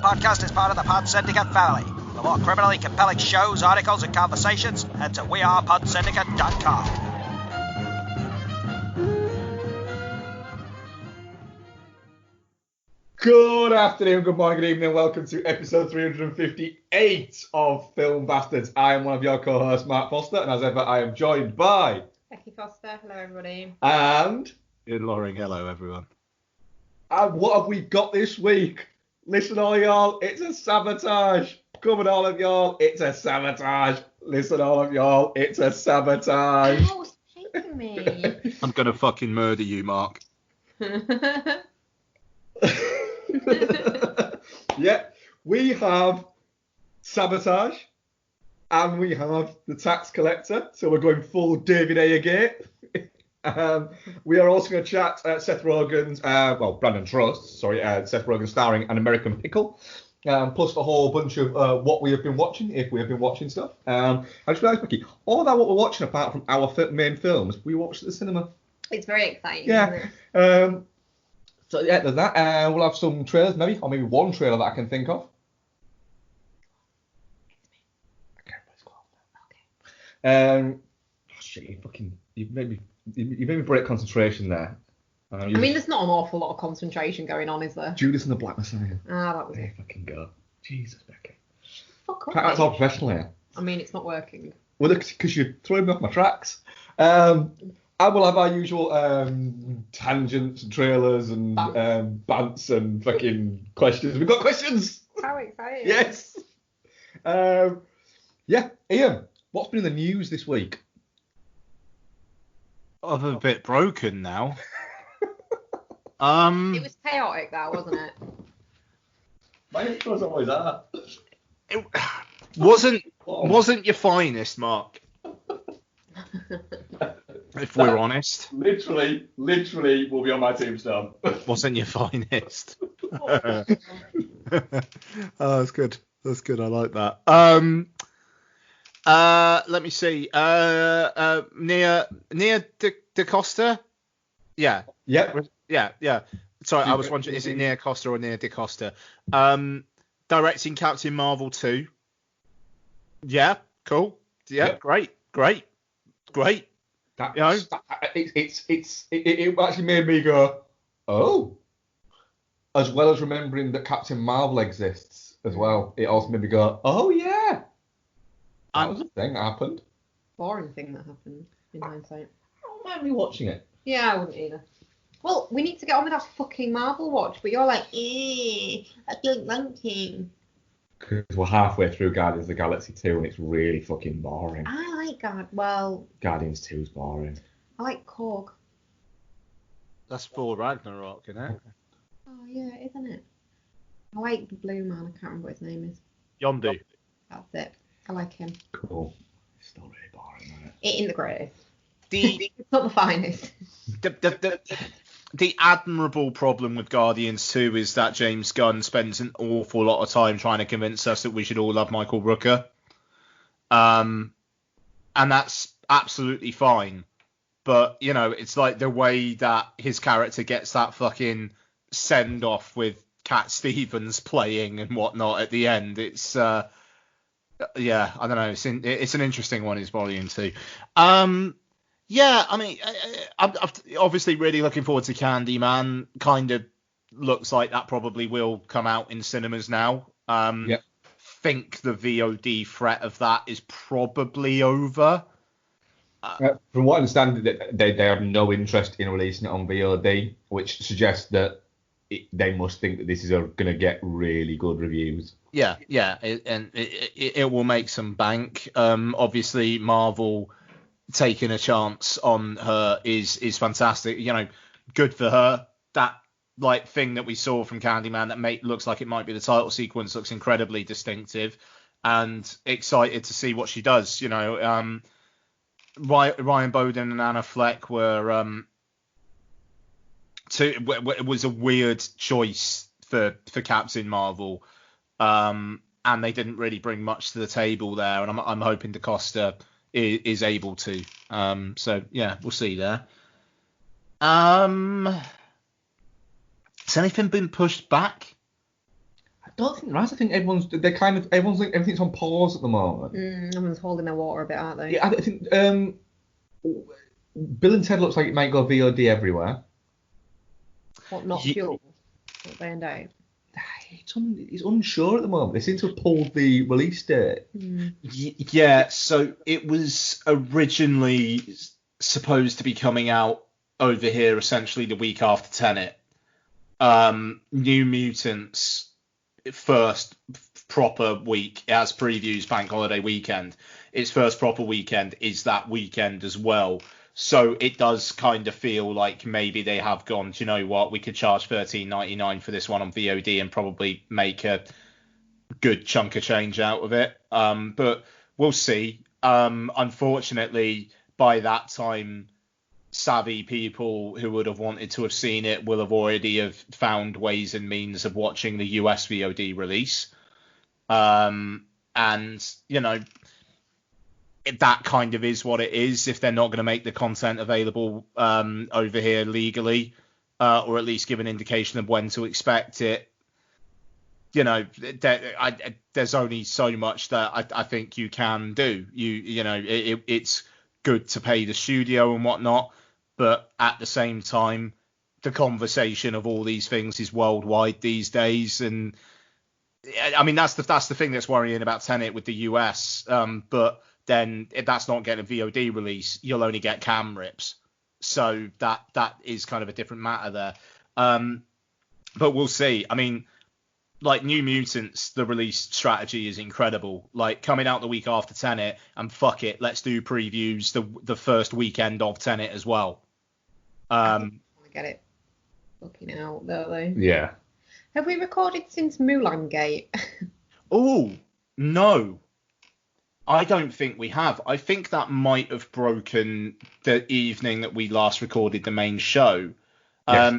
podcast is part of the Pod Syndicate family. For more criminally compelling shows, articles, and conversations, head to wearepodsyndicate.com. Good afternoon, good morning, good evening, and welcome to episode 358 of Film Bastards. I am one of your co-hosts, Marc Foster, and as ever, I am joined by... Becky Foster, hello everybody. And... Ian Loring, hello everyone. And what have we got this week? Listen all y'all, it's a Sabotage. Come on all of y'all, it's a Sabotage. Listen all of y'all, it's a Sabotage. Oh, it's shaking me. I'm gonna fucking murder you, Marc. Yeah, we have Sabotage and we have The Tax Collector, so we're going full David Ayer gate. We are also going to chat Seth Rogen's, Brandon Trust's, Seth Rogen starring An American Pickle, plus a whole bunch of what we have been watching, if we have been watching stuff. I just realised, Becky, all that what we're watching apart from our main films, we watched at the cinema. It's very exciting. Yeah. So yeah, there's that. We'll have some trailers, maybe, or maybe one trailer that I can think of. Okay. Shit, you made me break concentration there. I mean, there's not an awful lot of concentration going on, is there? Judas and the Black Messiah. That was there it. You fucking go. Jesus, Becky. Fuck off. That's all professional here. I mean, it's not working. Well, because you're throwing me off my tracks. I will have our usual tangents and trailers and bants and fucking questions. We've got questions! How exciting. Yes! Yeah, Ian, what's been in the news this week? I'm a bit broken now. It was chaotic, that, wasn't it? My intros always are. It wasn't your finest, Marc. If we're honest. Literally will be on my tombstone. Wasn't your finest. Oh, that's good. That's good. I like that. Let me see. Nia DaCosta? Yeah. Yep. Yeah. Sorry, I was wondering, is it Nia Costa or Nia DaCosta? Directing Captain Marvel 2. Yeah, cool. Yeah, yep. Great. It actually made me go, oh. As well as remembering that Captain Marvel exists as well. It also made me go, oh yeah. That was a thing that happened. Boring thing that happened in hindsight. I don't mind me watching it. Yeah, I wouldn't either. Well, we need to get on with our fucking Marvel watch, but you're like, I don't like him. Because we're halfway through Guardians of the Galaxy 2 and it's really fucking boring. I like Guardians 2 is boring. I like Korg. That's for Ragnarok, isn't it? Oh yeah, isn't it? I like the blue man. I can't remember what his name is. Yondu. That's it. I like him. Cool. It's still really boring, isn't it? It ain't the greatest. It's not the finest. The admirable problem with Guardians 2 is that James Gunn spends an awful lot of time trying to convince us that we should all love Michael Rooker. And that's absolutely fine. But, you know, it's like the way that his character gets that fucking send-off with Cat Stevens playing and whatnot at the end. It's, I don't know. It's an interesting one, is Volume 2. Yeah, I mean, I'm obviously really looking forward to Candyman. Kind of looks like that probably will come out in cinemas now. Think the VOD threat of that is probably over. From what I understand, they have no interest in releasing it on VOD, which suggests that they must think that this is going to get really good reviews. Yeah, it will make some bank. Obviously, Marvel taking a chance on her is fantastic. You know, good for her. That like thing that we saw from Candyman that looks like it might be the title sequence looks incredibly distinctive, and excited to see what she does. You know, Ryan Bowden and Anna Fleck were it was a weird choice for Captain Marvel, and they didn't really bring much to the table there, and I'm hoping DaCosta is able to. So yeah, we'll see there. Has anything been pushed back? don't think there is. I think everyone's everything's on pause at the moment. Everyone's holding their water a bit, aren't they? Yeah, I think Bill and Ted looks like it might go VOD everywhere. What, not fuel? What day and date? It's unsure at the moment. They seem to have pulled the release date. Yeah, so it was originally supposed to be coming out over here essentially the week after Tenet. New Mutants first proper week, it has previews bank holiday weekend. Its first proper weekend is that weekend as well. So it does kind of feel like maybe they have gone, do you know what, we could charge $13.99 for this one on VOD and probably make a good chunk of change out of it. But we'll see. Unfortunately, by that time, savvy people who would have wanted to have seen it will have already have found ways and means of watching the US VOD release. And, you know, that kind of is what it is if they're not going to make the content available over here legally, or at least give an indication of when to expect it. You know, there's only so much that I think you can do. You know, it's good to pay the studio and whatnot, but at the same time, the conversation of all these things is worldwide these days, and I mean that's the thing that's worrying about Tenet with the US. But then if that's not getting a VOD release, you'll only get cam rips. So that is kind of a different matter there. But we'll see. I mean, like New Mutants, the release strategy is incredible. Like coming out the week after Tenet, and fuck it, let's do previews the first weekend of Tenet as well. I want to get it fucking out, don't they? Yeah. Have we recorded since Mulan Gate? Oh, no. I don't think we have. I think that might have broken the evening that we last recorded the main show. Yes.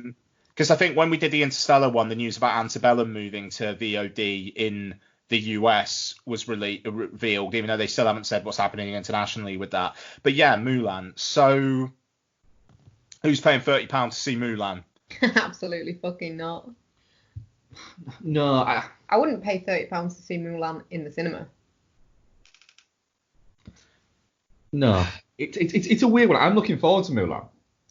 Because I think when we did the Interstellar one, the news about Antebellum moving to VOD in the US was revealed, even though they still haven't said what's happening internationally with that. But yeah, Mulan. So who's paying £30 to see Mulan? Absolutely fucking not. No, I wouldn't pay £30 to see Mulan in the cinema. No, it's a weird one. I'm looking forward to Mulan.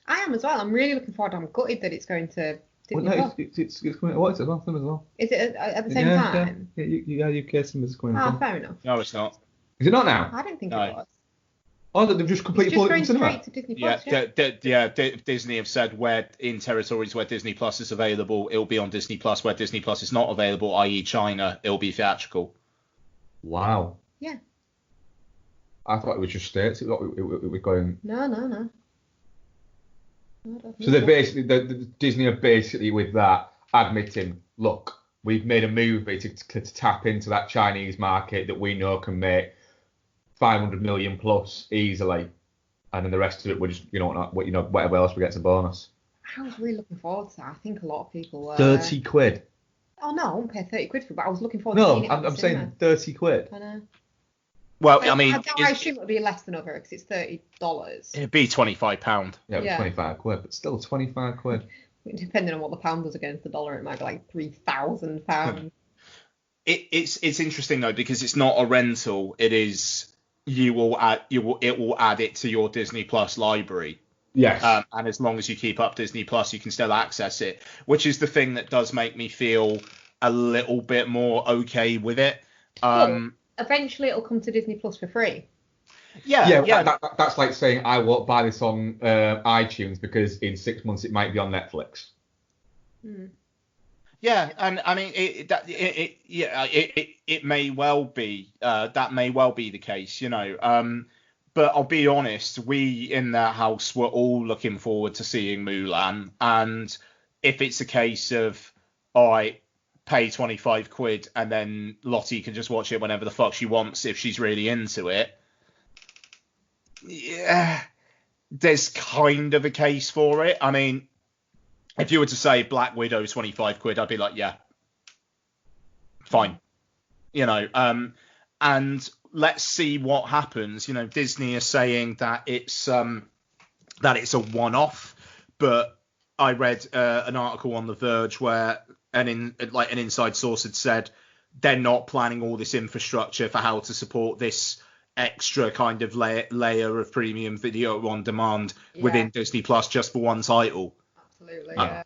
I am as well. I'm really looking forward. I'm gutted that it's going to Disney Well, no, Plus. it's coming. What is it? Last time as well. Is it at the same time? Yeah, UK cinemas coming. Ah, fair enough. No, it's not. Is it not now? I don't think No. it was. Oh, they've just completely It's pulled just it from going cinema. straight to Disney Plus. Yeah, Disney have said where in territories where Disney Plus is available, it'll be on Disney Plus. Where Disney Plus is not available, i.e. China, it'll be theatrical. Wow. Yeah. I thought it was just states. It was going. No. So they're basically the Disney are basically with that admitting, look, we've made a movie to tap into that Chinese market that we know can make 500 million plus easily, and then the rest of it we're just whatever else we get as a bonus. I was really looking forward to that. I think a lot of people were. 30 quid. Oh no, I won't pay 30 quid for it, but I was looking forward to seeing it. No, I'm saying 30 quid. I know. Well, I mean, I assume it would be less than over because it's $30. it'd be £25. Yeah, it was Yeah. 25 quid, but still 25 quid. Depending on what the pound was against the dollar, it might be like £3,000. It's interesting though because it's not a rental. It is it will add it to your Disney Plus library. Yes. And as long as you keep up Disney Plus, you can still access it, which is the thing that does make me feel a little bit more okay with it. Eventually, it'll come to Disney Plus for free. Yeah. That's like saying I won't buy this on iTunes because in 6 months it might be on Netflix. Yeah, and I mean, it may well be that may well be the case, you know. But I'll be honest, we in the house were all looking forward to seeing Mulan, and if it's a case of, all right, pay 25 quid and then Lottie can just watch it whenever the fuck she wants if she's really into it, yeah, there's kind of a case for it. I mean, if you were to say Black Widow 25 quid, I'd be like, yeah, fine. You know, and let's see what happens. You know, Disney is saying that it's a one-off, but I read an article on The Verge where an inside source had said they're not planning all this infrastructure for how to support this extra kind of layer of premium video on demand within Disney Plus just for one title. Absolutely, yeah.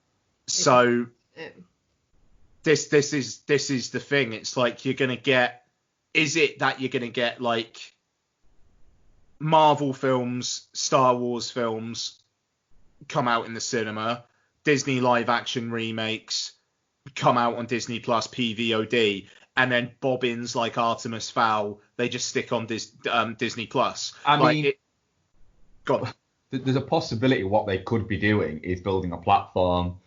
So this is the thing. It's like you're gonna get. Is it that you're gonna get like Marvel films, Star Wars films come out in the cinema, Disney live action remakes come out on Disney Plus PVOD, and then bobbins like Artemis Fowl they just stick on Disney Plus? There's a possibility what they could be doing is building a platform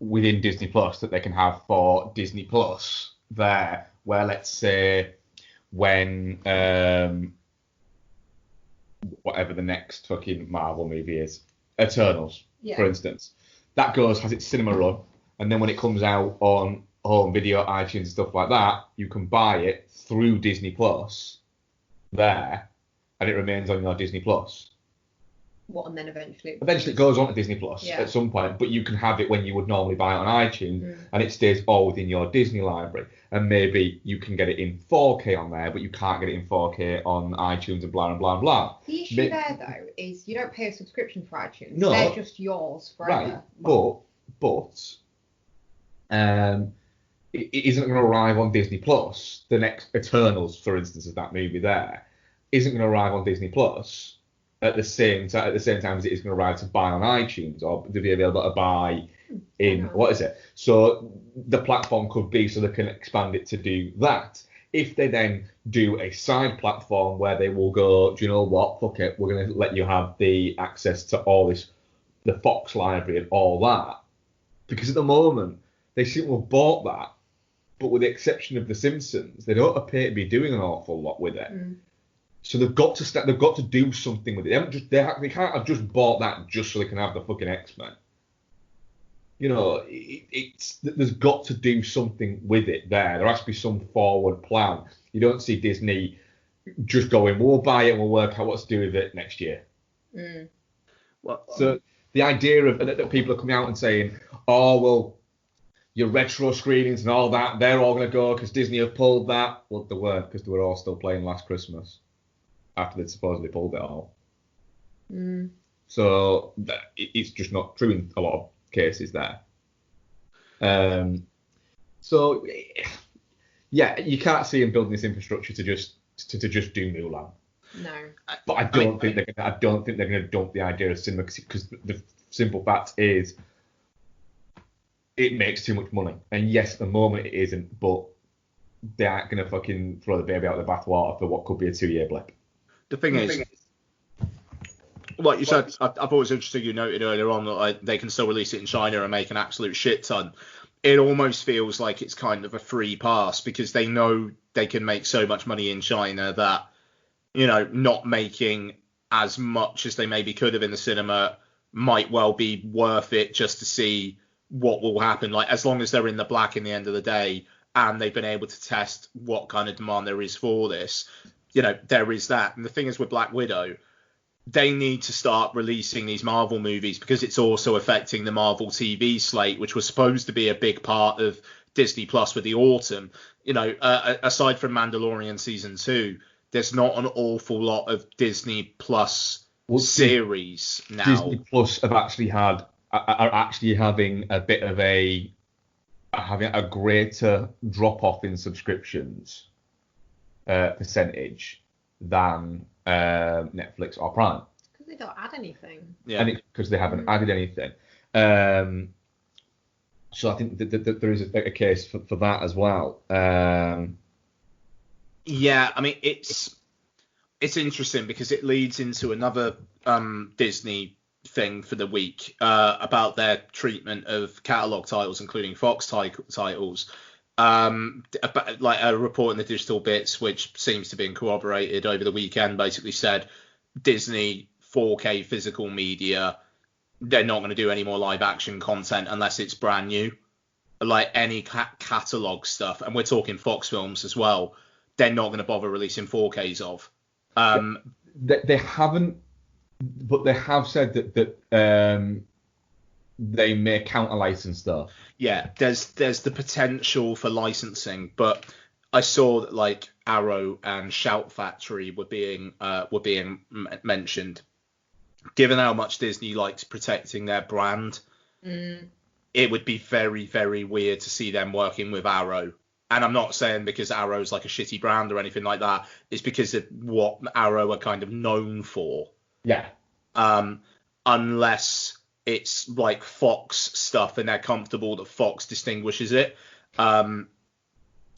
within Disney Plus that they can have for Disney Plus there, where let's say when whatever the next fucking Marvel movie is, Eternals, for instance, that has its cinema run, and then when it comes out on home video, iTunes and stuff like that, you can buy it through Disney Plus there, and it remains on your Disney Plus. And then eventually it goes on to Disney Plus at some point, but you can have it when you would normally buy it on iTunes, and it stays all within your Disney library. And maybe you can get it in 4K on there, but you can't get it in 4K on iTunes and blah and blah and blah. The issue there though is you don't pay a subscription for iTunes. No, they're just yours forever. Right, but it isn't going to arrive on Disney Plus. The next Eternals, for instance, of that movie there, isn't going to arrive on Disney Plus at the same time as it is going to arrive to buy on iTunes or to be available to buy in So the platform could be so they can expand it to do that. If they then do a side platform where they will go, do you know what? Fuck it, we're going to let you have the access to all this, the Fox library and all that, because at the moment they seem to have bought that, but with the exception of The Simpsons, they don't appear to be doing an awful lot with it. So they've got to do something with it. They can't have just bought that just so they can have the fucking X-Men. You know, there's got to do something with it there. There has to be some forward plan. You don't see Disney just going, we'll buy it and we'll work out what to do with it next year. So the idea of that people are coming out and saying, oh, well, your retro screenings and all that, they're all going to go because Disney have pulled that. Well, they weren't, because they were all still playing Last Christmas after they'd supposedly pulled it all. So it's just not true in a lot of cases there. So yeah, you can't see them building this infrastructure to just do Mulan. No. But I don't think they're going to dump the idea of cinema, because the simple fact is it makes too much money. And yes, at the moment it isn't, but they aren't going to fucking throw the baby out of the bathwater for what could be a 2-year blip. The thing is, like you said, I thought it was interesting you noted earlier on that they can still release it in China and make an absolute shit ton. It almost feels like it's kind of a free pass, because they know they can make so much money in China that, you know, not making as much as they maybe could have in the cinema might well be worth it just to see what will happen. Like, as long as they're in the black in the end of the day and they've been able to test what kind of demand there is for this, you know, there is that. And the thing is with Black Widow, they need to start releasing these Marvel movies, because it's also affecting the Marvel TV slate, which was supposed to be a big part of Disney Plus for the autumn. You know, aside from Mandalorian season 2, there's not an awful lot of Disney Plus series now. Disney Plus are actually having a bit of having a greater drop off in subscriptions percentage than Netflix or Prime. Because they don't add anything. Yeah. And because they haven't added anything. So I think that there is a case for that as well. Yeah, I mean, it's interesting because it leads into another Disney thing for the week about their treatment of catalog titles, including Fox titles. Like a report in the Digital Bits, which seems to be corroborated over the weekend, basically said Disney 4K physical media, they're not going to do any more live action content unless it's brand new. Like any catalog stuff, and we're talking Fox films as well, they're not going to bother releasing 4Ks of. They haven't, but they have said that they may counter-license stuff. Yeah, there's the potential for licensing, but I saw that like Arrow and Shout Factory were being mentioned. Given how much Disney likes protecting their brand, it would be very, very weird to see them working with Arrow. And I'm not saying because Arrow's like a shitty brand or anything like that. It's because of what Arrow are kind of known for. Yeah. Unless it's like Fox stuff and they're comfortable that Fox distinguishes it. And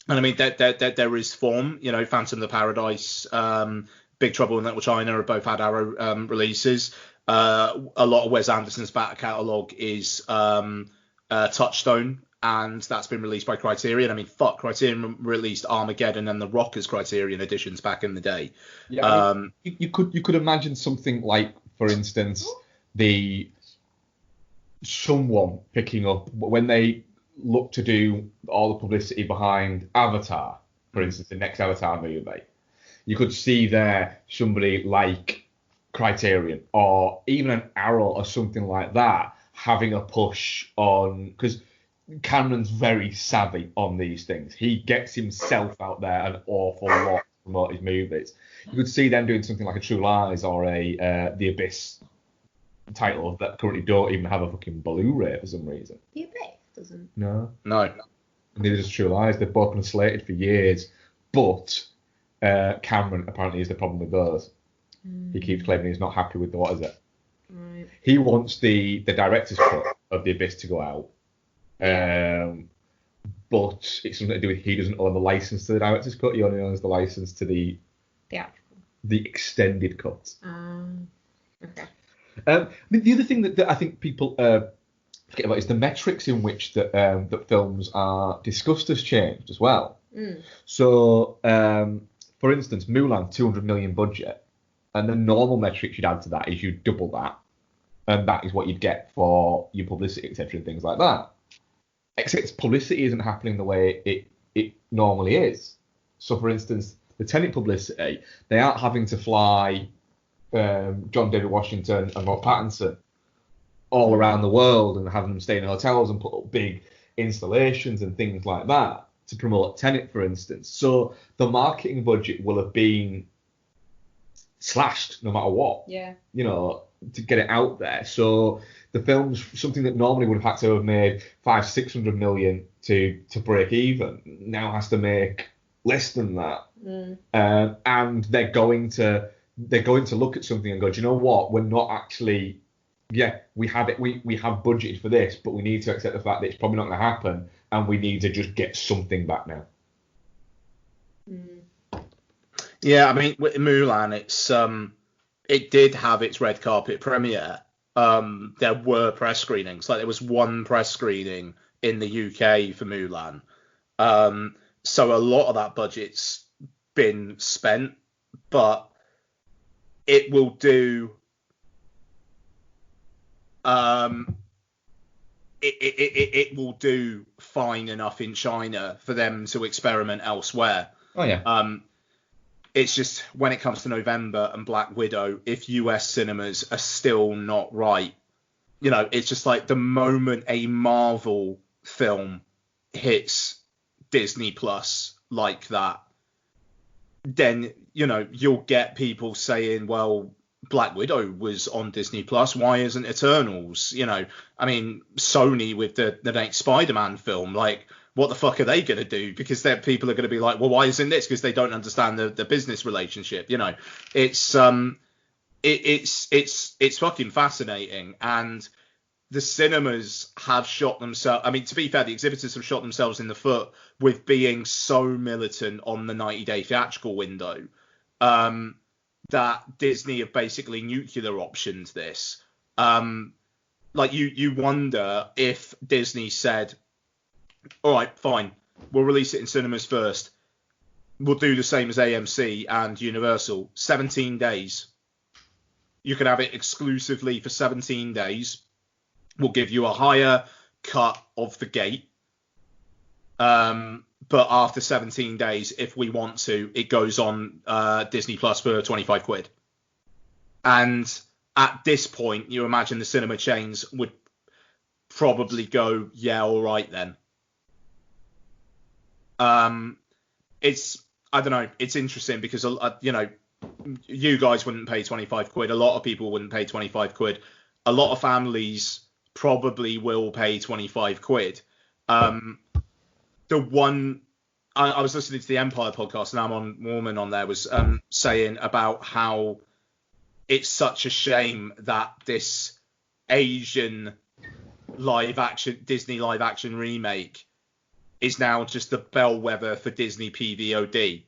I mean, there is form. You know, Phantom of the Paradise, Big Trouble in Little China have both had Arrow releases. A lot of Wes Anderson's back catalogue is Touchstone, and that's been released by Criterion. I mean, fuck, Criterion released Armageddon and The Rock as Criterion editions back in the day. Yeah, I mean, you could imagine something like, for instance, someone picking up when they look to do all the publicity behind Avatar, for instance, the next Avatar movie. You could see there somebody like Criterion or even an Arrow or something like that having a push on, because Cameron's very savvy on these things. He gets himself out there an awful lot to promote his movies. You could see them doing something like a True Lies or a The Abyss title that currently don't even have a fucking Blu-ray for some reason. The Abyss doesn't. No. No. Neither does True Lies. They've both been slated for years, but Cameron apparently is the problem with those. He keeps claiming he's not happy with what is it? Right. He wants the director's cut of The Abyss to go out. But it's something to do with he doesn't own the license to the director's cut. He only owns the license to the extended cut. Okay. I mean, the other thing that I think people forget about is the metrics in which that films are discussed has changed as well. So, for instance, Mulan, 200 million budget, and the normal metrics you'd add to that is you double that, and that is what you'd get for your publicity, etc., and things like that. Except publicity isn't happening the way it normally is. So, for instance, the Tenet publicity, they aren't having to fly John David Washington and Rob Pattinson all around the world and having them stay in hotels and put up big installations and things like that to promote Tenet, for instance. So the marketing budget will have been slashed no matter what. Yeah. You know, to get it out there. So the film's something that normally would have had to have made 500-600 million to break even now has to make less than that. And they're going to look at something and go, do you know what? We're not actually, we have it. We have budgeted for this, but we need to accept the fact that it's probably not going to happen, and we need to just get something back now. Yeah, I mean, with Mulan, it did have its red carpet premiere. There were press screenings. Like there was one press screening in the UK for Mulan. So a lot of that budget's been spent, but it will do. It will do fine enough in China for them to experiment elsewhere. Oh yeah. It's just when it comes to November and Black Widow, if US cinemas are still not right, you know, it's just like the moment a Marvel film hits Disney Plus like that, then, you know, you'll get people saying, well, Black Widow was on Disney Plus, why isn't Eternals? You know, I mean, Sony with the next Spider-Man film, like, what the fuck are they going to do? Because people are going to be like, well, why isn't this? Because they don't understand the business relationship. You know, it's fucking fascinating. And the cinemas have shot themselves. I mean, to be fair, the exhibitors have shot themselves in the foot with being so militant on the 90-day theatrical window that Disney have basically nuclear optioned this. Like you wonder if Disney said, all right, fine, we'll release it in cinemas first. We'll do the same as AMC and Universal. 17 days. You can have it exclusively for 17 days. We'll give you a higher cut of the gate. But after 17 days, if we want to, it goes on Disney Plus for 25 quid. And at this point, you imagine the cinema chains would probably go, yeah, all right then. It's, I don't know, it's interesting because, you know, you guys wouldn't pay 25 quid. A lot of people wouldn't pay 25 quid. A lot of families probably will pay 25 quid. The one, I was listening to the Empire podcast, and Amon Warman on there was saying about how it's such a shame that this Asian Disney live action remake is now just the bellwether for Disney PVOD.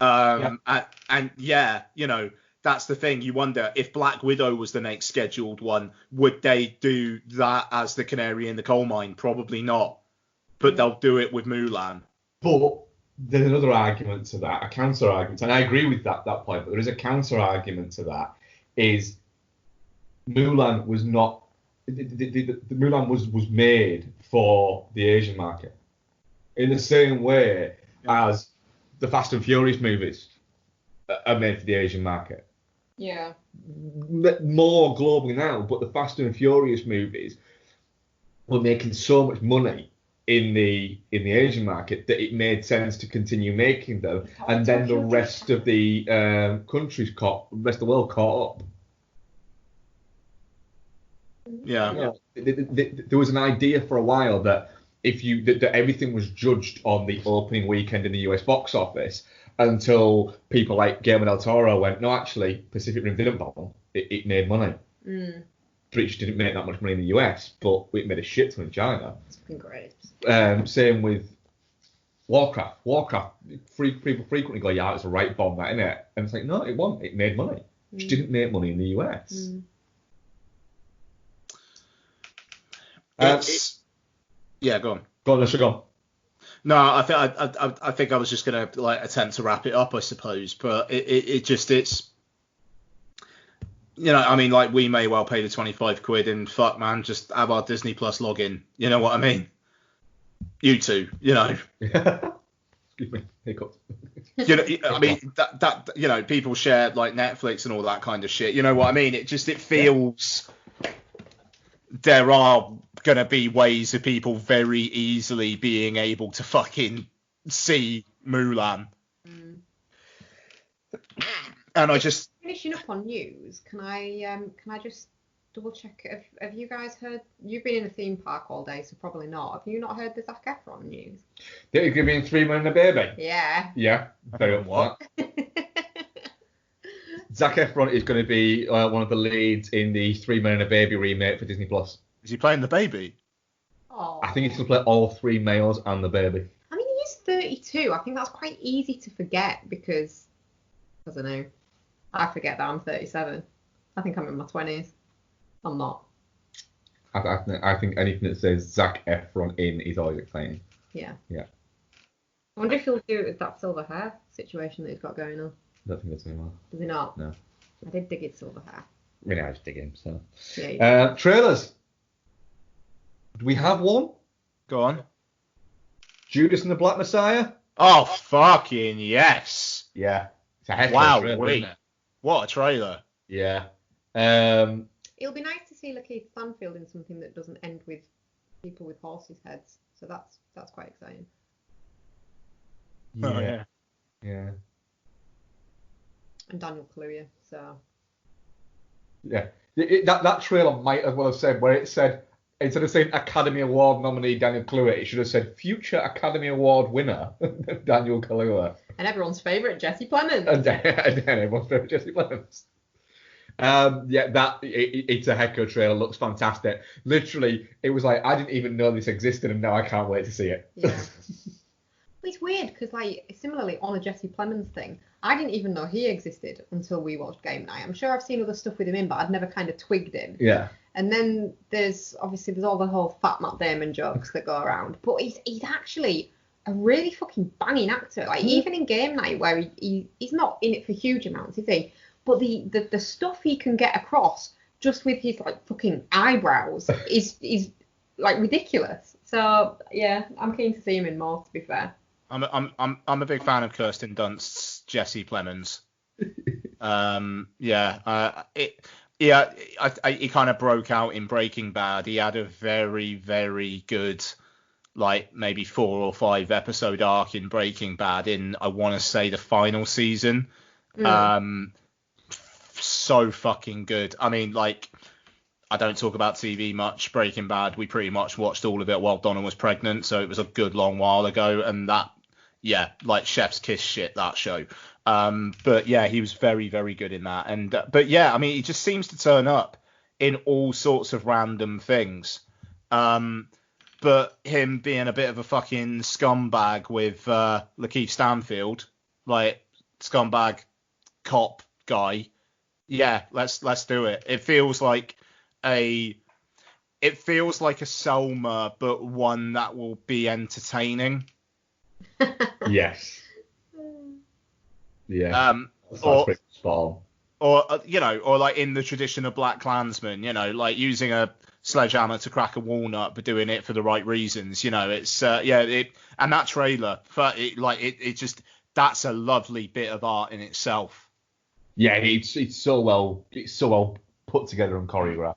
And yeah, you know, that's the thing. You wonder if Black Widow was the next scheduled one, would they do that as the canary in the coal mine? Probably not. But they'll do it with Mulan. But there's another argument to that, a counter argument, and I agree with that point. But there is a counter argument to that. Is Mulan was not the Mulan was made for the Asian market in the same way as the Fast and Furious movies are made for the Asian market. Yeah. More globally now, but the Fast and Furious movies were making so much money in the Asian market that it made sense to continue making them, and then the rest of the countries rest of the world caught up. Yeah. There was an idea for a while that that everything was judged on the opening weekend in the US box office, until people like Guillermo del Toro went, no, actually, Pacific Rim didn't bomb. It made money. British didn't make that much money in the US, but it made a shit ton in China. It's been great. Same with Warcraft. People frequently go, yeah, it's a right bomb, that, innit? And it's like, no, it won't. It made money. It just didn't make money in the US. Yeah, go on. Go on, let's go on. No, I think I was just gonna attempt to wrap it up, I suppose, but it's you know, I mean, like, we may well pay the 25 quid and fuck, man, just have our Disney Plus login. You know what I mean? You two, you know. Excuse me, hiccups. You know, I mean, that you know, people share like Netflix and all that kind of shit. You know what I mean? It feels there are gonna be ways of people very easily being able to fucking see Mulan. And I just finishing up on news. Can I just double check? Have you guys heard? You've been in a theme park all day, so probably not. Have you not heard the Zac Efron news? That he's gonna be in 3 Men and a Baby. Yeah. Yeah. Very up for that. Zac Efron is going to be one of the leads in the 3 Men and a Baby remake for Disney Plus. Is he playing the baby? Oh. I think he's going to play all 3 males and the baby. I mean, he is 32. I think that's quite easy to forget because, I don't know, I forget that I'm 37. I think I'm in my 20s. I'm not. I think anything that says Zac Efron in is always exciting. Yeah. Yeah. I wonder if he'll do it with that silver hair situation that he's got going on. I don't think that's anymore. Does he not? No. I did dig his silver hair. I mean, I just dig him, so. Yeah, trailers. Do we have one? Go on. Judas and the Black Messiah? Oh, fucking yes. Yeah. It's a heck of Wow, a trailer, wait. isn't it? What a trailer. Yeah. It'll be nice to see Lakeith Stanfield in something that doesn't end with people with horses' heads. So that's quite exciting. Oh, yeah. Yeah. And Daniel Kaluuya, so. Yeah. That trailer might as well have said, where it said, instead of saying Academy Award nominee Daniel Kaluuya, it should have said future Academy Award winner Daniel Kaluuya. And everyone's favourite Jesse Plemons. And everyone's favourite Jesse Plemons. It's a heck of a trailer. Looks fantastic. Literally, it was like, I didn't even know this existed, and now I can't wait to see it. Yeah. It's weird because, like, similarly on a Jesse Plemons thing, I didn't even know he existed until we watched Game Night. I'm sure I've seen other stuff with him in, but I'd never kind of twigged him. Yeah. And then there's all the whole fat Matt Damon jokes that go around, but he's actually a really fucking banging actor. Like, even in Game Night, where he's not in it for huge amounts, is he? But the stuff he can get across just with his like fucking eyebrows is like ridiculous. So yeah, I'm keen to see him in more. To be fair, I'm a big fan of Kirsten Dunst's Jesse Plemons. Yeah, he kind of broke out in Breaking Bad. He had a very, very good, like maybe 4 or 5 episode arc in Breaking Bad in, I want to say, the final season. So fucking good. I mean, like, I don't talk about TV much. Breaking Bad, we pretty much watched all of it while Donna was pregnant, so it was a good long while ago. And that, yeah, like chef's kiss shit, that show. But yeah, he was very, very good in that. And but yeah, I mean, he just seems to turn up in all sorts of random things. But him being a bit of a fucking scumbag with Lakeith Stanfield, like scumbag cop guy, yeah, let's do it. It feels like a Selma, but one that will be entertaining. Yes. Yeah. That's pretty spot on. Or or like in the tradition of Black Klansman, like using a sledgehammer to crack a walnut, but doing it for the right reasons. It's and that trailer, it just, that's a lovely bit of art in itself. Yeah, it's so well put together and choreographed.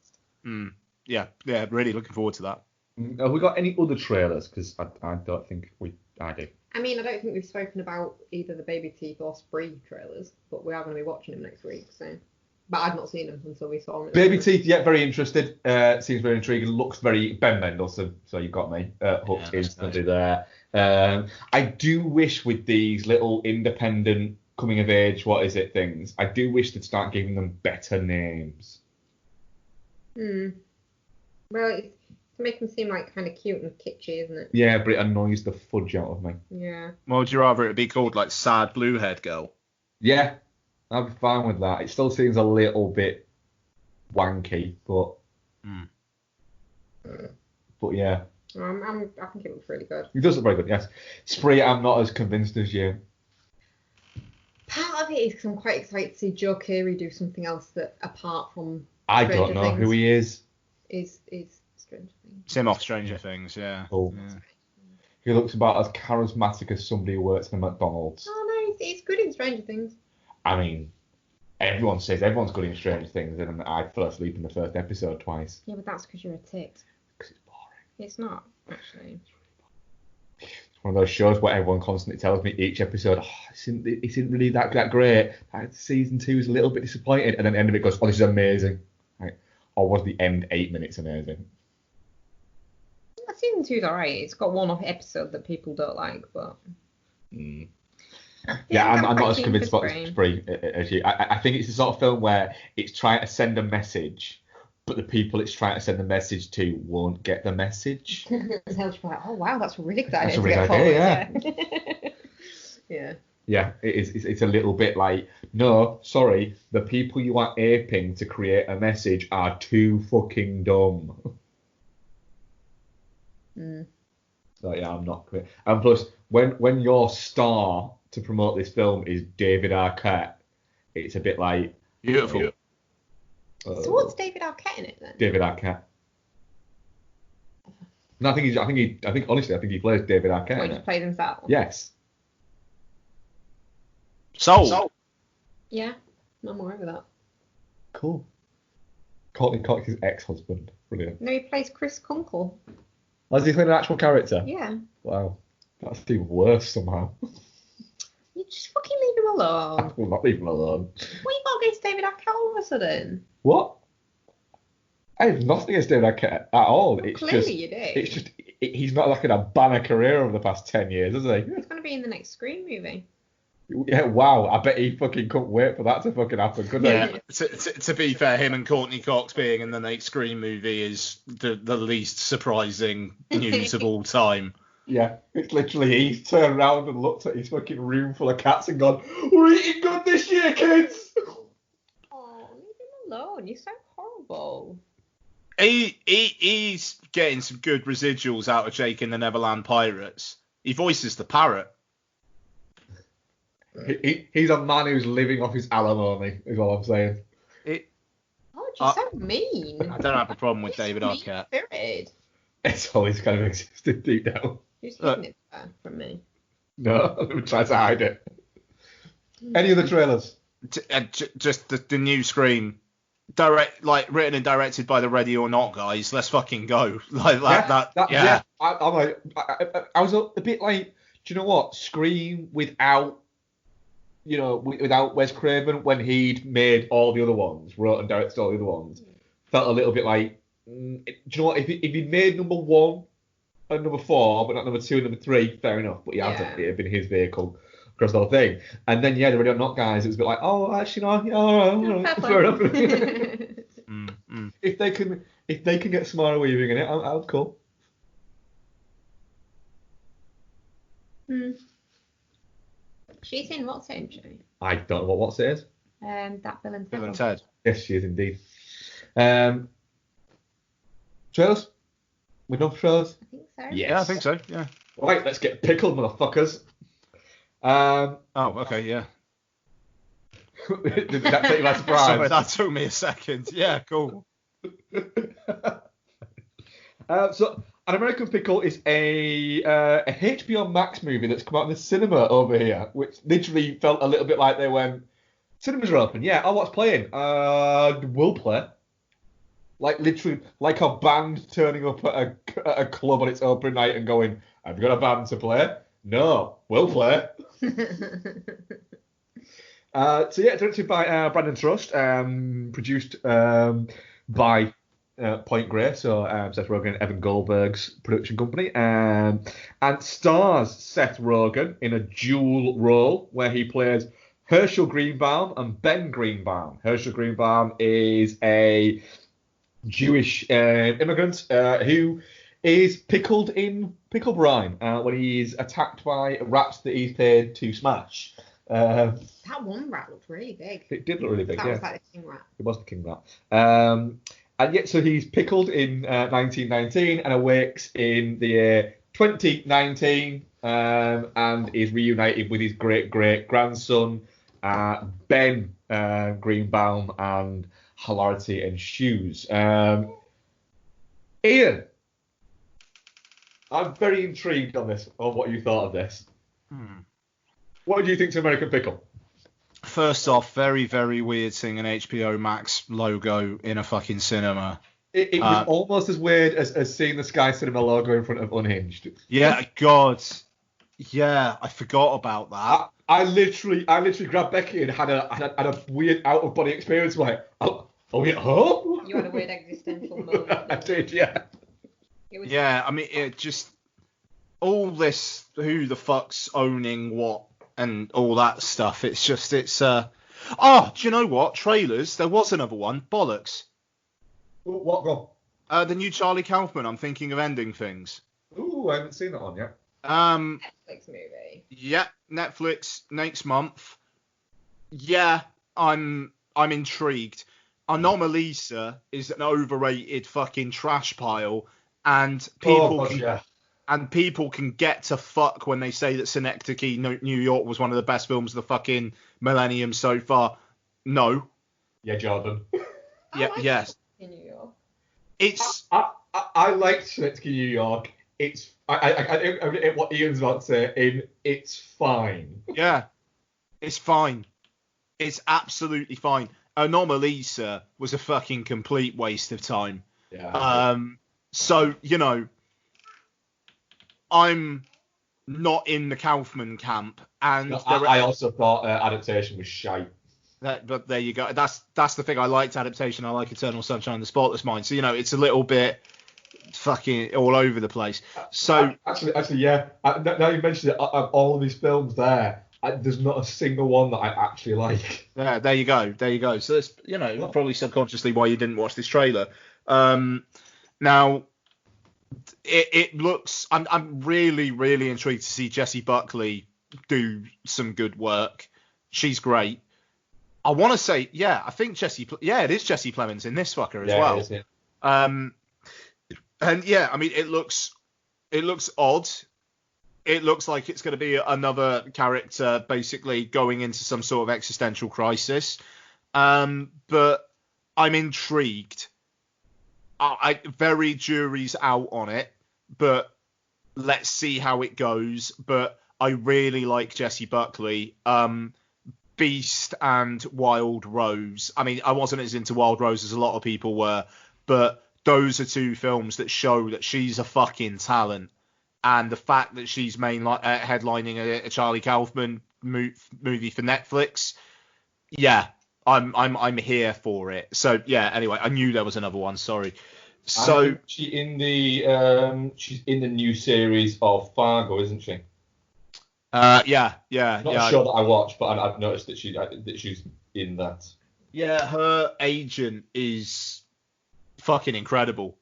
Yeah, really looking forward to that. Have we got any other trailers? Because I don't think I do. I mean, I don't think we've spoken about either the Baby Teeth or Spree trailers, but we are going to be watching them next week. So, but I've not seen them until we saw them. Baby Teeth, yeah, very interested. Seems very intriguing. Looks very Ben Mendelsohn. So you've got me hooked instantly there. I do wish with these little independent coming of age, things, I do wish they'd start giving them better names. Well, to make them seem like kind of cute and kitschy, isn't it? Yeah, but it annoys the fudge out of me. Yeah. Well, would you rather it be called like Sad Blue-Haired Girl? Yeah, I'd be fine with that. It still seems a little bit wanky, but yeah. I think it looks really good. It does look very good, yes. Spree, I'm not as convinced as you. Part of it is because I'm quite excited to see Joe Keery do something else that, apart from I don't know who he is. Is Stranger Things. It's him off Stranger Things, yeah. Oh. Yeah. He looks about as charismatic as somebody who works in a McDonald's. Oh no, he's good in Stranger Things. I mean, everyone says everyone's good in Stranger Things, and I fell asleep in the first episode twice. Yeah, but that's because you're a tit. Because it's boring. It's not, actually. It's one of those shows where everyone constantly tells me each episode, it isn't really that great. Season 2 is a little bit disappointed, and then the end of it goes, this is amazing. Or was the end 8 minutes amazing? Season 2's alright. It's got one-off episode that people don't like, but... Yeah, I'm not as convinced about Spree as you. I think it's the sort of film where it's trying to send a message, but the people it's trying to send the message to won't get the message. They'll just be like, oh wow, that's a really good idea. That's a really good idea, yeah. Yeah. Yeah, it is. It's a little bit like, no, sorry, the people you are aping to create a message are too fucking dumb. So yeah, I'm not clear. And plus, when your star to promote this film is David Arquette, it's a bit like beautiful. So what's David Arquette in it then? David Arquette. No, I think honestly he plays David Arquette. What, he just plays himself? Yes. Sold. Yeah, I'm all right with that. Cool. Courtney Cox is ex-husband. Brilliant. No, he plays Chris Kunkel. Has he played an actual character? Yeah. Wow. That's even worse somehow. You just fucking leave him alone. I will not leave him alone. What you got against David Arquette all of a sudden? What? I have nothing against David Arquette at all. Well, it's clearly just, you do. It's just he's not like in a banner career over the past 10 years, is he? He's going to be in the next Scream movie. Yeah, wow. I bet he fucking couldn't wait for that to fucking happen, couldn't he? To be fair, him and Courtney Cox being in the next Scream movie is the least surprising news of all time. Yeah, it's literally he's turned around and looked at his fucking room full of cats and gone, "We're eating good this year, kids." Oh, leave him alone. You're so horrible. He's getting some good residuals out of Jake and the Neverland Pirates. He voices the parrot. He's a man who's living off his alimony, is all I'm saying. Oh, you're so mean. I don't have a problem with David Arquette. Spirited. It's always kind of existed deep down. Who's hiding it from me? No, I'm trying to hide it. Any other trailers? Just the new Scream written and directed by the Ready or Not guys. Let's fucking go. Yeah. I'm like, I was a bit like, do you know what? Scream without Wes Craven, when he'd made all the other ones, wrote and directed all the other ones, felt a little bit like, do you know what? If he'd made number 1 and number 4, but not number 2 and number 3, fair enough. But he hasn't. It had been his vehicle across the whole thing. And then, the Ready or Not guys, it was a bit like, oh, actually, no, yeah, all right, fair enough. If they can get Samara Weaving in it, I'm cool. She's in what's it, isn't she? I don't know what it is. That Bill and Ted. Bill and Ted. Yes, she is indeed. Trailers? We done for trailers? I think so. Yes. Yeah, I think so. Yeah. Right, let's get pickled, motherfuckers. Oh, okay, yeah. Did that take you by surprise? Sorry, that took me a second. Yeah, cool. So, An American Pickle is a HBO Max movie that's come out in the cinema over here, which literally felt a little bit like they went, cinemas are open, yeah, oh, what's playing? We'll play. Like, literally, like a band turning up at a club on its opening night and going, have you got a band to play? No, we'll play. Directed by Brandon Trust, produced by Point Grey, so Seth Rogen and Evan Goldberg's production company, and stars Seth Rogen in a dual role where he plays Herschel Greenbaum and Ben Greenbaum. Herschel Greenbaum is a Jewish immigrant who is pickled in pickle brine when he's attacked by rats that he's paid to smash. That one rat looked really big. It did look really big, That yeah. was like the king rat. It was the king rat. And yet, so he's pickled in 1919 and awakes in the year 2019 and is reunited with his great-great-grandson, Ben Greenbaum, and hilarity ensues. Ian, I'm very intrigued on what you thought of this. What do you think to American Pickle? First off, very, very weird seeing an HBO Max logo in a fucking cinema. It was almost as weird as seeing the Sky Cinema logo in front of Unhinged. Yeah, God. Yeah, I forgot about that. I literally grabbed Becky and had a weird out of body experience. Like, are we at home? You had a weird existential moment. I did, yeah. Yeah, I mean, it just all this who the fuck's owning what and all that stuff. It's do you know what? Trailers. There was another one. Bollocks. What, Rob? The new Charlie Kaufman. I'm thinking of ending things. Ooh, I haven't seen that one yet. Netflix movie. Yeah, Netflix next month. Yeah, I'm intrigued. Anomalisa is an overrated fucking trash pile, and people can get to fuck when they say that Synecdoche, New York, was one of the best films of the fucking millennium so far. No. Yeah, Jordan. Yes. In New York. It's. I liked Synecdoche, New York. It's. I what Ian's about to say. It's fine. Yeah. It's fine. It's absolutely fine. Anomalisa was a fucking complete waste of time. Yeah. So, I'm not in the Kaufman camp, and I also thought adaptation was shite. But there you go. That's the thing. I liked adaptation. I like Eternal Sunshine of the Spotless Mind. So it's a little bit fucking all over the place. So actually, yeah. Now you mentioned it, of all of these films there's not a single one that I actually like. Yeah, there you go. So it's probably subconsciously why you didn't watch this trailer. Now. It looks. I'm really, really intrigued to see Jessie Buckley do some good work. She's great. I want to say, yeah, I think it is Jesse Plemons in this fucker as well. It is, yeah. And yeah, I mean, it looks odd. It looks like it's going to be another character basically going into some sort of existential crisis. But I'm intrigued. Very jury's out on it, but let's see how it goes. But I really like Jessie Buckley. Beast and Wild Rose. I mean, I wasn't as into Wild Rose as a lot of people were, but those are two films that show that she's a fucking talent. And the fact that she's headlining a Charlie Kaufman movie for Netflix, yeah, I'm here for it. So yeah, anyway, I knew there was another one. Sorry. So she's in the new series of Fargo, isn't she? Yeah. Not a show that I watch, but I've noticed that she's in that. Yeah, her agent is fucking incredible.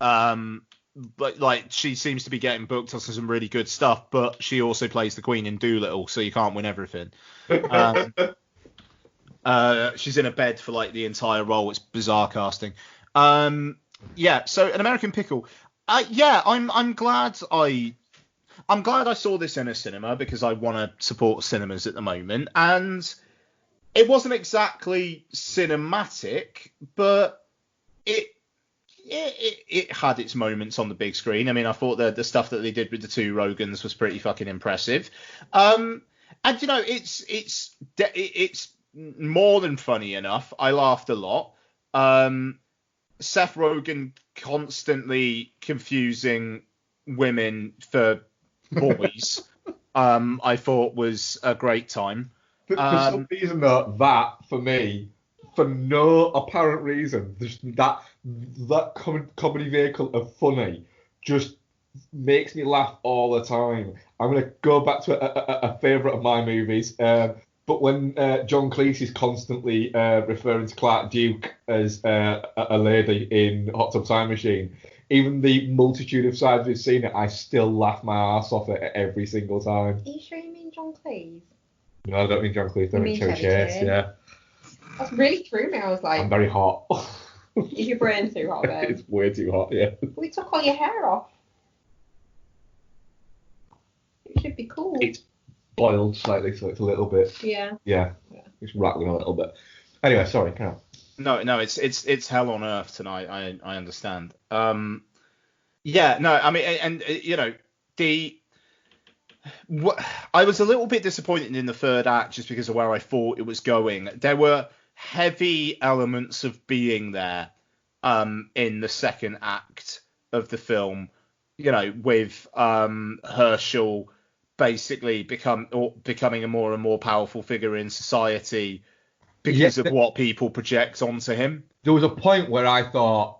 But like, she seems to be getting booked on some really good stuff, but she also plays the Queen in Dolittle, so you can't win everything. She's in a bed for like the entire role. It's bizarre casting. Yeah. So An American Pickle. Yeah, I'm glad I saw this in a cinema because I want to support cinemas at the moment, and it wasn't exactly cinematic, but it had its moments on the big screen. I mean, I thought the stuff that they did with the two Rogans was pretty fucking impressive. And you know, it's more than funny enough. I laughed a lot. Seth Rogen constantly confusing women for boys, I thought was a great time. For some reason, though, that for me, for no apparent reason, just that comedy vehicle of funny just makes me laugh all the time. I'm gonna go back to a favourite of my movies, but when John Cleese is constantly referring to Clark Duke as a lady in Hot Tub Time Machine, even the multitude of times we've seen it, I still laugh my ass off it every single time. Are you sure you mean John Cleese? No, I don't mean John Cleese. I mean Chevy Chase. Yeah. That's really threw me. I was like, I'm very hot. Is your brain too hot then? It's way too hot, yeah. We took all your hair off. It should be cool. It's boiled slightly, so it's a little bit. Yeah. Yeah. It's rattling a little bit. Anyway, sorry, carry on. No, it's hell on earth tonight. I understand. Yeah, no, I mean, and you know, I was a little bit disappointed in the third act just because of where I thought it was going. There were heavy elements of being there in the second act of the film, you know, with Herschel basically becoming a more and more powerful figure in society because of what people project onto him. There was a point where I thought,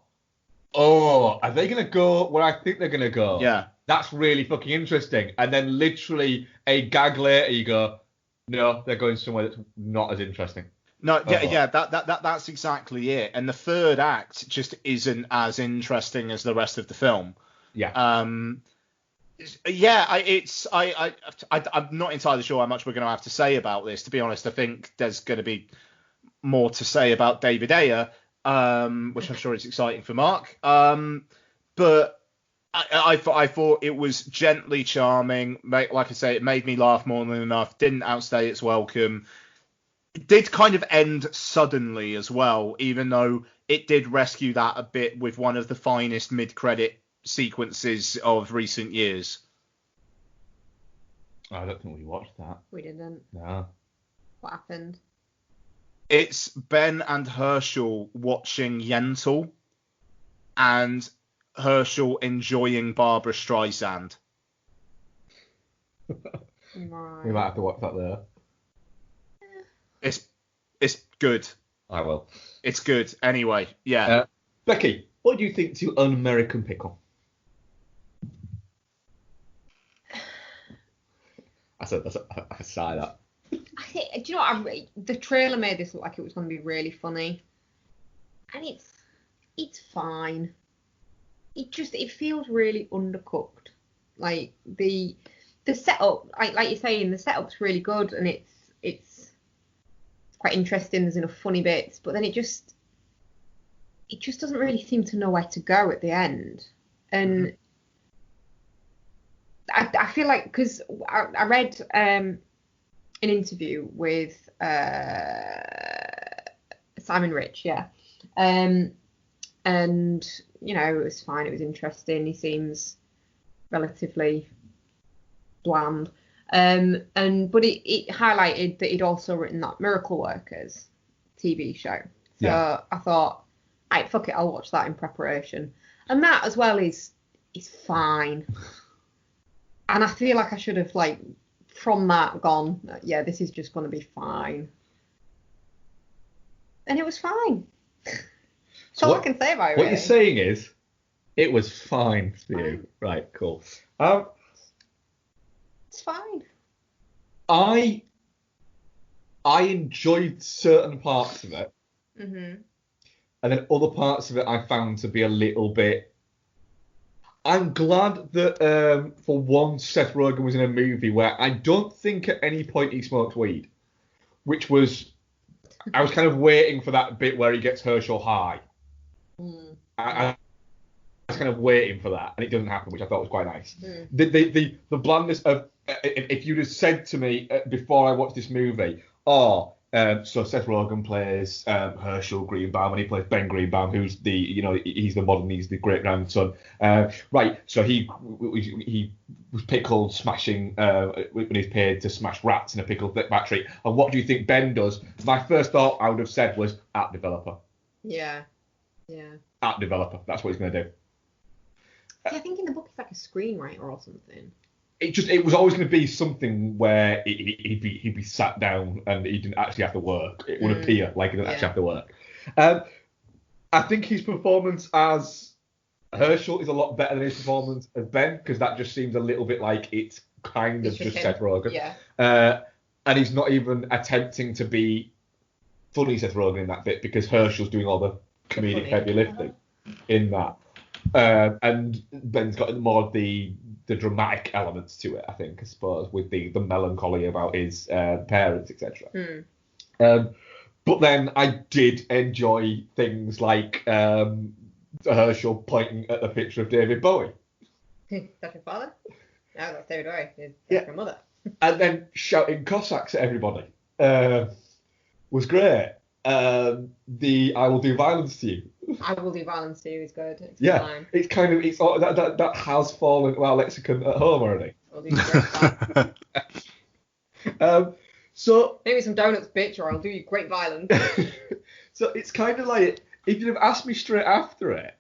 oh, are they going to go where I think they're going to go? Yeah. That's really fucking interesting. And then literally a gag later, you go, no, they're going somewhere that's not as interesting. No, yeah, that's exactly it. And the third act just isn't as interesting as the rest of the film. Yeah. I'm not entirely sure how much we're going to have to say about this. To be honest, I think there's going to be more to say about David Ayer, which I'm sure is exciting for Marc. But I thought it was gently charming. Like I say, it made me laugh more than enough. Didn't outstay its welcome. It did kind of end suddenly as well, even though it did rescue that a bit with one of the finest mid-credit sequences of recent years. I don't think we watched that. We didn't. No. What happened? It's Ben and Herschel watching Yentl and Herschel enjoying Barbara Streisand. Right. We might have to watch that there. It's good. I will. It's good. Anyway, yeah. Becky, what do you think to An American Pickle? I sigh that. Do you know what? The trailer made this look like it was going to be really funny, and it's fine. It feels really undercooked. Like the setup, like you're saying, the setup's really good, and it's quite interesting. There's enough funny bits, but then it just doesn't really seem to know where to go at the end. And I feel like, because I read an interview with Simon Rich, yeah, and you know, it was fine. It was interesting. He seems relatively bland. But it highlighted that he'd also written that Miracle Workers TV show. So I thought, right, fuck it, I'll watch that in preparation. And that as well is fine. And I feel like I should have, like, from that gone, yeah, this is just going to be fine. And it was fine. That's all I can say about it. What really. you're saying is, it was fine for you. Right, cool. It's fine. I enjoyed certain parts of it, Mm-hmm. and then other parts of it I found to be a little bit. I'm glad that for once Seth Rogen was in a movie where I don't think at any point he smoked weed, which was I was kind of waiting for that bit where he gets Herschel high. I was kind of waiting for that, and it doesn't happen, which I thought was quite nice. The blandness of if you'd have said to me before I watched this movie, so Seth Rogen plays Herschel Greenbaum, and he plays Ben Greenbaum, who's he's the great grandson. Right, so he was pickled smashing when he's paid to smash rats in a pickle factory. And what do you think Ben does? My first thought I would have said was app developer. Yeah. App developer. That's what he's going to do. See, I think in the book he's like a screenwriter or something. It was always going to be something where he'd be sat down and he didn't actually have to work. It would appear like he didn't actually have to work. I think his performance as Herschel is a lot better than his performance as Ben, because that just seems a little bit like it's kind of just Seth Rogen. Yeah. And he's not even attempting to be funny Seth Rogen in that bit, because Herschel's doing all the comedic heavy lifting in that. And Ben's got more of the dramatic elements to it, I think, I suppose, with the melancholy about his parents, etc. But then I did enjoy things like Herschel pointing at the picture of David Bowie. That's your father? No, that's David Ayer. That's your mother. And then shouting Cossacks at everybody was great. The I will do violence to you. I will do violence to you is good. It's Yeah, it's kind of that has fallen to our lexicon at home already. I'll do great violence. So maybe some donuts, bitch, or I'll do you great violence. So it's kind of like, if you'd have asked me straight after it,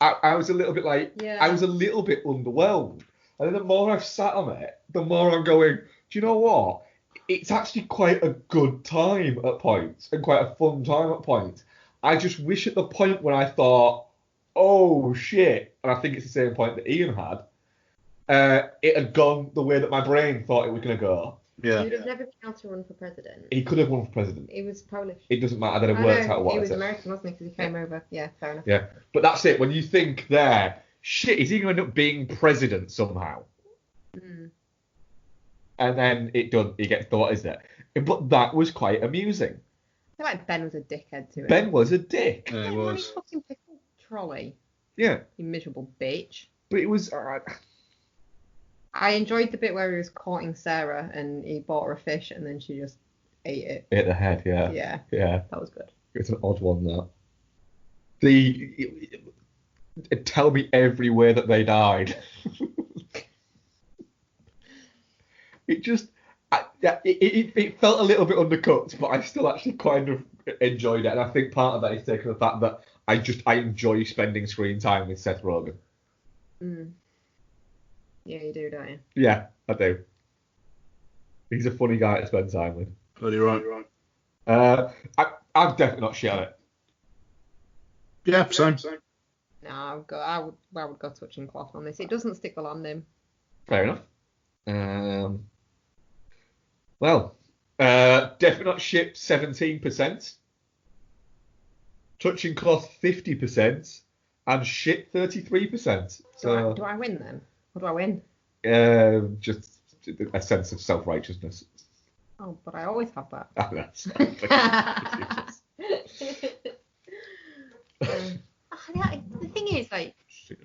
I was a little bit like, I was a little bit underwhelmed. And then the more I've sat on it, the more I'm going, do you know what? It's actually quite a good time at points, and quite a fun time at points. I just wish at the point when I thought, oh shit, and I think it's the same point that Ian had, it had gone the way that my brain thought it was going to go. Yeah. He would have never been able to run for president. He could have won for president. He was Polish. It doesn't matter that it worked out what. He was American, wasn't he? Because he came over. Yeah, fair enough. Yeah, but that's it. When you think there, shit, is he going to end up being president somehow? And then he gets thought, is it? But that was quite amusing. I feel like Ben was a dickhead to him. Ben was a dick. Yeah, he When he was. fucking pickle trolley. Yeah. You miserable bitch. But it was. I enjoyed the bit where he was courting Sarah and he bought her a fish and then she just ate it. Hit the head, yeah. Yeah. That was good. It's an odd one, that. Tell me every way that they died. It just. It felt a little bit undercut, but I still actually kind of enjoyed it. And I think part of that is taken the fact that I enjoy spending screen time with Seth Rogen. Yeah, you do, don't you? Yeah, I do. He's a funny guy to spend time with. Bloody right. I've definitely not shit on it. Yeah, same. No, I would go touching cloth on this. It doesn't stick the landing. Fair enough. Well, definitely not ship 17%, touching cloth 50%, and ship 33%. So Do I win then? What do I win? Just a sense of self-righteousness. Oh, but I always have that. That's The thing is, like,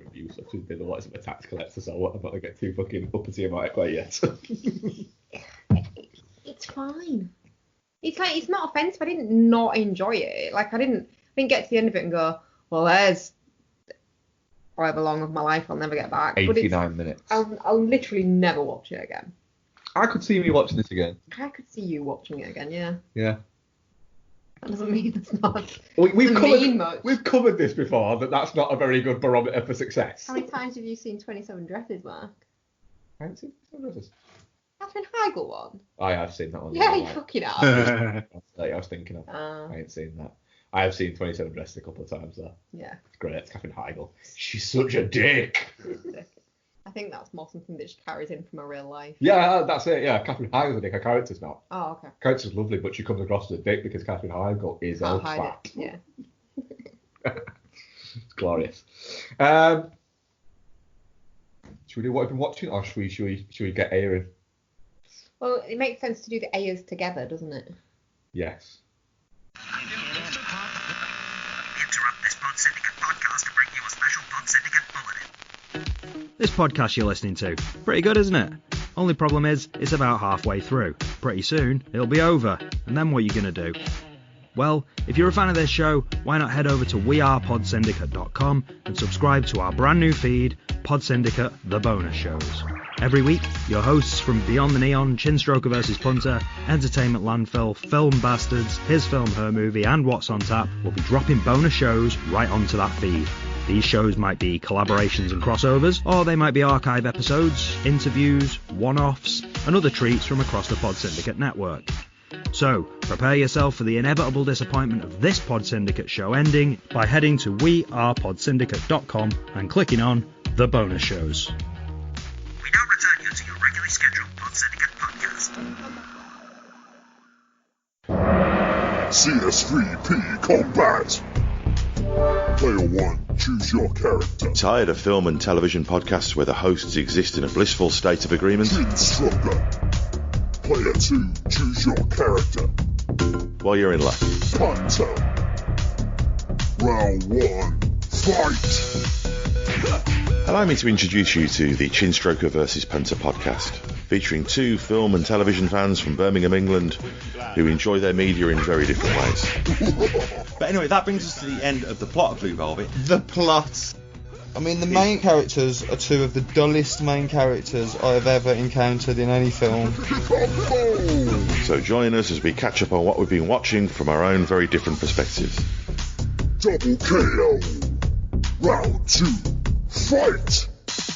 abuse. I've just been the watch of a tax collector, so I'm not going to get too fucking uppity about it quite yet. It's fine. It's like, it's not offensive. I didn't not enjoy it. Like, I didn't get to the end of it and go, well, there's however long of my life I'll never get back. 89 minutes. I'll literally never watch it again. I could see me watching this again. I could see you watching it again, yeah. Yeah. That doesn't mean it's not. We've covered this before, that's not a very good barometer for success. How many times have you seen 27 Dresses, Mark? I haven't seen 27 Dresses. Catherine Heigl one? I have seen that one. Yeah, you fucking have. I was thinking of. I ain't seen that. I have seen 27 Dresses a couple of times though. Yeah. It's great. It's Catherine Heigl. She's such a dick. I think that's more something that she carries in from her real life. Yeah, that's it. Yeah, Catherine Heigl's a dick. Her character's not. Oh, okay. Character's lovely, but she comes across as a dick because Catherine Heigl is a twat. Yeah. It's glorious. Should we do what I've been watching, or should we get Ayer in? Well, it makes sense to do the Ayers together, doesn't it? Yes. Interrupt this Pod Syndicate podcast to bring you a special Pod Syndicate bulletin. This podcast you're listening to, pretty good, isn't it? Only problem is, it's about halfway through. Pretty soon, it'll be over, and then what are you going to do? Well, if you're a fan of this show, why not head over to wearepodsyndicate.com and subscribe to our brand new feed, Pod Syndicate, The Bonus Shows. Every week, your hosts from Beyond the Neon, Chinstroker vs. Punter, Entertainment Landfill, Film Bastards, His Film, Her Movie, and What's on Tap will be dropping bonus shows right onto that feed. These shows might be collaborations and crossovers, or they might be archive episodes, interviews, one-offs, and other treats from across the Pod Syndicate network. So, prepare yourself for the inevitable disappointment of this Pod Syndicate show ending by heading to wearepodsyndicate.com and clicking on The Bonus Shows. We now return you to your regularly scheduled Pod Syndicate podcast. CS3P Combat. Player 1, choose your character. Tired of film and television podcasts where the hosts exist in a blissful state of agreement? Chinstroker. Player 2, choose your character. Well, you're in luck. Punter. Round 1, fight! Allow me to introduce you to the Chinstroker vs. Punter podcast, featuring two film and television fans from Birmingham, England, who enjoy their media in very different ways. But anyway, that brings us to the end of the plot of Blue Velvet. The plot. I mean, the main characters are two of the dullest main characters I have ever encountered in any film. So join us as we catch up on what we've been watching from our own very different perspectives. Double KO. Round 2, fight!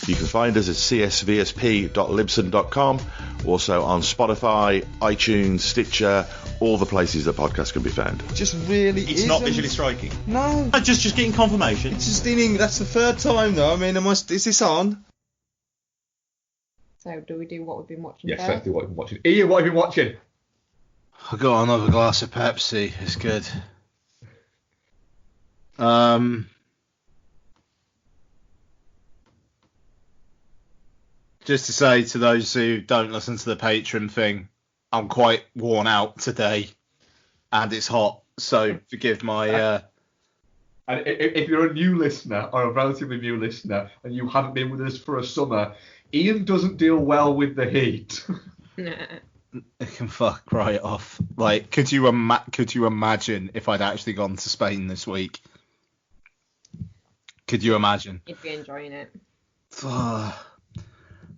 You can find us at csvsp.libsyn.com, also on Spotify, iTunes, Stitcher, all the places that podcasts can be found. Just really It's not visually striking. No. Just getting confirmation. It's just in English. That's the third time though. I mean, is this on? So, do we do what we've been watching Yes, first? let's do what we've been watching. Ian, what have you been watching? I got another glass of Pepsi. It's good. Just to say to those who don't listen to the Patreon thing, I'm quite worn out today, and it's hot, so forgive my. And if you're a new listener or a relatively new listener and you haven't been with us for a summer, Ian doesn't deal well with the heat. It can fuck right off. Like, could you imagine if I'd actually gone to Spain this week? Could you imagine? You'd be enjoying it.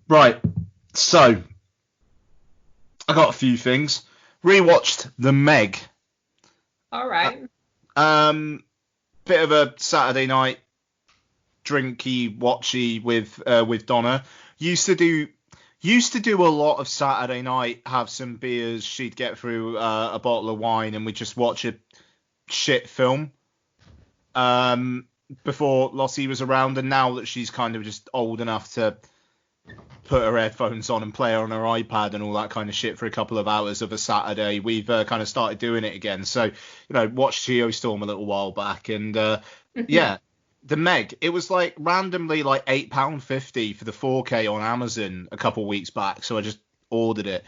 Right, so I got a few things. Rewatched The Meg. All right. Bit of a Saturday night drinky watchy with Donna. Used to do a lot of Saturday night, have some beers, she'd get through a bottle of wine, and we'd just watch a shit film. Before Lossie was around, and now that she's kind of just old enough to put her headphones on and play on her iPad and all that kind of shit for a couple of hours of a Saturday, we've kind of started doing it again. So, watched Geostorm a little while back, and yeah, The Meg. It was like randomly like £8.50 for the 4K on Amazon a couple weeks back, so I just ordered it.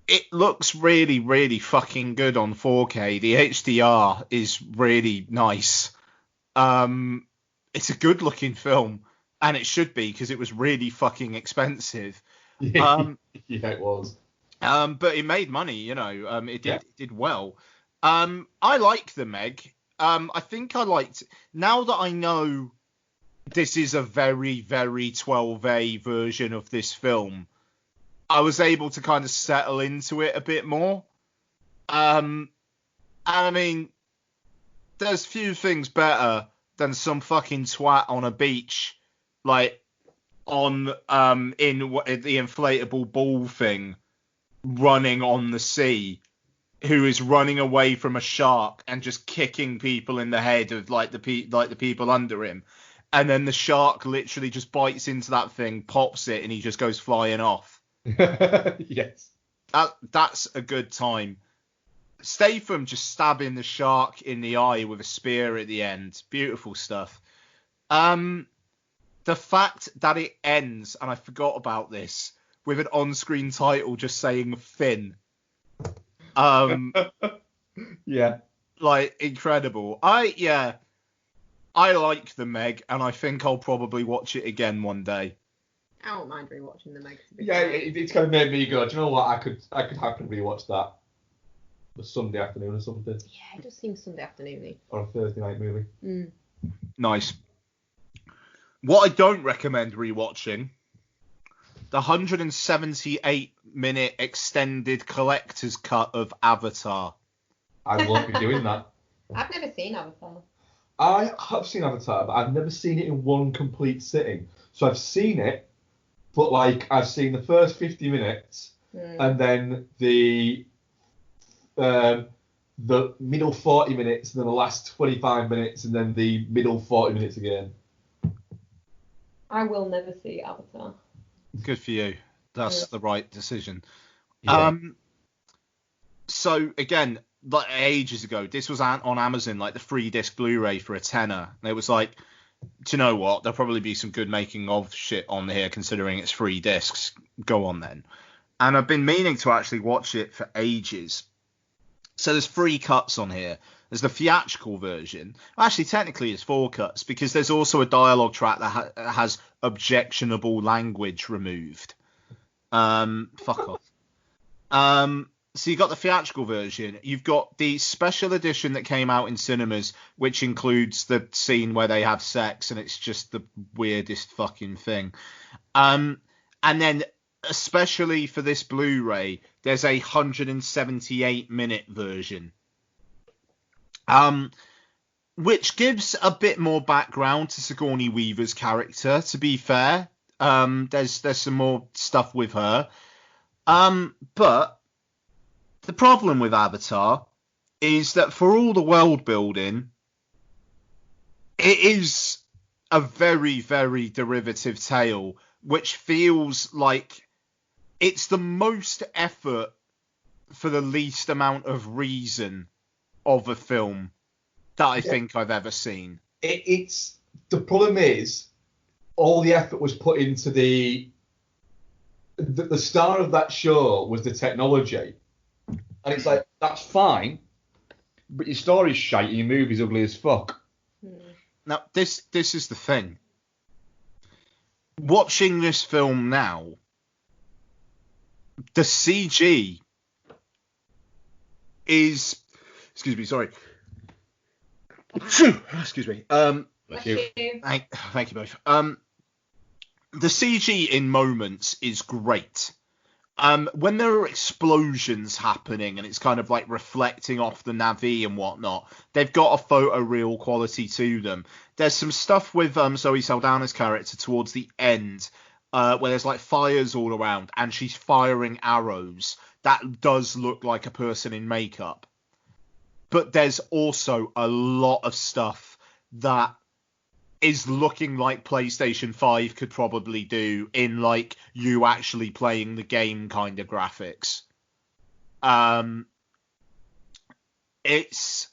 It looks really, really fucking good on 4K. The HDR is really nice. It's a good looking film. And it should be, because it was really fucking expensive. Yeah, it was. But it made money, it did well. I like The Meg. I think I liked, now that I know this is a very, very 12A version of this film, I was able to kind of settle into it a bit more. And I mean, there's few things better than some fucking twat on a beach, like on in the inflatable ball thing, running on the sea, who is running away from a shark and just kicking people in the head of like the people under him, and then the shark literally just bites into that thing, pops it, and he just goes flying off. Yes. That's a good time. Statham just stabbing the shark in the eye with a spear at the end. Beautiful stuff. The fact that it ends, and I forgot about this, with an on-screen title just saying Finn. Yeah. Like, incredible. I like The Meg, and I think I'll probably watch it again one day. I don't mind rewatching The Meg. Yeah, it's kind of made me go, do you know what? I could happily rewatch that a Sunday afternoon or something. Yeah, it just seems Sunday afternoon-y. Or a Thursday night movie. Nice. What I don't recommend rewatching, the 178-minute extended collector's cut of Avatar. I won't be doing that. I've never seen Avatar. I have seen Avatar, but I've never seen it in one complete sitting. So I've seen it, but like I've seen the first 50 minutes and then the middle 40 minutes and then the last 25 minutes and then the middle 40 minutes again. I will never see Avatar. Good for you. That's the right decision. Yeah. So again, like ages ago, this was on Amazon, like the 3-disc Blu-ray for $10, and it was like, do you know what? There'll probably be some good making of shit on here, considering it's 3 discs. Go on then. And I've been meaning to actually watch it for ages. So there's 3 cuts on here. There's the theatrical version. Actually, technically, it's 4 cuts because there's also a dialogue track that has objectionable language removed. Fuck off. So you've got the theatrical version. You've got the special edition that came out in cinemas, which includes the scene where they have sex, and it's just the weirdest fucking thing. And then, especially for this Blu-ray, there's a 178-minute version. Which gives a bit more background to Sigourney Weaver's character, to be fair. There's some more stuff with her. But the problem with Avatar is that for all the world building, it is a very, very derivative tale, which feels like it's the most effort for the least amount of reason of a film that I think I've ever seen. It's the problem is all the effort was put into the star of that show was the technology, and it's like that's fine, but your story's shite and your movie's ugly as fuck. Now this is the thing. Watching this film now, the CG is, excuse me, sorry. Excuse me. Thank you. Thank you both. The CG in moments is great. When there are explosions happening and it's kind of like reflecting off the Na'vi and whatnot, they've got a photoreal quality to them. There's some stuff with Zoe Saldana's character towards the end where there's like fires all around and she's firing arrows. That does look like a person in makeup. But there's also a lot of stuff that is looking like PlayStation 5 could probably do in like you actually playing the game kind of graphics. It's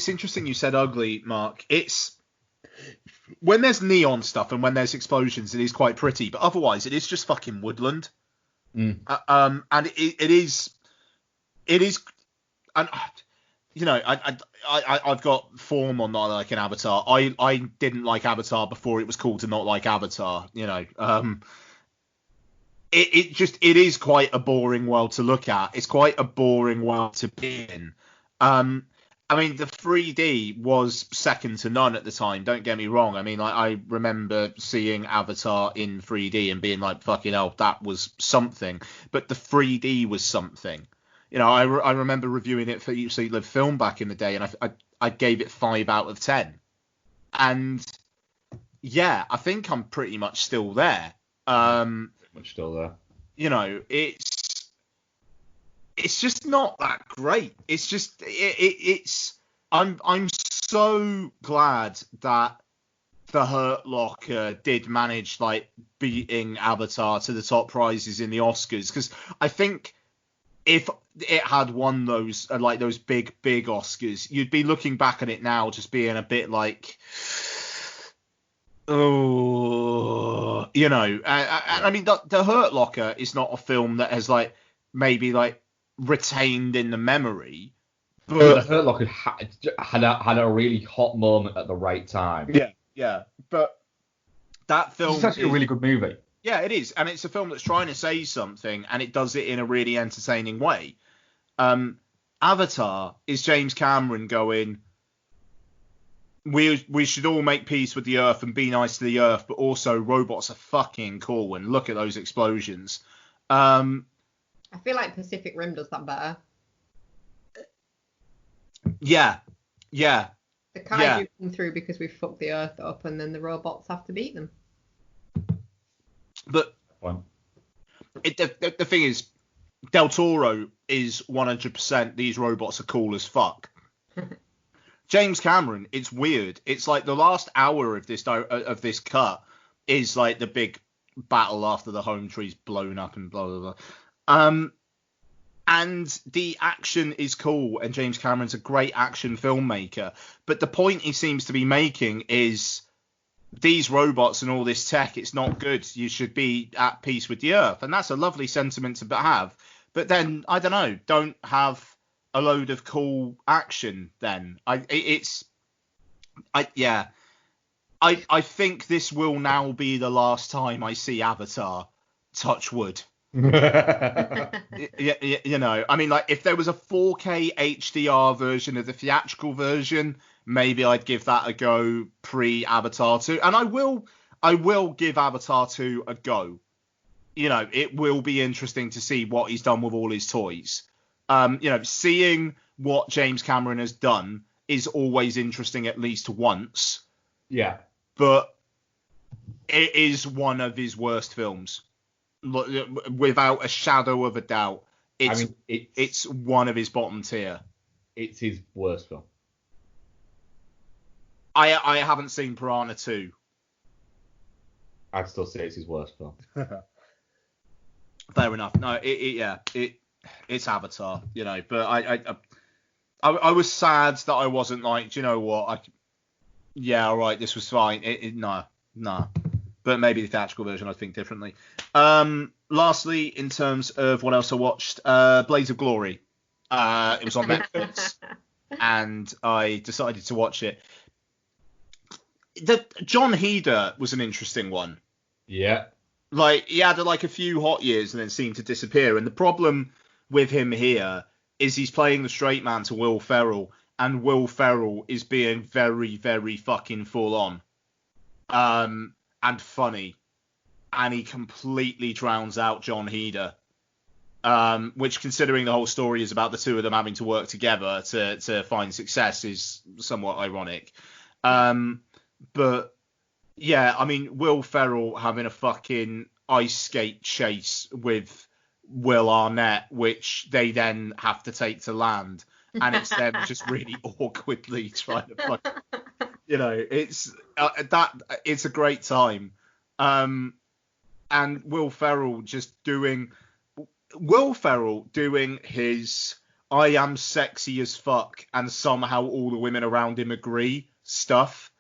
interesting you said ugly, Mark. It's when there's neon stuff and when there's explosions, it is quite pretty, but otherwise it is just fucking woodland. And it is, and you know, I've got form on not liking Avatar. I didn't like Avatar before it was cool to not like Avatar. You know, it is quite a boring world to look at. It's quite a boring world to be in. And I mean, the 3D was second to none at the time. Don't get me wrong. I mean, like, I remember seeing Avatar in 3D and being like, fucking hell, that was something. But the 3D was something. You know, I remember reviewing it for Eat, Sleep, Live Film back in the day, and I gave it 5 out of 10. And yeah, I think I'm pretty much still there. Pretty much still there. You know, it's just not that great. It's just I'm so glad that the Hurt Locker did manage like beating Avatar to the top prizes in the Oscars, because I think if it had won those like those big Oscars, you'd be looking back at it now just being a bit like, oh, you know. I mean, the Hurt Locker is not a film that has like maybe like retained in the memory, but the Hurt Locker had a really hot moment at the right time. Yeah. But that film is actually a really good movie. Yeah, it is, and it's a film that's trying to say something, and it does it in a really entertaining way. Avatar is James Cameron going, we should all make peace with the Earth and be nice to the Earth, but also robots are fucking cool, and look at those explosions. I feel like Pacific Rim does that better. Yeah. The kaiju come through because we fucked the Earth up, and then the robots have to beat them. But the thing is, Del Toro is 100% these robots are cool as fuck. James Cameron, it's weird. It's like the last hour of this cut is like the big battle after the home tree's blown up and blah blah blah. And the action is cool, and James Cameron's a great action filmmaker. But the point he seems to be making is these robots and all this tech, it's not good. You should be at peace with the Earth. And that's a lovely sentiment to have. But then, I don't know, don't have a load of cool action then. I think this will now be the last time I see Avatar. Touch wood. You know, I mean, like, if there was a 4K HDR version of the theatrical version, maybe I'd give that a go pre-Avatar 2. And I will give Avatar 2 a go. You know, it will be interesting to see what he's done with all his toys. You know, seeing what James Cameron has done is always interesting at least once. Yeah. But it is one of his worst films. Without a shadow of a doubt. It's one of his bottom tier. It's his worst film. I haven't seen Piranha 2. I'd still say it's his worst film. Fair enough. No, it's Avatar, you know. But I was sad that I wasn't like, do you know what? All right, this was fine. No. But maybe the theatrical version, I think differently. Lastly, in terms of what else I watched, Blades of Glory. It was on Netflix, and I decided to watch it. John Heder was an interesting one. Yeah. Like, he had like a few hot years and then seemed to disappear. And the problem with him here is he's playing the straight man to Will Ferrell, and Will Ferrell is being very, very fucking full on. And funny. And he completely drowns out John Heder. Which, considering the whole story is about the two of them having to work together to find success, is somewhat ironic. But yeah, I mean, Will Ferrell having a fucking ice skate chase with Will Arnett, which they then have to take to land, and it's them just really awkwardly trying to fuck. You know, it's a great time. And Will Ferrell doing his I am sexy as fuck and somehow all the women around him agree stuff.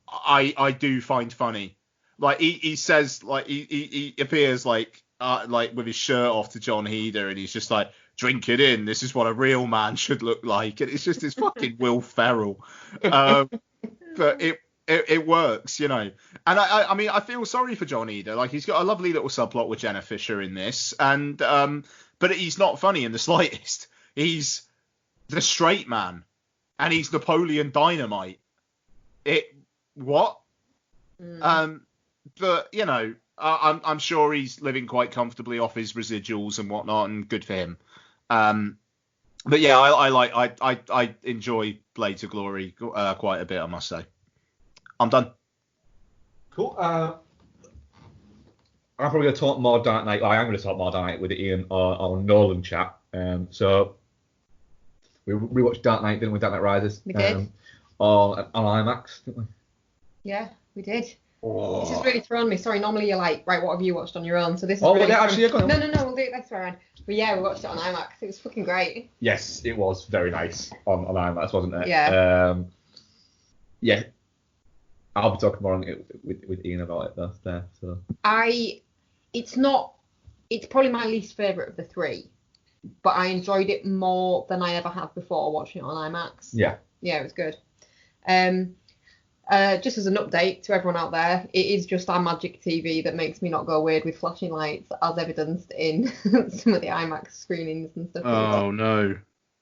I do find funny. Like he says, like he appears like with his shirt off to John Heder, and he's just like, drink it in, this is what a real man should look like, and it's just this fucking Will Ferrell. But it works, you know. And I mean, I feel sorry for John Heder. Like, he's got a lovely little subplot with Jenna Fisher in this, and but he's not funny in the slightest. He's the straight man. and he's Napoleon Dynamite. What? But you know, I'm sure he's living quite comfortably off his residuals and whatnot, and good for him. But yeah, I enjoy Blades of Glory quite a bit, I must say. I'm done. Cool. I'm probably going to talk more Dark Knight. I am going to talk more Dark Knight with Ian or Nolan chat. So we rewatched Dark Knight, didn't we? Dark Knight Rises. We did. On IMAX, didn't we? Yeah, we did. Oh. This has really thrown me. Sorry, normally you're like, right, what have you watched on your own? So this is Oh, really well, actually, thrown... yeah, No, we'll do it next round. But yeah, we watched it on IMAX. It was fucking great. Yes, it was very nice on IMAX, wasn't it? Yeah. Yeah. I'll be talking more on it with Ian about it though. So. It's probably my least favourite of the three, but I enjoyed it more than I ever have before watching it on IMAX. Yeah. Yeah, it was good. Just as an update to everyone out there, it is just our magic TV that makes me not go weird with flashing lights, as evidenced in some of the IMAX screenings and stuff. Oh no.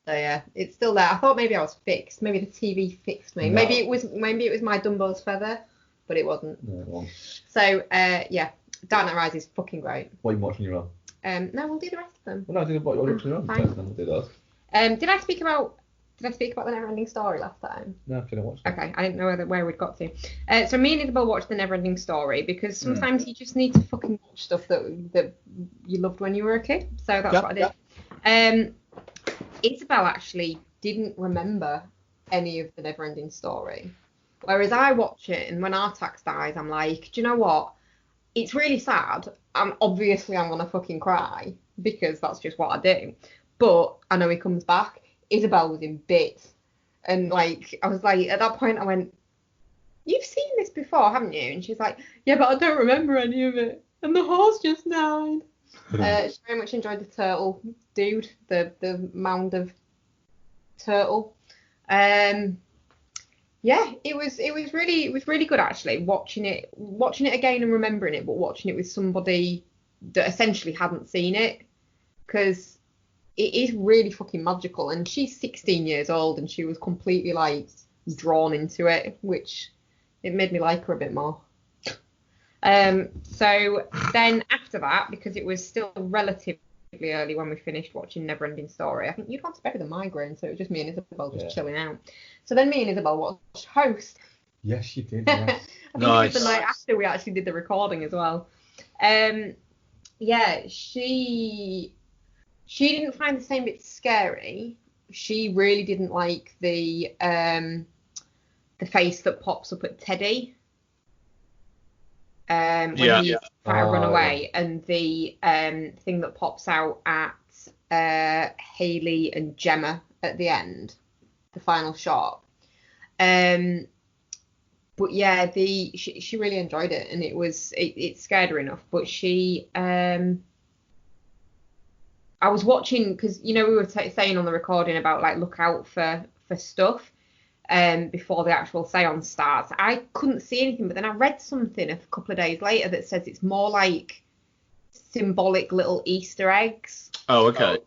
So yeah, it's still there. I thought maybe I was fixed. Maybe the TV fixed me. No. Maybe it was my Dumbo's feather, but it wasn't. No, it won't. So yeah, Dark Knight Rises is fucking great. What are you watching your own? No, we'll do the rest of them. Well, no, I did what you're watching your own Fine. first, then we'll do those. Did I speak about the Neverending Story last time? No, I didn't watch it. Okay, I didn't know where we'd got to. So me and Isabel watched the Neverending Story because sometimes you just need to fucking watch stuff that you loved when you were a kid. So that's what I did. Yeah. Isabel actually didn't remember any of the Neverending Story, whereas I watch it and when Artax dies, I'm like, do you know what? It's really sad. Obviously I'm gonna fucking cry because that's just what I do. But I know he comes back. Isabel was in bits. And like, I was like, at that point I went, you've seen this before, haven't you? And she's like, yeah, but I don't remember any of it. And the horse just died. She very much enjoyed the turtle dude, the mound of turtle. Yeah, it was really good actually, watching it again and remembering it, but watching it with somebody that essentially hadn't seen it, because it is really fucking magical. And she's 16 years old and she was completely like drawn into it, which it made me like her a bit more. So then after that, because it was still relatively early when we finished watching Neverending Story, I think you'd gone to bed with a migraine, so it was just me and Isabel just chilling out. So then me and Isabel watched Host. Yes, you did. Yes. I think it was the night after we actually did the recording as well. Yeah, she didn't find the same bit scary. She really didn't like the face that pops up at Teddy. When he's trying to run away, and the thing that pops out at Haley and Gemma at the end, the final shot. But yeah, she really enjoyed it, and it scared her enough. But she, I was watching, because we were saying on the recording about like look out for stuff. Before the actual seance starts, I couldn't see anything, but then I read something a couple of days later that says it's more like symbolic little Easter eggs. Oh, okay.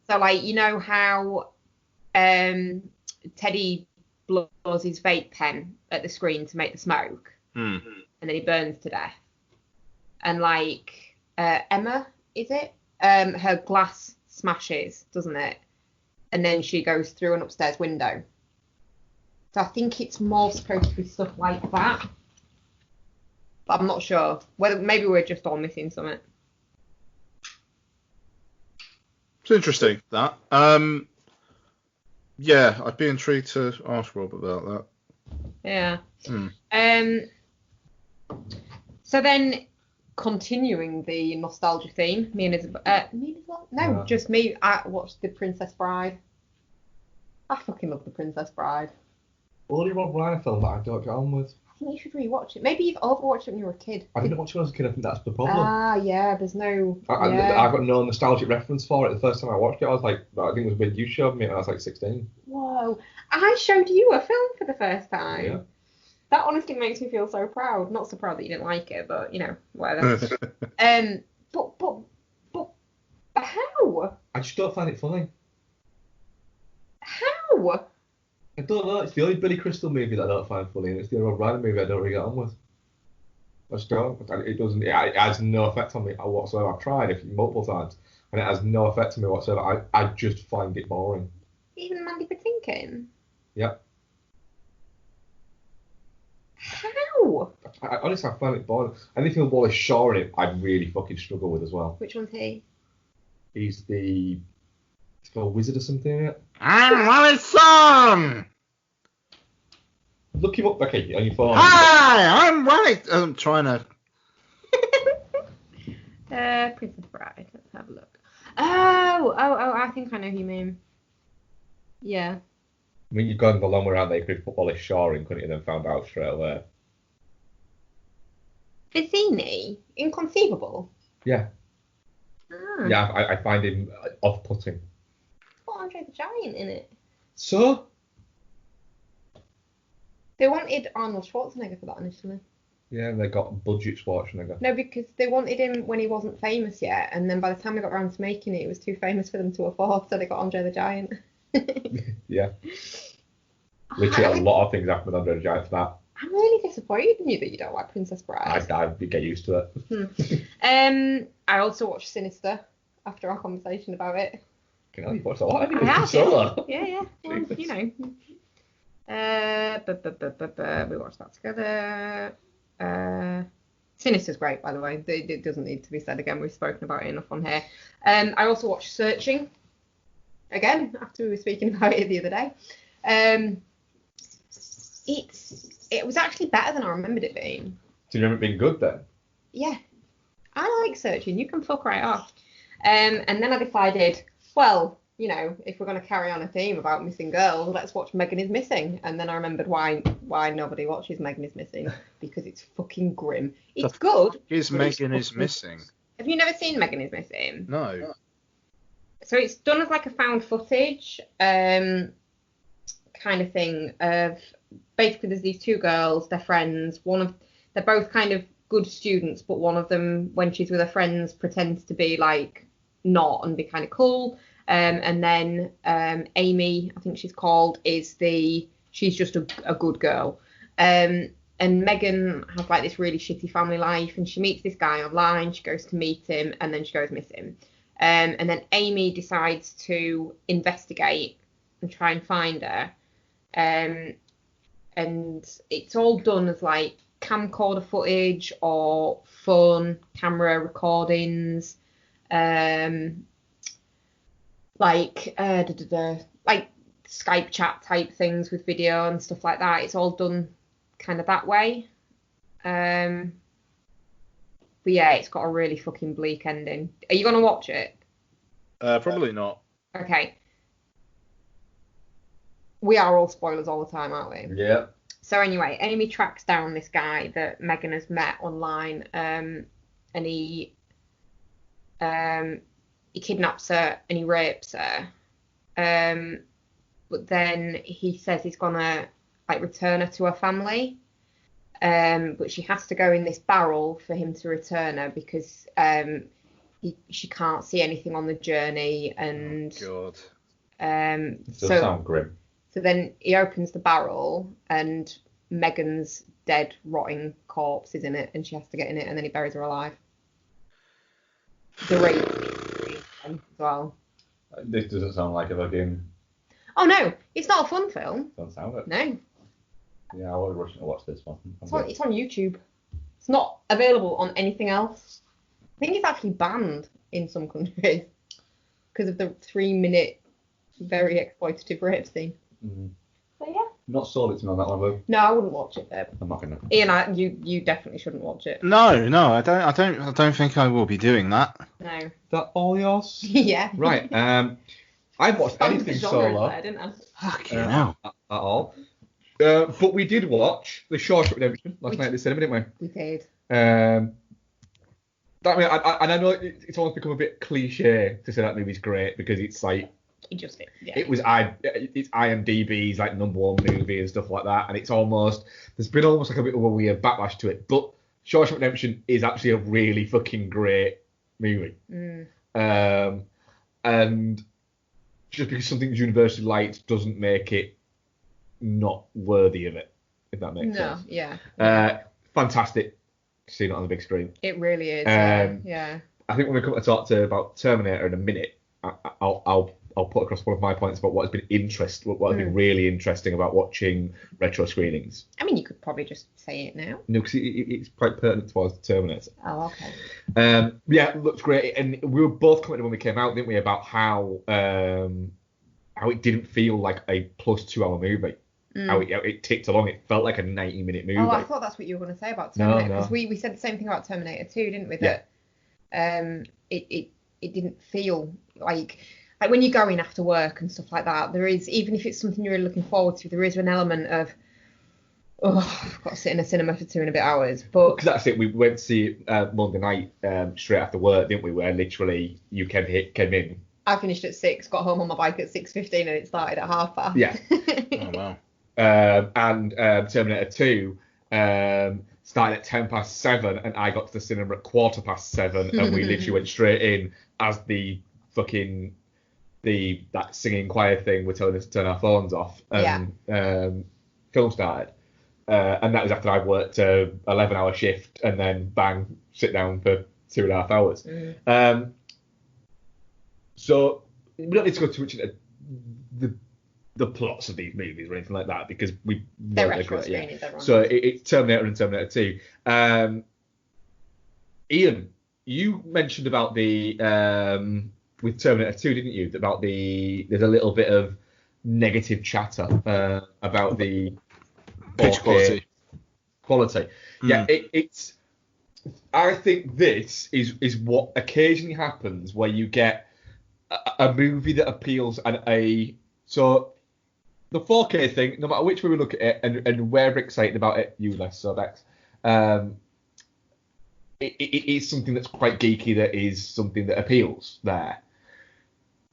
So like, how Teddy blows his vape pen at the screen to make the smoke, and then he burns to death. And like Emma, is it? Her glass smashes, doesn't it? And then she goes through an upstairs window. So I think it's more supposed to be stuff like that. But I'm not sure. Maybe we're just all missing something. It's interesting, that. Yeah, I'd be intrigued to ask Rob about that. Yeah. So then, continuing the nostalgia theme, me and Isabel. No, just me. I watched The Princess Bride. I fucking love The Princess Bride. Only Rob Reiner film that I don't get on with. I think you should rewatch it. Maybe you've overwatched it when you were a kid. I didn't watch it when I was a kid. I think that's the problem. Ah, yeah. There's no. I got no nostalgic reference for it. The first time I watched it, I was like, I think it was when you showed me, and I was like 16. Whoa! I showed you a film for the first time. Yeah. That honestly makes me feel so proud. Not so proud that you didn't like it, but whatever. But how? I just don't find it funny. How? I don't know. It's the only Billy Crystal movie that I don't find funny, and it's the only Rob Reiner movie I don't really get on with. I just don't. It doesn't. It has no effect on me whatsoever. I've tried it multiple times, and it has no effect on me whatsoever. I just find it boring. Even Mandy Patinkin? Yep. How? Honestly, I find it boring. Anything with Wallace Shaw in it, I really fucking struggle with as well. Which one's he? He's got a wizard or something in it. I'm Wallace Shaw! Look him up, Becky, on your phone. Hi, I'm Wallace. I'm trying to. Princess Bride. Let's have a look. Oh, I think I know who you mean. Yeah. I mean, you've gone the long way around there. You could put Wallace Shaw in, couldn't you? Then found out straight away. Vizzini? Inconceivable? Yeah. Ah. Yeah, I find him off-putting. Got Andre the Giant in it. So? They wanted Arnold Schwarzenegger for that initially. Yeah, they got budget Schwarzenegger. No, because they wanted him when he wasn't famous yet, and then by the time they got around to making it, it was too famous for them to afford, so they got Andre the Giant. Yeah. Literally, a lot of things happened with Andre the Giant for that. I'm really disappointed in you that you don't like Princess Bride. I'd get used to it. I also watched Sinister after our conversation about it. You know, you watched a lot of I have, solo. yeah. Well, you know. We watched that together. Sinister's great, by the way. It doesn't need to be said again. We've spoken about it enough on here. I also watched Searching again after we were speaking about it the other day. It was actually better than I remembered it being. Do you remember it being good then? Yeah, I like Searching. You can fuck right off. And then I decided, well, you know, if we're going to carry on a theme about missing girls, let's watch Megan is Missing. And then I remembered why nobody watches Megan is Missing, because it's fucking grim. It's good. Is Megan is Missing? Have you never seen Megan is Missing? No. So it's done as like a found footage kind of thing of basically there's these two girls, they're friends. They're both kind of good students, but one of them, when she's with her friends, pretends to be like not and be kind of cool. And then Amy, I think she's called, she's just a good girl. And Megan has like this really shitty family life, and she meets this guy online. She goes to meet him, and then she goes missing. And then Amy decides to investigate and try and find her. And it's all done as like camcorder footage or phone camera recordings. Like Skype chat type things with video and stuff like that. It's all done kind of that way. But yeah, it's got a really fucking bleak ending. Are you gonna watch it? Probably not. Okay. We are all spoilers all the time, aren't we? Yeah. So anyway, Amy tracks down this guy that Megan has met online, and he kidnaps her and he rapes her. But then he says he's gonna like return her to her family. But she has to go in this barrel for him to return her because she can't see anything on the journey. And God. It does sound grim. So then he opens the barrel and Megan's dead, rotting corpse is in it, and she has to get in it, and then he buries her alive. The rape as well. This doesn't sound like a fucking... Oh no, it's not a fun film. Doesn't sound it. No. Yeah, I was rushing to watch this one. It's on YouTube. It's not available on anything else. I think it's actually banned in some countries because of the 3-minute, very exploitative rape scene. Mm-hmm. So yeah. Not sold it to me on that one, though. No, I wouldn't watch it, babe. I'm not gonna. Ian, you definitely shouldn't watch it. No, I don't think I will be doing that. No. Is that all yours? Yeah. Right. I've watched anything solo. There, didn't I? Fucking hell. At all. But we did watch The Shawshank Redemption last night at the cinema, didn't we? We did. I know it's almost become a bit cliche to say that movie's great because it's like it's IMDb's like #1 movie and stuff like that, and there's been almost like a bit of a weird backlash to it. But Shawshank Redemption is actually a really fucking great movie. And just because something's universally liked doesn't make it not worthy of it, if that makes No, sense. yeah. Fantastic seeing it on the big screen. It really is. Yeah. I think when we come to talk about Terminator in a minute, I'll put across one of my points about what has been really interesting about watching retro screenings. I mean, you could probably just say it now. No, because it's quite pertinent towards the Terminator. Oh, okay. Yeah, it looks great, and we were both commenting when we came out, didn't we, about how it didn't feel like a plus 2 hour movie. How it ticked along. It felt like a 90-minute movie. Oh, I thought that's what you were going to say about Terminator. Because we said the same thing about Terminator 2, didn't we? That it didn't feel like when you go in after work and stuff like that, there is, even if it's something you're really looking forward to, there is an element of, I've got to sit in a cinema for 2.5 hours. But because that's it. We went to see Monday night straight after work, didn't we? Where literally you came in. I finished at 6, got home on my bike at 6:15, and it started at 5:30. Yeah. Oh wow. And Terminator 2 started at 7:10, and I got to the cinema at 7:15, and we literally went straight in as the fucking that singing choir thing were telling us to turn our phones off, and film started. And that was after I worked a 11-hour shift, and then bang, sit down for 2.5 hours. So we don't need to go too much into the plots of these movies or anything like that, because they're retro screenings. So it's Terminator and Terminator 2. Ian, you mentioned about the with Terminator 2, didn't you? About there's a little bit of negative chatter about the pitch quality. Yeah, it's. I think this is what occasionally happens where you get a movie that appeals so the 4K thing, no matter which way we look at it, and we're excited about it, you less so, Bex. It is something that's quite geeky, that is something that appeals there.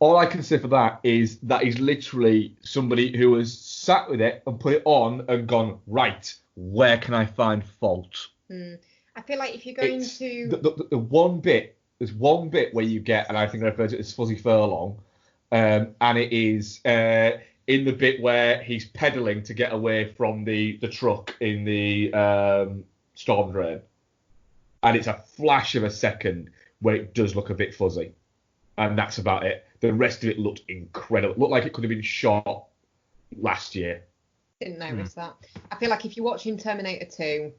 All I can say for that is literally somebody who has sat with it and put it on and gone, right, where can I find fault? I feel like if you're going to... The one bit, there's one bit where you get, and I think I refer to it as fuzzy furlong, and it is in the bit where he's pedalling to get away from the truck in the storm drain. And it's a flash of a second where it does look a bit fuzzy. And that's about it. The rest of it looked incredible. It looked like it could have been shot last year. Didn't notice that. I feel like if you're watching Terminator 2,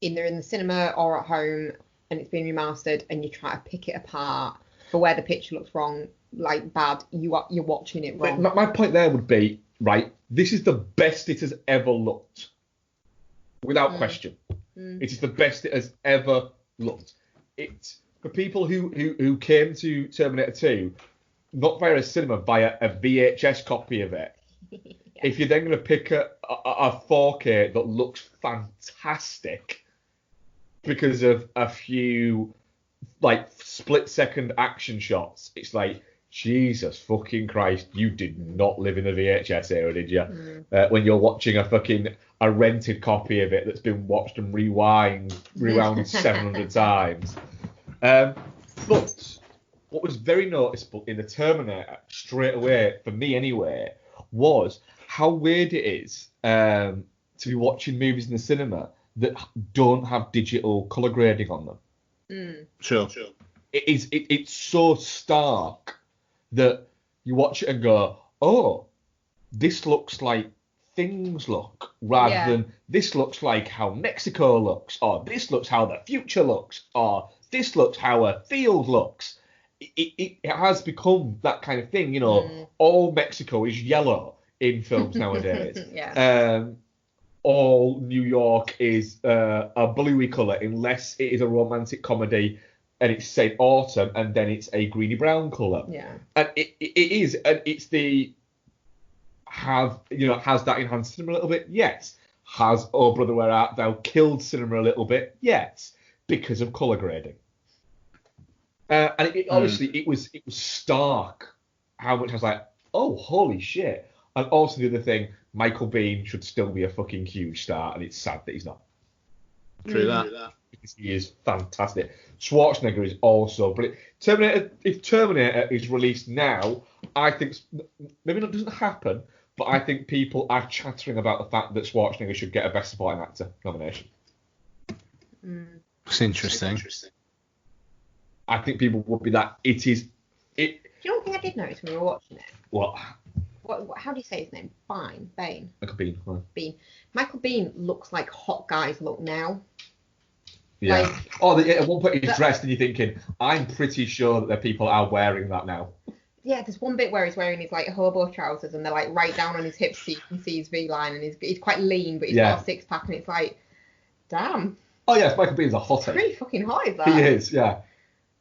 either in the cinema or at home, and it's been remastered, and you try to pick it apart for where the picture looks wrong, like bad, you're watching it wrong. My point there would be, right, this is the best it has ever looked. Without question. It is the best it has ever looked. It's for people who came to Terminator 2, not via a cinema, via a VHS copy of it. If you're then going to pick a 4K that looks fantastic because of a few like split-second action shots, it's like, Jesus fucking Christ, you did not live in the VHS era, did you? When you're watching a rented copy of it that's been watched and rewound 700 times. But what was very noticeable in the Terminator, straight away, for me anyway, was how weird it is to be watching movies in the cinema that don't have digital colour grading on them. Sure. It's so stark that you watch it and go, oh, this looks like things look, rather than this looks like how Mexico looks, or this looks how the future looks, or this looks how a field looks. It has become that kind of thing, you know. All Mexico is yellow in films nowadays. All New York is a bluey colour, unless it is a romantic comedy and it's say autumn, and then it's a greeny brown colour. And it is, and it's has that enhanced cinema a little bit? Yes. Has Oh Brother Where Art Thou killed cinema a little bit? Yes, because of colour grading. And obviously it was stark how much I was like, oh, holy shit. And also the other thing, Michael Biehn should still be a fucking huge star, and it's sad that he's not. True that. Because he is fantastic. Schwarzenegger is also brilliant. If Terminator is released now, I think maybe that doesn't happen, but I think people are chattering about the fact that Schwarzenegger should get a Best Supporting Actor nomination. It's interesting. I think people would be that. It is. Do you know one thing I did notice when we were watching it? What? What? How do you say his name? Bain. Michael Biehn. Huh? Bean. Michael Biehn looks like hot guys look now. Yeah. At one point he's dressed and you're thinking, I'm pretty sure that the people are wearing that now. Yeah, there's one bit where he's wearing his like hobo trousers and they're like right down on his hips so you can see his V-line, and he's quite lean but he's got a six pack, and it's like, damn. Oh yes, Michael Biehn's a hottie. Pretty fucking hot is that? He is, yeah.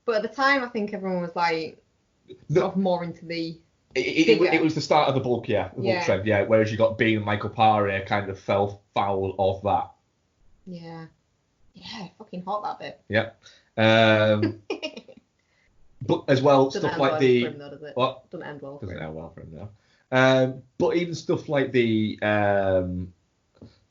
But at the time I think everyone was like sort of more into the it was the start of the bulk trend, yeah. Whereas you got Biehn and Michael Paré kind of fell foul of that. Yeah. Yeah, fucking hot that bit. Yeah. But as well, stuff like the what doesn't end well. Doesn't end well for him now. But even stuff like the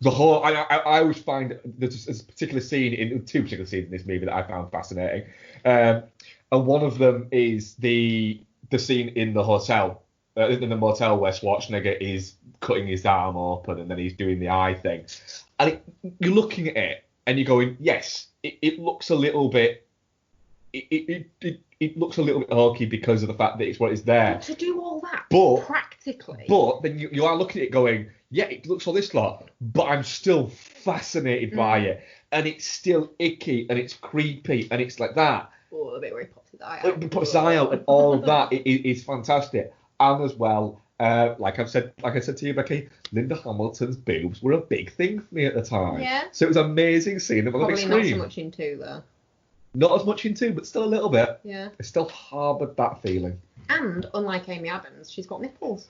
whole. I always find there's a particular scene in two particular scenes in this movie that I found fascinating, and one of them is the scene in the hotel, in the motel where Schwarzenegger is cutting his arm open and then he's doing the eye thing, and you're looking at it and you're going, yes, it looks a little bit. It looks a little bit hokey because of the fact that it's what is there. To do all that practically. But then you are looking at it going, yeah, it looks all this lot, but I'm still fascinated by it. And it's still icky and it's creepy and it's like that. Oh, the bit where he pops his eye out. He pops his eye out and all of that is fantastic. And as well, like I said to you, Becky, Linda Hamilton's boobs were a big thing for me at the time. Yeah. So it was an amazing scene on the big screen. Probably not so much in 2 though. Not as much in 2, but still a little bit. Yeah. I still harboured that feeling. And, unlike Amy Adams, she's got nipples.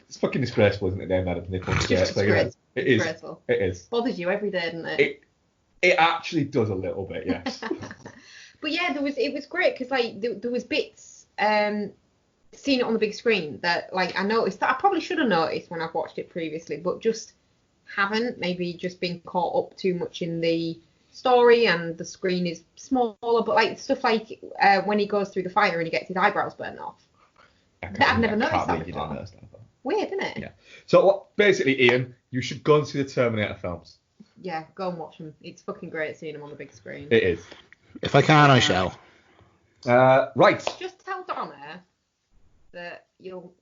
It's fucking disgraceful, isn't it, Amy Adams' nipples? It is. It is. Bothers you every day, doesn't it? It actually does a little bit, yes. But yeah, it was great because like there was bits seeing it on the big screen that like I noticed that I probably should have noticed when I've watched it previously, but just haven't. Maybe just been caught up too much in the story and the screen is smaller, but like stuff like when he goes through the fire and he gets his eyebrows burned off. I've never noticed that before. Weird, isn't it? Yeah. So basically, Ian, you should go and see the Terminator films. Yeah, go and watch them. It's fucking great seeing them on the big screen. It is. If I can, I shall. Right. Just tell Donna that you'll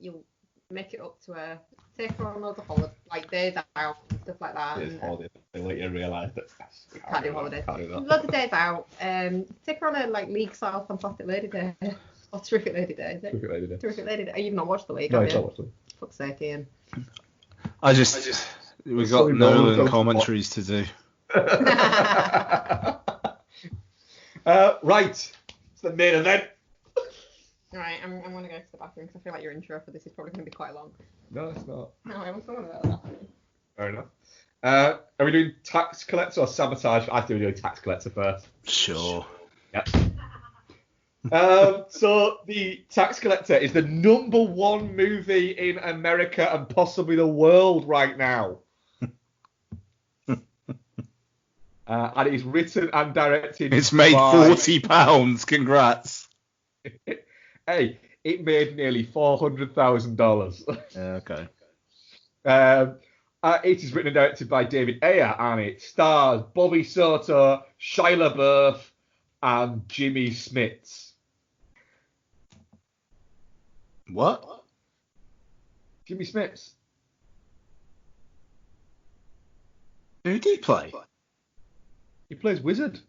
make it up to her. Take her on loads of holidays, like days out and stuff like that. They let you realise that can't do holidays. Loads of days out. Take her on a like League style Fantastic Lady Day. Or Terrific Lady Day, is it? Terrific Lady Day. Terrific Lady Day. You've not watched the League, No, have I've you? not watched them. Fuck's sake, Ian. We've got Nolan commentaries to do. Right. It's the main event. Right, I'm going to go to the bathroom because I feel like your intro for this is probably going to be quite long. No, it's not. No, I was going to go to the bathroom. Fair enough. Are we doing Tax Collector or Sabotage? I think we're doing Tax Collector first. Sure. Yep. So the Tax Collector is the #1 movie in America and possibly the world right now. And it is written and directed. It's made £40. Congrats. Hey, it made nearly $400,000. Okay. It is written and directed by David Ayer, and it stars Bobby Soto, Shia LaBeouf, and Jimmy Smits. What? Jimmy Smits. Who did he play? He plays Wizard.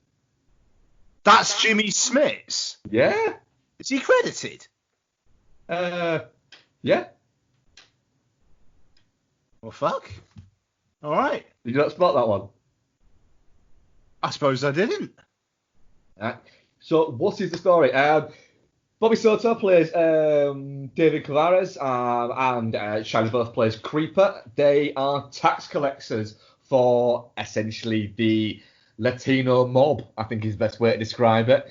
That's Jimmy Smits? Yeah. Is he credited? Yeah. Well, fuck. All right. Did you not spot that one? I suppose I didn't. So, what is the story? Bobby Soto plays David Cavares, and Shia LaBeouf plays Creeper. They are tax collectors for essentially the Latino mob, I think is the best way to describe it.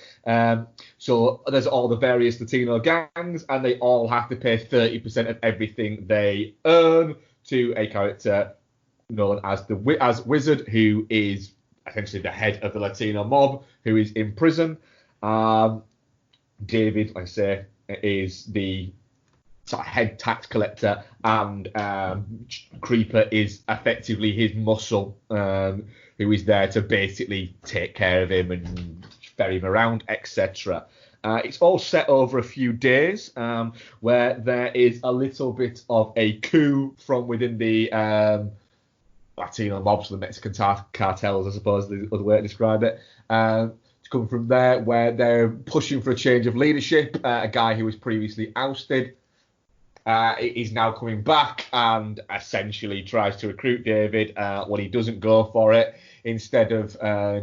So there's all the various Latino gangs, and they all have to pay 30% of everything they earn to a character known as Wizard, who is essentially the head of the Latino mob, who is in prison. David, like I say, is the sort of head tax collector, and Creeper is effectively his muscle, who is there to basically take care of him and ferry him around, etc. It's all set over a few days, where there is a little bit of a coup from within the Latino mobs, the Mexican cartels, I suppose, the other way to describe it. To come from there, where they're pushing for a change of leadership. A guy who was previously ousted is now coming back and essentially tries to recruit David. When he doesn't go for it, instead of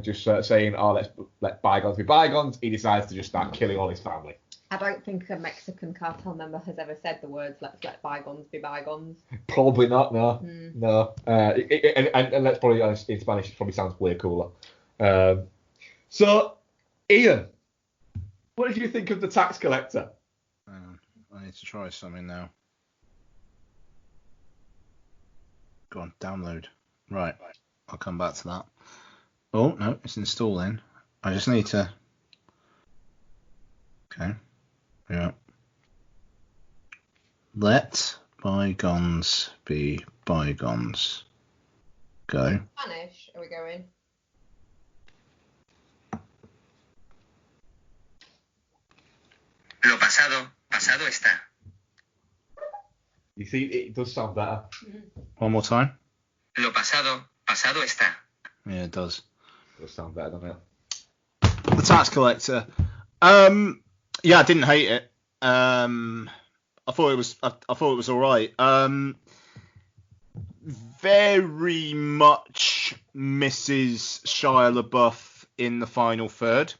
just sort of saying, "Oh, let's let bygones be bygones," he decides to just start killing all his family. I don't think a Mexican cartel member has ever said the words "let's let bygones be bygones." Probably not. No, no. And let's probably honest, in Spanish, it probably sounds way cooler. So, Ian, what did you think of the tax collector? I need to try something now. Go on, download. Right, I'll come back to that. Oh, no, it's installing. I just need to... Okay. Yeah. Let bygones be bygones. Go. Spanish, are we going? Lo pasado, pasado está. You see, it does sound better. One more time. Lo pasado, pasado está. Yeah, it does. It does sound better, doesn't it? The tax collector. Yeah, I didn't hate it. I thought it was all right. Very much misses Shia LaBeouf in the final third.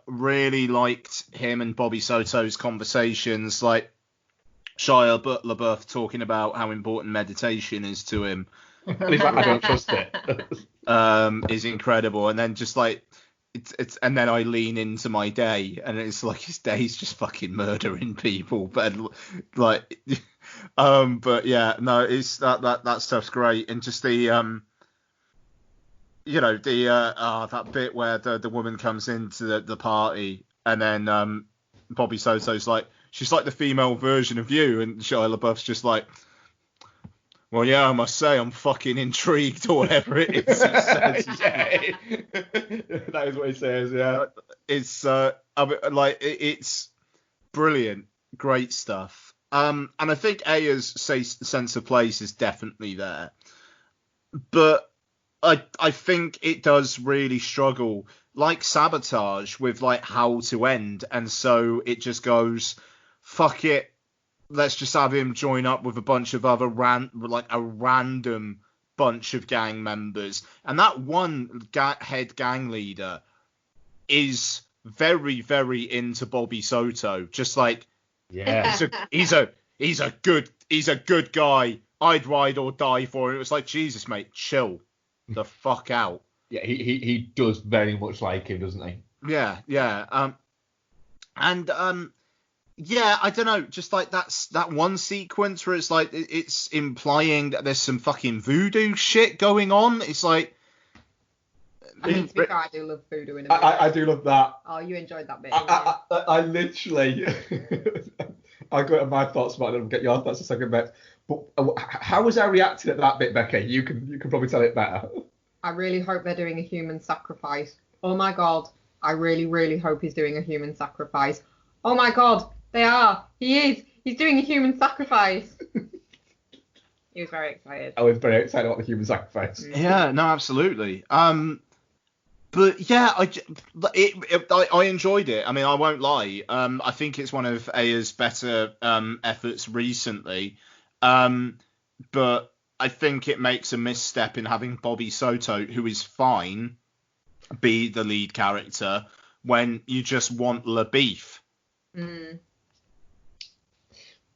Really liked him and Bobby Soto's conversations, like Shia LaBeouf talking about how important meditation is to him. He's like, I don't trust it. Is incredible, and then just like it's and then I lean into my day, and it's like his day's just fucking murdering people, but like, but yeah, no, it's that stuff's great, and just the you know, the that bit where the woman comes into the party, and then Bobby Soto's like, she's like the female version of you, and Shia LaBeouf's just like, well, yeah, I must say I'm fucking intrigued, or whatever it is he says. That is what he says, yeah. It's it's brilliant, great stuff. And I think Ayer's sense of place is definitely there, but I think it does really struggle, like Sabotage, with like how to end, and so it just goes, fuck it, let's just have him join up with a bunch of other random bunch of gang members, and that one head gang leader is very, very into Bobby Soto, just like, yeah, he's a good guy, I'd ride or die for him. It was like, Jesus, mate, chill the fuck out. Yeah, he does very much like him, doesn't he? Yeah. Yeah, I don't know, just like that one sequence where it's like it's implying that there's some fucking voodoo shit going on. It's like, I mean, to be fair, I do love voodoo in a movie. I do love that. Oh, you enjoyed that bit. I literally, I'll go to my thoughts about it and get your thoughts a second, Beck. But how was I reacting at that bit, Becky? You can probably tell it better. I really hope they're doing a human sacrifice. Oh my god, I really, really hope he's doing a human sacrifice. Oh my god, they are. He is. He's doing a human sacrifice. He was very excited. I was very excited about the human sacrifice. Yeah, no, absolutely. But yeah, I enjoyed it. I mean, I won't lie. I think it's one of Ayer's better efforts recently. But I think it makes a misstep in having Bobby Soto, who is fine, be the lead character when you just want LaBeef.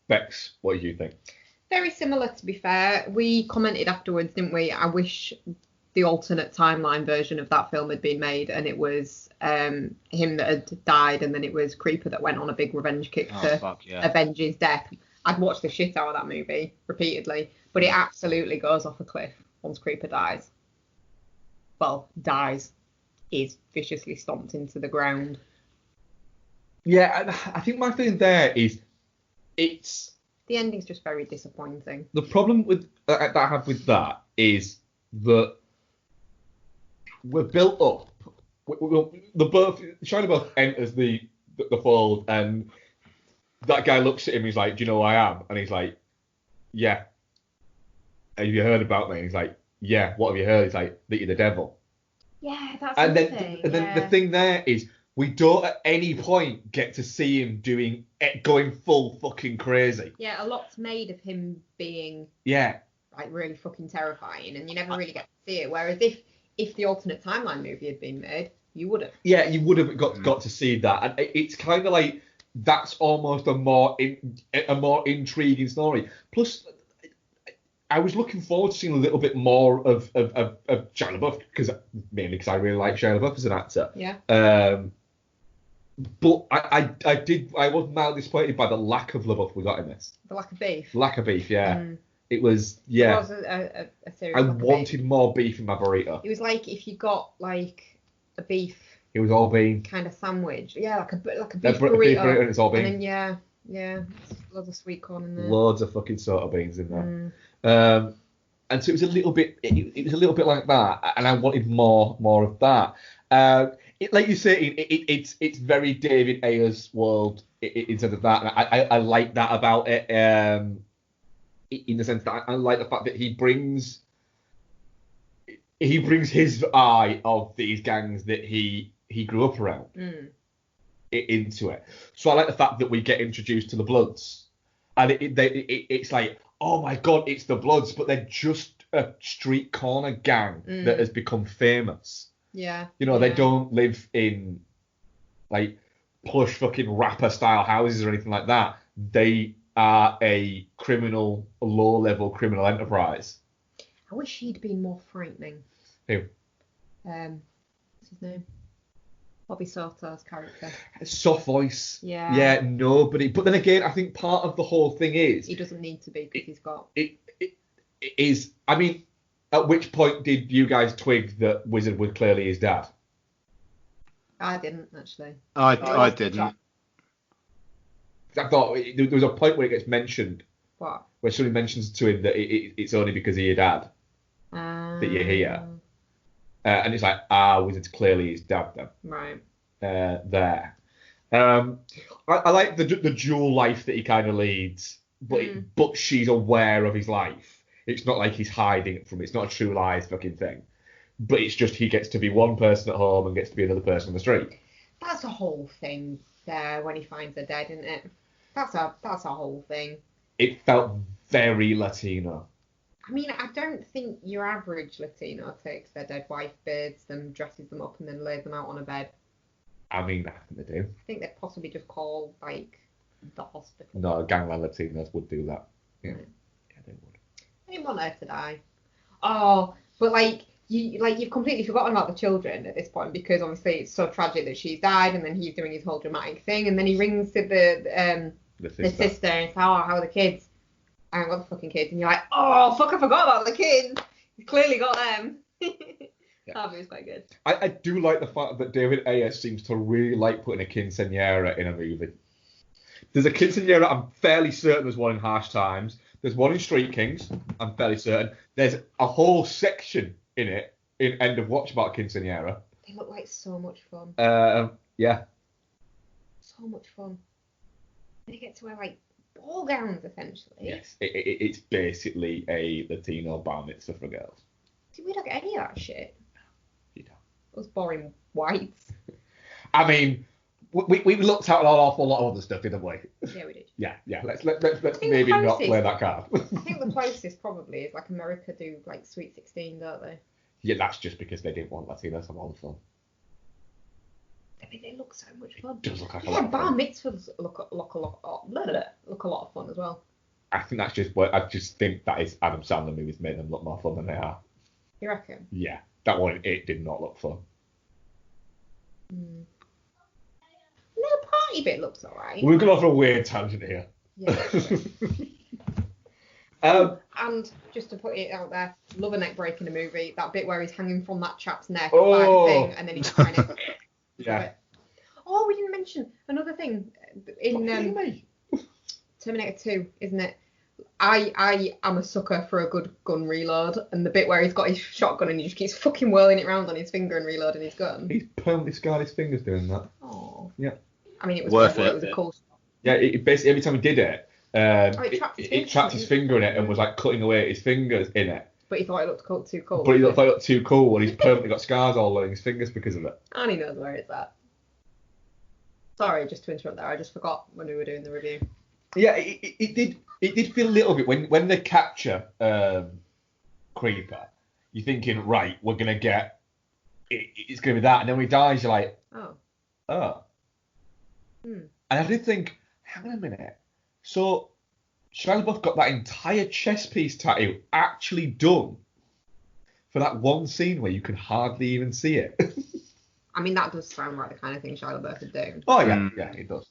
Bex, what do you think? Very similar, to be fair. We commented afterwards, didn't we? I wish the alternate timeline version of that film had been made, and it was him that had died, and then it was Creeper that went on a big revenge kick to avenge his death. I'd watch the shit out of that movie repeatedly, but it absolutely goes off a cliff once Creeper dies. Well, dies. Is viciously stomped into the ground. Yeah, and I think my thing there is it's The ending's just very disappointing. the problem with that I have with that is that we're built up. Shia LaBeouf enters the fold, and that guy looks at him. He's like, "Do you know who I am?" And he's like, "Yeah." Have you heard about me? And he's like, "Yeah." What have you heard? He's like, "That you're the devil." Yeah, that's And then, nothing. and then the thing there is, we don't at any point get to see him going full fucking crazy. Yeah, a lot's made of him being Yeah. like really fucking terrifying, and you never really get to see it. Whereas if the alternate timeline movie had been made, you would have. Yeah, you would have got to see that, and it's kind of like that's almost a more intriguing story. Plus, I was looking forward to seeing a little bit more of Shia LaBeouf mainly because I really like Shia LaBeouf as an actor. Yeah. But I was mildly disappointed by the lack of LaBeouf we got in this. The lack of beef. Lack of beef, yeah. It was, yeah. It was a serious I lack of wanted beef. more beef in my burrito. It was like if you got like a beef It was all bean. kind of sandwich. Yeah, like a beef beef burrito. burrito and it's all bean. And then yeah, loads of sweet corn in there. Loads of fucking soda beans in there. And so it was a little bit. It was a little bit like that, and I wanted more of that. Like you say, it's very David Ayer's world in terms of that, and I like that about it. In the sense that I like the fact that he brings his eye of these gangs that he grew up around into it. So I like the fact that we get introduced to the Bloods, and it's like, oh my god, it's the Bloods, but they're just a street corner gang that has become famous. Yeah. You know, they don't live in like plush fucking rapper style houses or anything like that. They are a low-level criminal enterprise. I wish he'd been more frightening. Who? What's his name? Bobby Soto's character. Soft voice. Yeah. Yeah, nobody. But then again, I think part of the whole thing is... He doesn't need to be because he's got... It is... I mean, at which point did you guys twig that Wizard was clearly his dad? I didn't, actually. I didn't. I thought there was a point where it gets mentioned. What? Where somebody mentions to him that it's only because of your dad that you're here. And it's like, Wizard's clearly his dad then. Right. There. I like the dual life that he kind of leads, but she's aware of his life. It's not like he's hiding it from it. It's not a True Lies fucking thing. But it's just he gets to be one person at home and gets to be another person on the street. That's a whole thing there when he finds her dead, isn't it? That's a whole thing. It felt very Latino. I mean, I don't think your average Latino takes their dead wife, bathes them, dresses them up, and then lays them out on a bed. I mean, I think they do. I think they'd possibly just call, like, the hospital. No, gangland Latinos would do that. Yeah, Right. Yeah, they would. I didn't want her to die. Oh, but, you've completely forgotten about the children at this point because, obviously, it's so tragic that she's died, and then he's doing his whole dramatic thing, and then he rings to the sister and says, how are the kids? I haven't got the fucking kids. And you're like, oh, fuck, I forgot about the kids. He's clearly got them. That was quite good. I do like the fact that David Ayer seems to really like putting a quinceañera in a movie. There's a quinceañera, I'm fairly certain there's one in Harsh Times. There's one in Street Kings, I'm fairly certain. There's a whole section in it, in End of Watch, about quinceañera. They look like so much fun. Yeah. So much fun. They get to wear, like, ball gowns, essentially. Yes. It's basically a Latino bar mitzvah for girls. See, we don't get any of that shit. You don't. Those boring whites. I mean, we looked at an awful lot of other stuff, didn't we? Yeah, we did. Yeah. Let's maybe not play that card. I think the closest probably is like America do like Sweet 16, don't they? Yeah, that's just because they didn't want Latinos to have all the fun. I mean, they look so much fun. It does look like a lot of bar fun. mitzvahs look a lot of fun as well. I think that's just what I just think that is Adam Sandler movies made them look more fun than they are. You reckon? Yeah, that one it did not look fun. And the party bit looks alright. We're going off a weird tangent here. Yeah. And just to put it out there, love a neck break in the movie. That bit where he's hanging from that chap's neck by the thing, and then he's trying to. Yeah. Oh, we didn't mention Another thing in Terminator 2, isn't it? I am a sucker for a good gun reload, and the bit where he's got his shotgun and he just keeps fucking whirling it around on his finger and reloading his gun. He's permanently scarred his fingers doing that. Oh. Yeah. I mean, it was Worth cool, it. it was a cool shot. Yeah, it basically every time he did it, it trapped his finger in it and was like cutting away at his fingers in it. But he thought it looked too cool. But he thought it looked too cool, and he's permanently got scars all over his fingers because of it. And he knows where it's at. Sorry, just to interrupt there. I just forgot when we were doing the review. Yeah, it did feel a little bit when they capture Creeper, you're thinking, right, we're gonna get it's gonna be that, and then when he dies, you're like, oh. And I did think, hang on a minute, so Shia LaBeouf got that entire chest piece tattoo actually done for that one scene where you can hardly even see it. I mean, that does sound like the kind of thing Shia LaBeouf would do. Oh yeah, it does.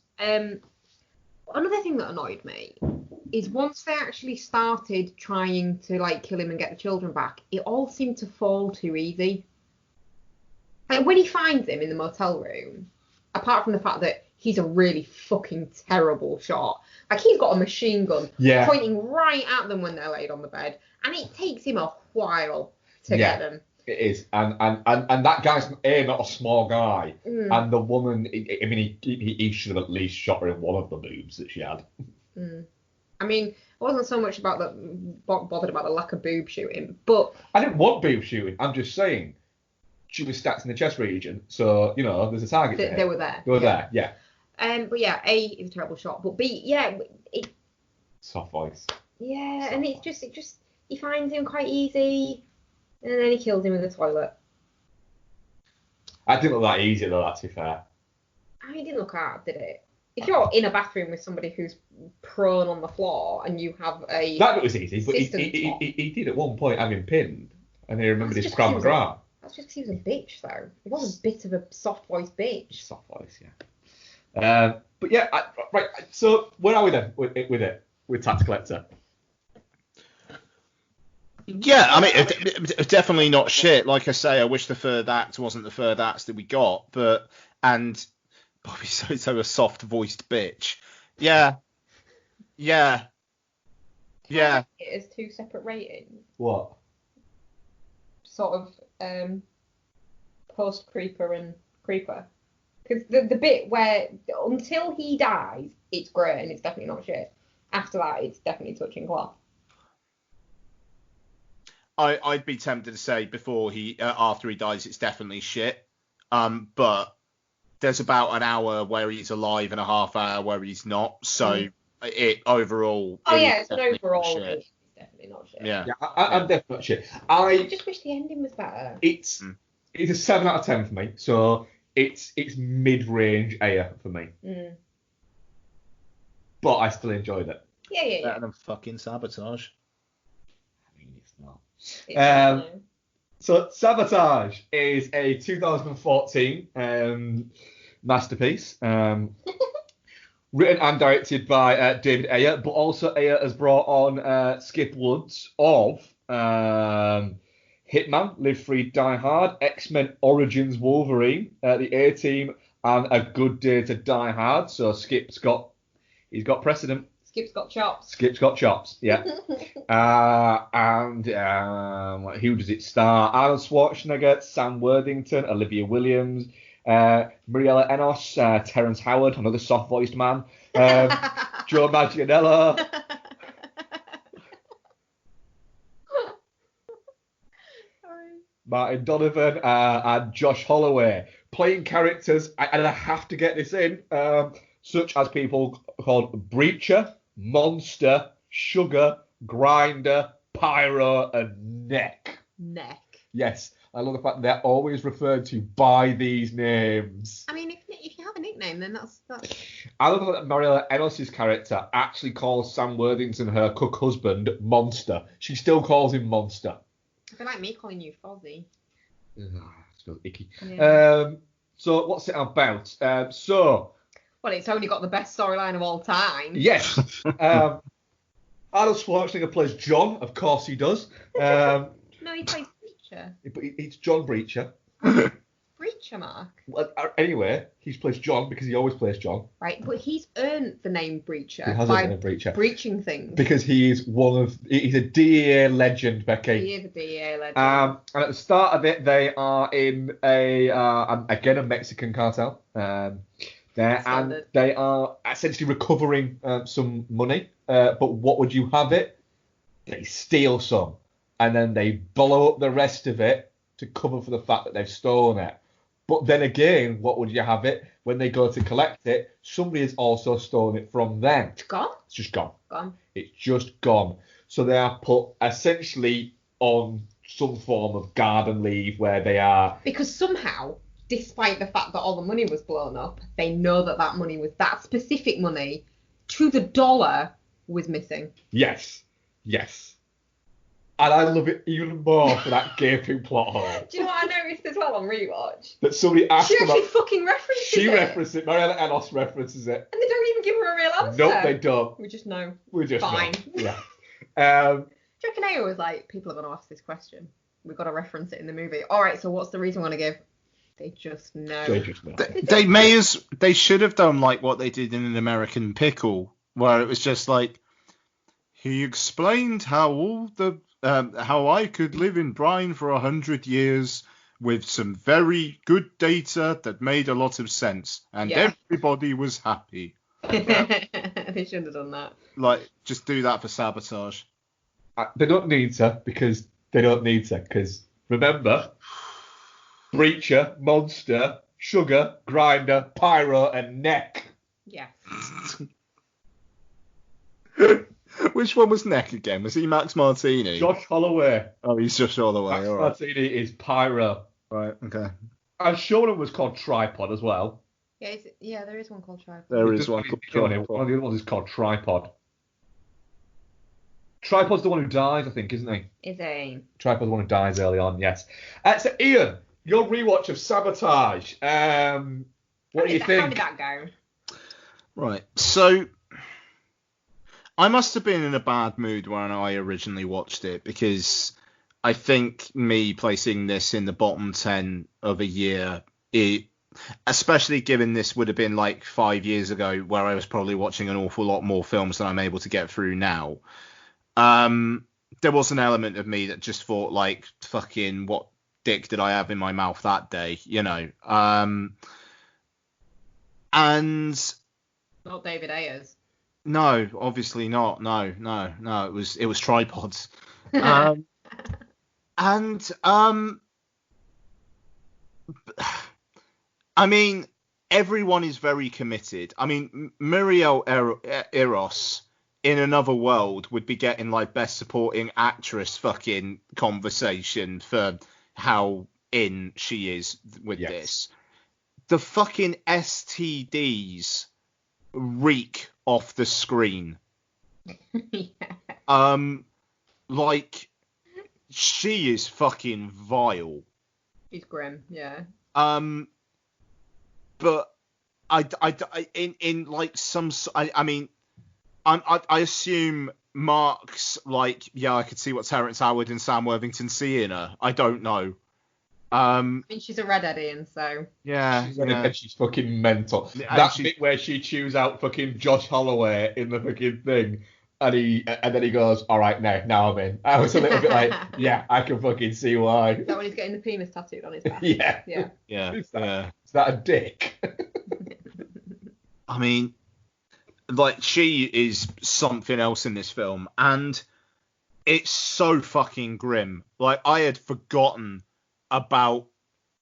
Another thing that annoyed me is once they actually started trying to like kill him and get the children back, it all seemed to fall too easy. Like when he finds him in the motel room, apart from the fact that he's a really fucking terrible shot, like he's got a machine gun pointing right at them when they're laid on the bed, and it takes him a while to get them. It is, and that guy's not a small guy, and the woman, I mean, he should have at least shot her in one of the boobs that she had. I mean, I wasn't so much bothered about the lack of boob shooting, but I didn't want boob shooting. I'm just saying, she was stacked in the chest region, so you know there's a target. They were there. They were there, yeah. But yeah, A is a terrible shot, but B, soft voice. Yeah, soft and it just he finds him quite easy. And then he kills him in the toilet. I didn't look that easy though, to be fair. I mean, it didn't look hard, did it? If you're in a bathroom with somebody who's prone on the floor and you have a... That bit was easy, but he did at one point have him pinned, and then he remembered his Krav Maga. That's just because he was a bitch, though. He was a bit of a soft-voiced bitch. Soft voice, yeah. But yeah, right, so where are we then with Tax Collector? Yeah, I mean, it's definitely not shit. Like I say, I wish the third act wasn't the third act that we got, and Bobby's so a soft-voiced bitch. Yeah. It has two separate ratings. What? Sort of post-Creeper and Creeper. Because the bit where, until he dies, it's great and it's definitely not shit. After that, it's definitely touching cloth. I'd be tempted to say before after he dies, it's definitely shit. But there's about an hour where he's alive and a half hour where he's not. So it overall. Oh yeah, it's an overall. It's definitely not shit. Yeah, I'm definitely not shit. I just wish the ending was better. It's a 7 out of 10 for me. So it's mid-range Ayer for me. But I still enjoyed it. Yeah. Better than fucking Sabotage. I mean, it's not. So Sabotage is a 2014 masterpiece, written and directed by David Ayer, but also Ayer has brought on Skip Woods of Hitman, Live Free, Die Hard, X-Men Origins Wolverine, the A-Team, and A Good Day to Die Hard. So he's got precedent. Skip's got chops. Skip's got chops, yeah. And who does it star? Arnold Schwarzenegger, Sam Worthington, Olivia Williams, Mariella Enos, Terrence Howard, another soft-voiced man, Joe Manganiello. Martin Donovan and Josh Holloway playing characters, and I have to get this in, such as people called Breacher, Monster, Sugar, Grinder, Pyro, and Neck. Neck. Yes, I love the fact that they're always referred to by these names. I mean, if you have a nickname, then that's... I love that Mariella Enos' character actually calls Sam Worthington, her cook husband, Monster. She still calls him Monster. I feel like me calling you Fozzie. It smells icky. Yeah. So what's it about? Well, it's only got the best storyline of all time. Yes. Arnold Schwarzenegger plays John. Of course he does. No, he plays Breacher. But it's John Breacher. Breacher? Breacher, Mark? Well, anyway, he's plays John because he always plays John. Right, but he's earned the name Breacher He has by earned the name Breacher. breaching things. Because he's a DEA legend, Becky. He is a DEA legend. And at the start of it, they are in a Mexican cartel. And they are essentially recovering some money. But what would you have it? They steal some, and then they blow up the rest of it to cover for the fact that they've stolen it. But then again, what would you have it? When they go to collect it, somebody has also stolen it from them. It's gone? It's just gone. Gone. It's just gone. So they are put essentially on some form of garden leave where they are... Because somehow, despite the fact that all the money was blown up, they know that that money was, that specific money, to the dollar, was missing. Yes. And I love it even more for that gaping plot hole. Do you know what I noticed as well on rewatch? That somebody asked She actually about... fucking references it. She references it. Mariella Enos references it. And they don't even give her a real answer. Nope, they don't. We just know. We just Fine. know. Yeah. Do you reckon Ayer was like, people are going to ask this question. We've got to reference it in the movie. All right, so what's the reason we're going to give? They just know. They should have done like what they did in An American Pickle, where it was just like, he explained how how I could live in Brine for 100 years with some very good data that made a lot of sense, and everybody was happy. They should have done that. Like, just do that for Sabotage. They don't need to, because they don't need to, because remember, Breacher, Monster, Sugar, Grinder, Pyro, and Neck. Yeah. Which one was Neck again? Was he Max Martini? Josh Holloway. Oh, he's Josh Holloway. Max all right. Martini is Pyro. Right, okay. And Shonen was called Tripod as well. Yeah, there is one called Tripod. There is one called Tripod. One of the other ones is called Tripod. Tripod's the one who dies, I think, isn't he? Is he? Tripod's the one who dies early on, yes. So, Ian, your rewatch of Sabotage. What do you think? How did that go? Right, so I must have been in a bad mood when I originally watched it, because I think me placing this in the bottom 10 of a year, especially given this would have been like 5 years ago, where I was probably watching an awful lot more films than I'm able to get through now. There was an element of me that just thought, like, fucking what dick did I have in my mouth that day, you know? And not David Ayers. No, obviously not. No. It was Tripods. I mean, everyone is very committed. I mean, Muriel Eros in another world would be getting like best supporting actress fucking conversation for how in she is with this. The fucking STDs reek off the screen. Like, she is fucking vile. She's grim, yeah. But I assume Marc's like, yeah, I could see what Terrence Howard and Sam Worthington see in her. I don't know. I mean, she's a redhead, Ian, so... Yeah. She's fucking mental. That bit where she chews out fucking Josh Holloway in the fucking thing, and then he goes, all right, now I'm in. I was a little bit like, yeah, I can fucking see why. Is that when he's getting the penis tattooed on his back? Yeah. Is that a dick? I mean, like, she is something else in this film, and it's so fucking grim. Like, I had forgotten about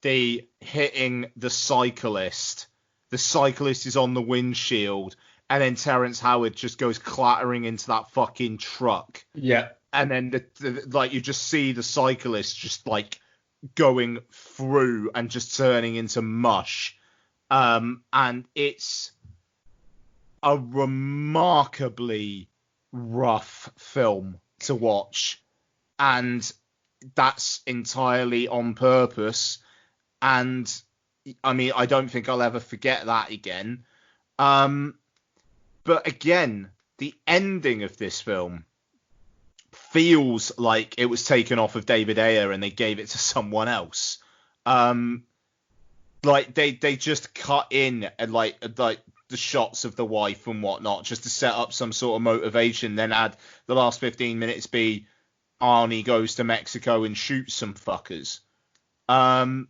the hitting the cyclist. The cyclist is on the windshield, and then Terrence Howard just goes clattering into that fucking truck. Yeah. And then like you just see the cyclist just like going through and just turning into mush. And it's a remarkably rough film to watch, and that's entirely on purpose. And I mean, I don't think I'll ever forget that again. But again, the ending of this film feels like it was taken off of David Ayer and they gave it to someone else. Like they just cut in and like the shots of the wife and whatnot just to set up some sort of motivation. Then add the last 15 minutes be Arnie goes to Mexico and shoots some fuckers. And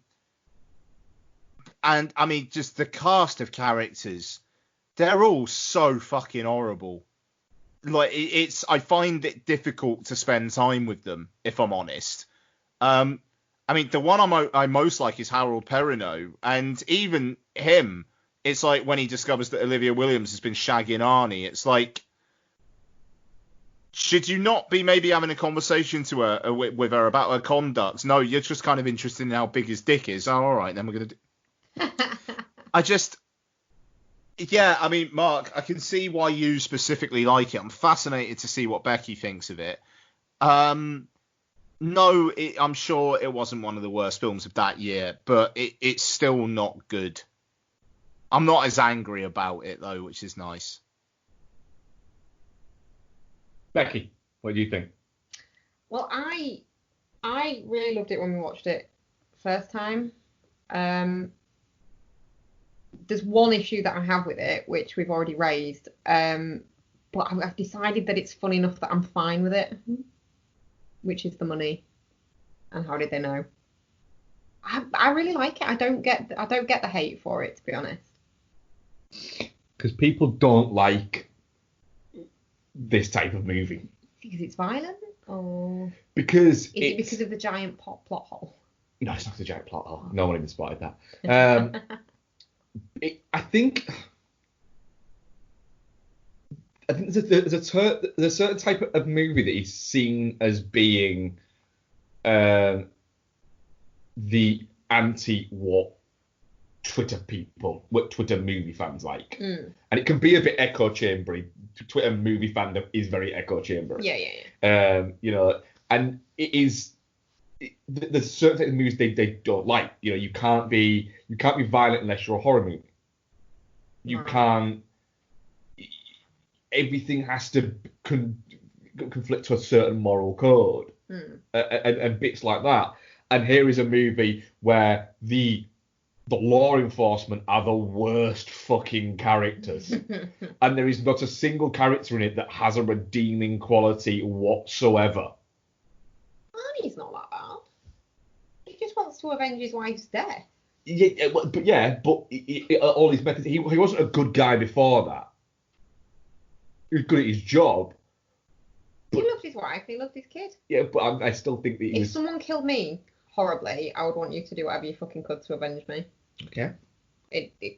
I mean, just the cast of characters, they're all so fucking horrible. Like I find it difficult to spend time with them, if I'm honest. I mean, the one I most like is Harold Perrineau, and even him, it's like when he discovers that Olivia Williams has been shagging Arnie, it's like, should you not be maybe having a conversation with her about her conduct? No, you're just kind of interested in how big his dick is. Oh, all right, then we're gonna do. Yeah, I mean, Mark, I can see why you specifically like it. I'm fascinated to see what Becky thinks of it. No, I'm sure it wasn't one of the worst films of that year, but it's still not good. I'm not as angry about it, though, which is nice. Becky, what do you think? Well, I really loved it when we watched it first time. There's one issue that I have with it, which we've already raised, but I've decided that it's fun enough that I'm fine with it, which is the money. And how did they know? I really like it. I don't get the hate for it, to be honest. Because people don't like this type of movie. Because it's violent, or because is it because of the giant plot hole? No, it's not the giant plot hole. No one even spotted that. I think there's a certain type of movie that is seen as being the anti what Twitter movie fans like, and it can be a bit echo chambery. Twitter movie fandom is very echo chambery. Yeah. You know, and it is. There's certain types of movies they don't like. You know, you can't be violent unless you're a horror movie. You can't. Everything has to conflict to a certain moral code, and bits like that. And here is a movie where the law enforcement are the worst fucking characters, and there is not a single character in it that has a redeeming quality whatsoever. Arnie's not that bad. He just wants to avenge his wife's death. But all his methods. He wasn't a good guy before that. He was good at his job. He loved his wife. He loved his kid. Yeah, but I still think that if someone killed me horribly, I would want you to do whatever you fucking could to avenge me. Okay.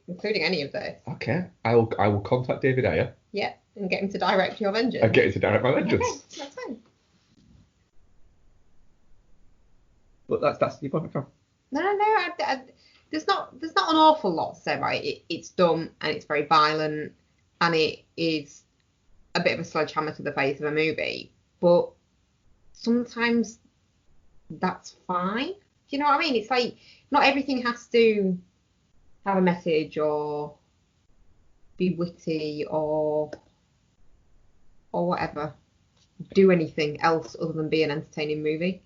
Including any of this. Okay. I will contact David Ayer. Yeah, and get him to direct your vengeance. And get him to direct my vengeance. Okay, that's fine. But that's your point. No. There's not an awful lot to say about it. It's dumb and it's very violent and it is a bit of a sledgehammer to the face of a movie. But sometimes that's fine. Do you know what I mean? It's like not everything has to have a message or be witty or whatever. Do anything else other than be an entertaining movie.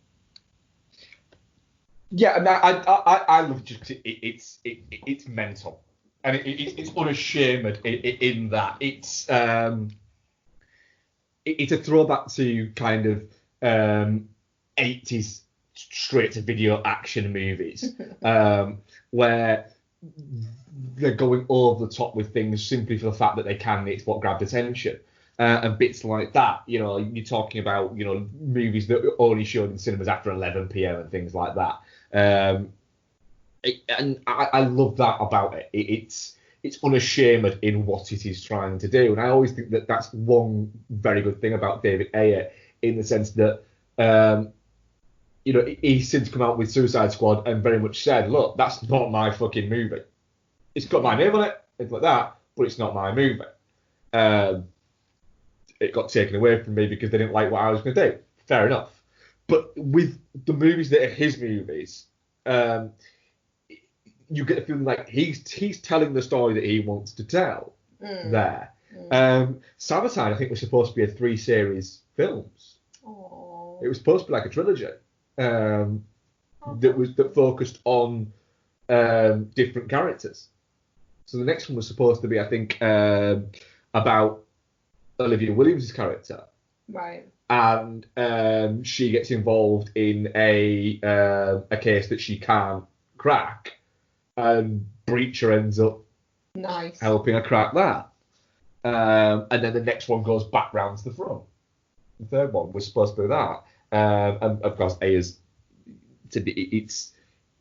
Yeah, and I love it. It's mental, and it's unashamed in that it's a throwback to kind of 80s straight to video action movies, where they're going over the top with things simply for the fact that they can. It's what grabbed attention. And bits like that, you know, you're talking about, you know, movies that are only shown in cinemas after 11 p.m. and things like that. And I love that about it. It's unashamed in what it is trying to do. And I always think that that's one very good thing about David Ayer, in the sense that, you know, he's since come out with Suicide Squad and very much said, look, that's not my fucking movie. It's got my name on it, things like that, but it's not my movie. It got taken away from me because they didn't like what I was going to do. Fair enough. But with the movies that are his movies, you get the feeling like he's telling the story that he wants to tell there. Sabotage, I think, was supposed to be a 3-series films. Aww. It was supposed to be like a trilogy that focused on different characters. So the next one was supposed to be, I think, about Olivia Williams' character. Right. And she gets involved in a case that she can't crack, and Breacher ends up helping her crack that. And then the next one goes back round to the front. The third one was supposed to be that. And of course, Ayer's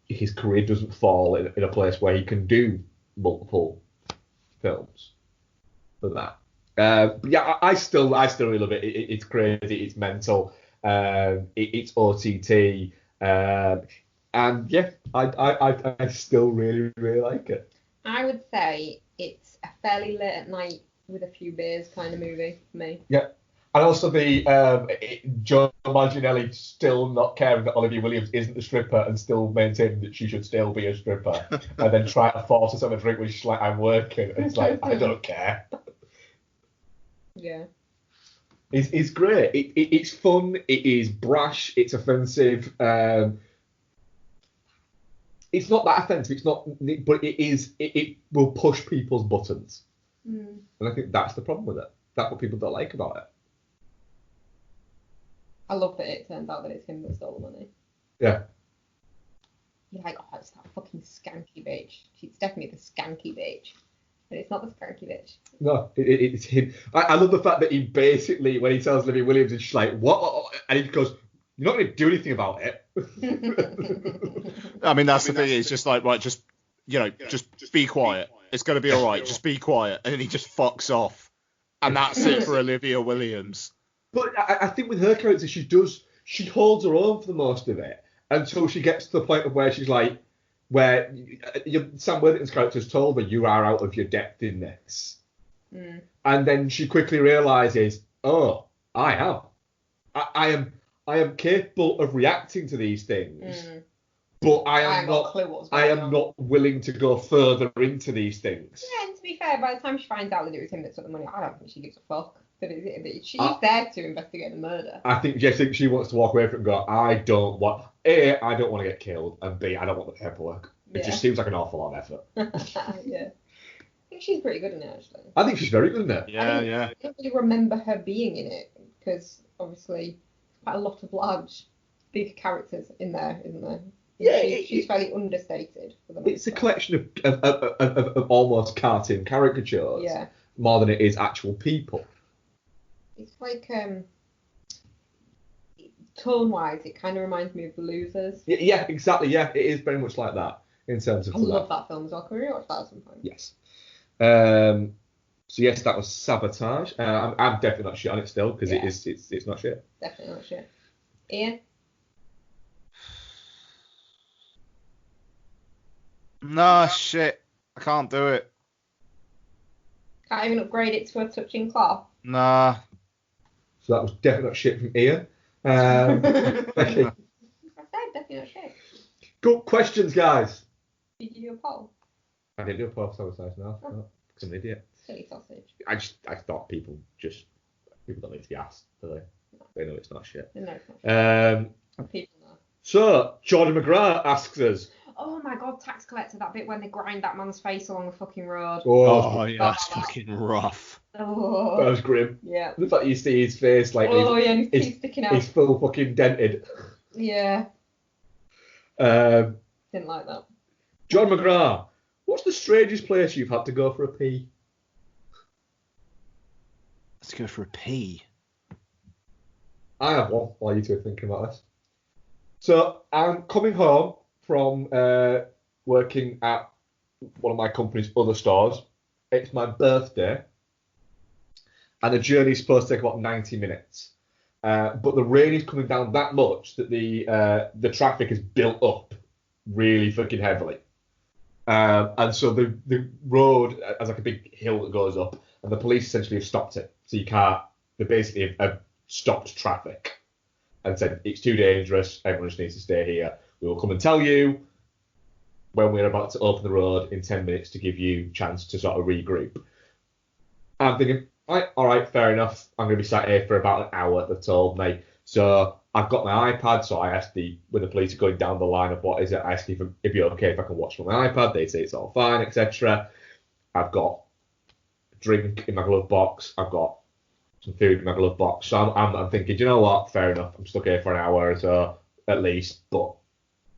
his career doesn't fall in a place where he can do multiple films for that. But yeah, I still really love it. It's crazy. It's mental. It's OTT. And yeah, I still really like it. I would say it's a fairly late at night with a few beers kind of movie for me. Yeah. And also the Joe Manganiello still not caring that Olivia Williams isn't a stripper and still maintaining that she should still be a stripper, and then try to force her to have a drink when she's like, I'm working. And it's like, I don't care. Yeah. It's great. It's fun. It is brash. It's offensive. It's not that offensive. It's not, but it is. It will push people's buttons, and I think that's the problem with it. That's what people don't like about it. I love that it turns out that it's him that stole the money. Yeah. You're like, oh, it's that fucking skanky bitch. It's definitely the skanky bitch. But it's not the skanky bitch. No, it's him. I love the fact that he basically, when he tells Olivia Williams, and she's like, what? And he goes, you're not going to do anything about it. I mean, that's the thing. It's just like, right, just be quiet. It's going to be all right. Just be quiet. And then he just fucks off. And that's it for Olivia Williams. But I think with her character, she holds her own for the most of it until she gets to the point of where she's like, where Sam Worthington's character has told her, you are out of your depth in this. And then she quickly realises, oh, I am. I am capable of reacting to these things, but I am not willing to go further into these things. Yeah, and to be fair, by the time she finds out that it was him that took the money, I don't think she gives a fuck. She's there to investigate the murder. I think she wants to walk away from it and go, I don't want to get killed, and B, I don't want the paperwork. It just seems like an awful lot of effort. Yeah. I think she's pretty good in it, actually. I think she's very good in it. Yeah. I don't really remember her being in it, because obviously quite a lot of large, big characters in there, isn't there? Yeah, she's fairly understated. For the it's a collection of almost cartoon caricatures, more than it is actual people. It's like, tone-wise, it kind of reminds me of The Losers. Yeah, exactly. Yeah, it is very much like that in terms of. I love that film as well. Can we watch that at some point? Yes. So yes, that was Sabotage. I'm definitely not shit on it still because it's not shit. Definitely not shit. Ian? Nah, shit. I can't do it. Can't even upgrade it to a touching cloth? Nah. So that was definitely not shit from Ian. I said definitely not shit. Good questions, guys. Did you do a poll? I didn't do a poll, Sabotage, no. Because I'm an idiot. Silly sausage. I thought people don't need to be asked, do they? They know it's not shit. No, it's not shit. People know. So, Jordan McGrath asks us. Oh my god, Tax Collector, that bit when they grind that man's face along the fucking road. Oh yeah, that's fucking rough. Oh. That was grim. Yeah. The fact you see his face, like, and his teeth sticking out. He's full fucking dented. Yeah. Didn't like that. John McGrath, what's the strangest place you've had to go for a pee? Let's go for a pee. I have one while you two are thinking about this. So I'm coming home from working at one of my company's other stores. It's my birthday, and the journey's supposed to take about 90 minutes. But the rain is coming down that much that the traffic is built up really fucking heavily. And so the road has like a big hill that goes up, and the police essentially have stopped it. So you can't. They basically have stopped traffic and said it's too dangerous. Everyone just needs to stay here. We will come and tell you when we're about to open the road in 10 minutes to give you a chance to sort of regroup. I'm thinking, all right, fair enough. I'm going to be sat here for about an hour, they've told me. So I've got my iPad, so I asked when the police are going down the line of what is it, I asked if it'd be okay if I can watch from my iPad. They say it's all fine, etc. I've got a drink in my glove box. I've got some food in my glove box. So I'm thinking, do you know what? Fair enough. I'm stuck here for an hour or so at least, but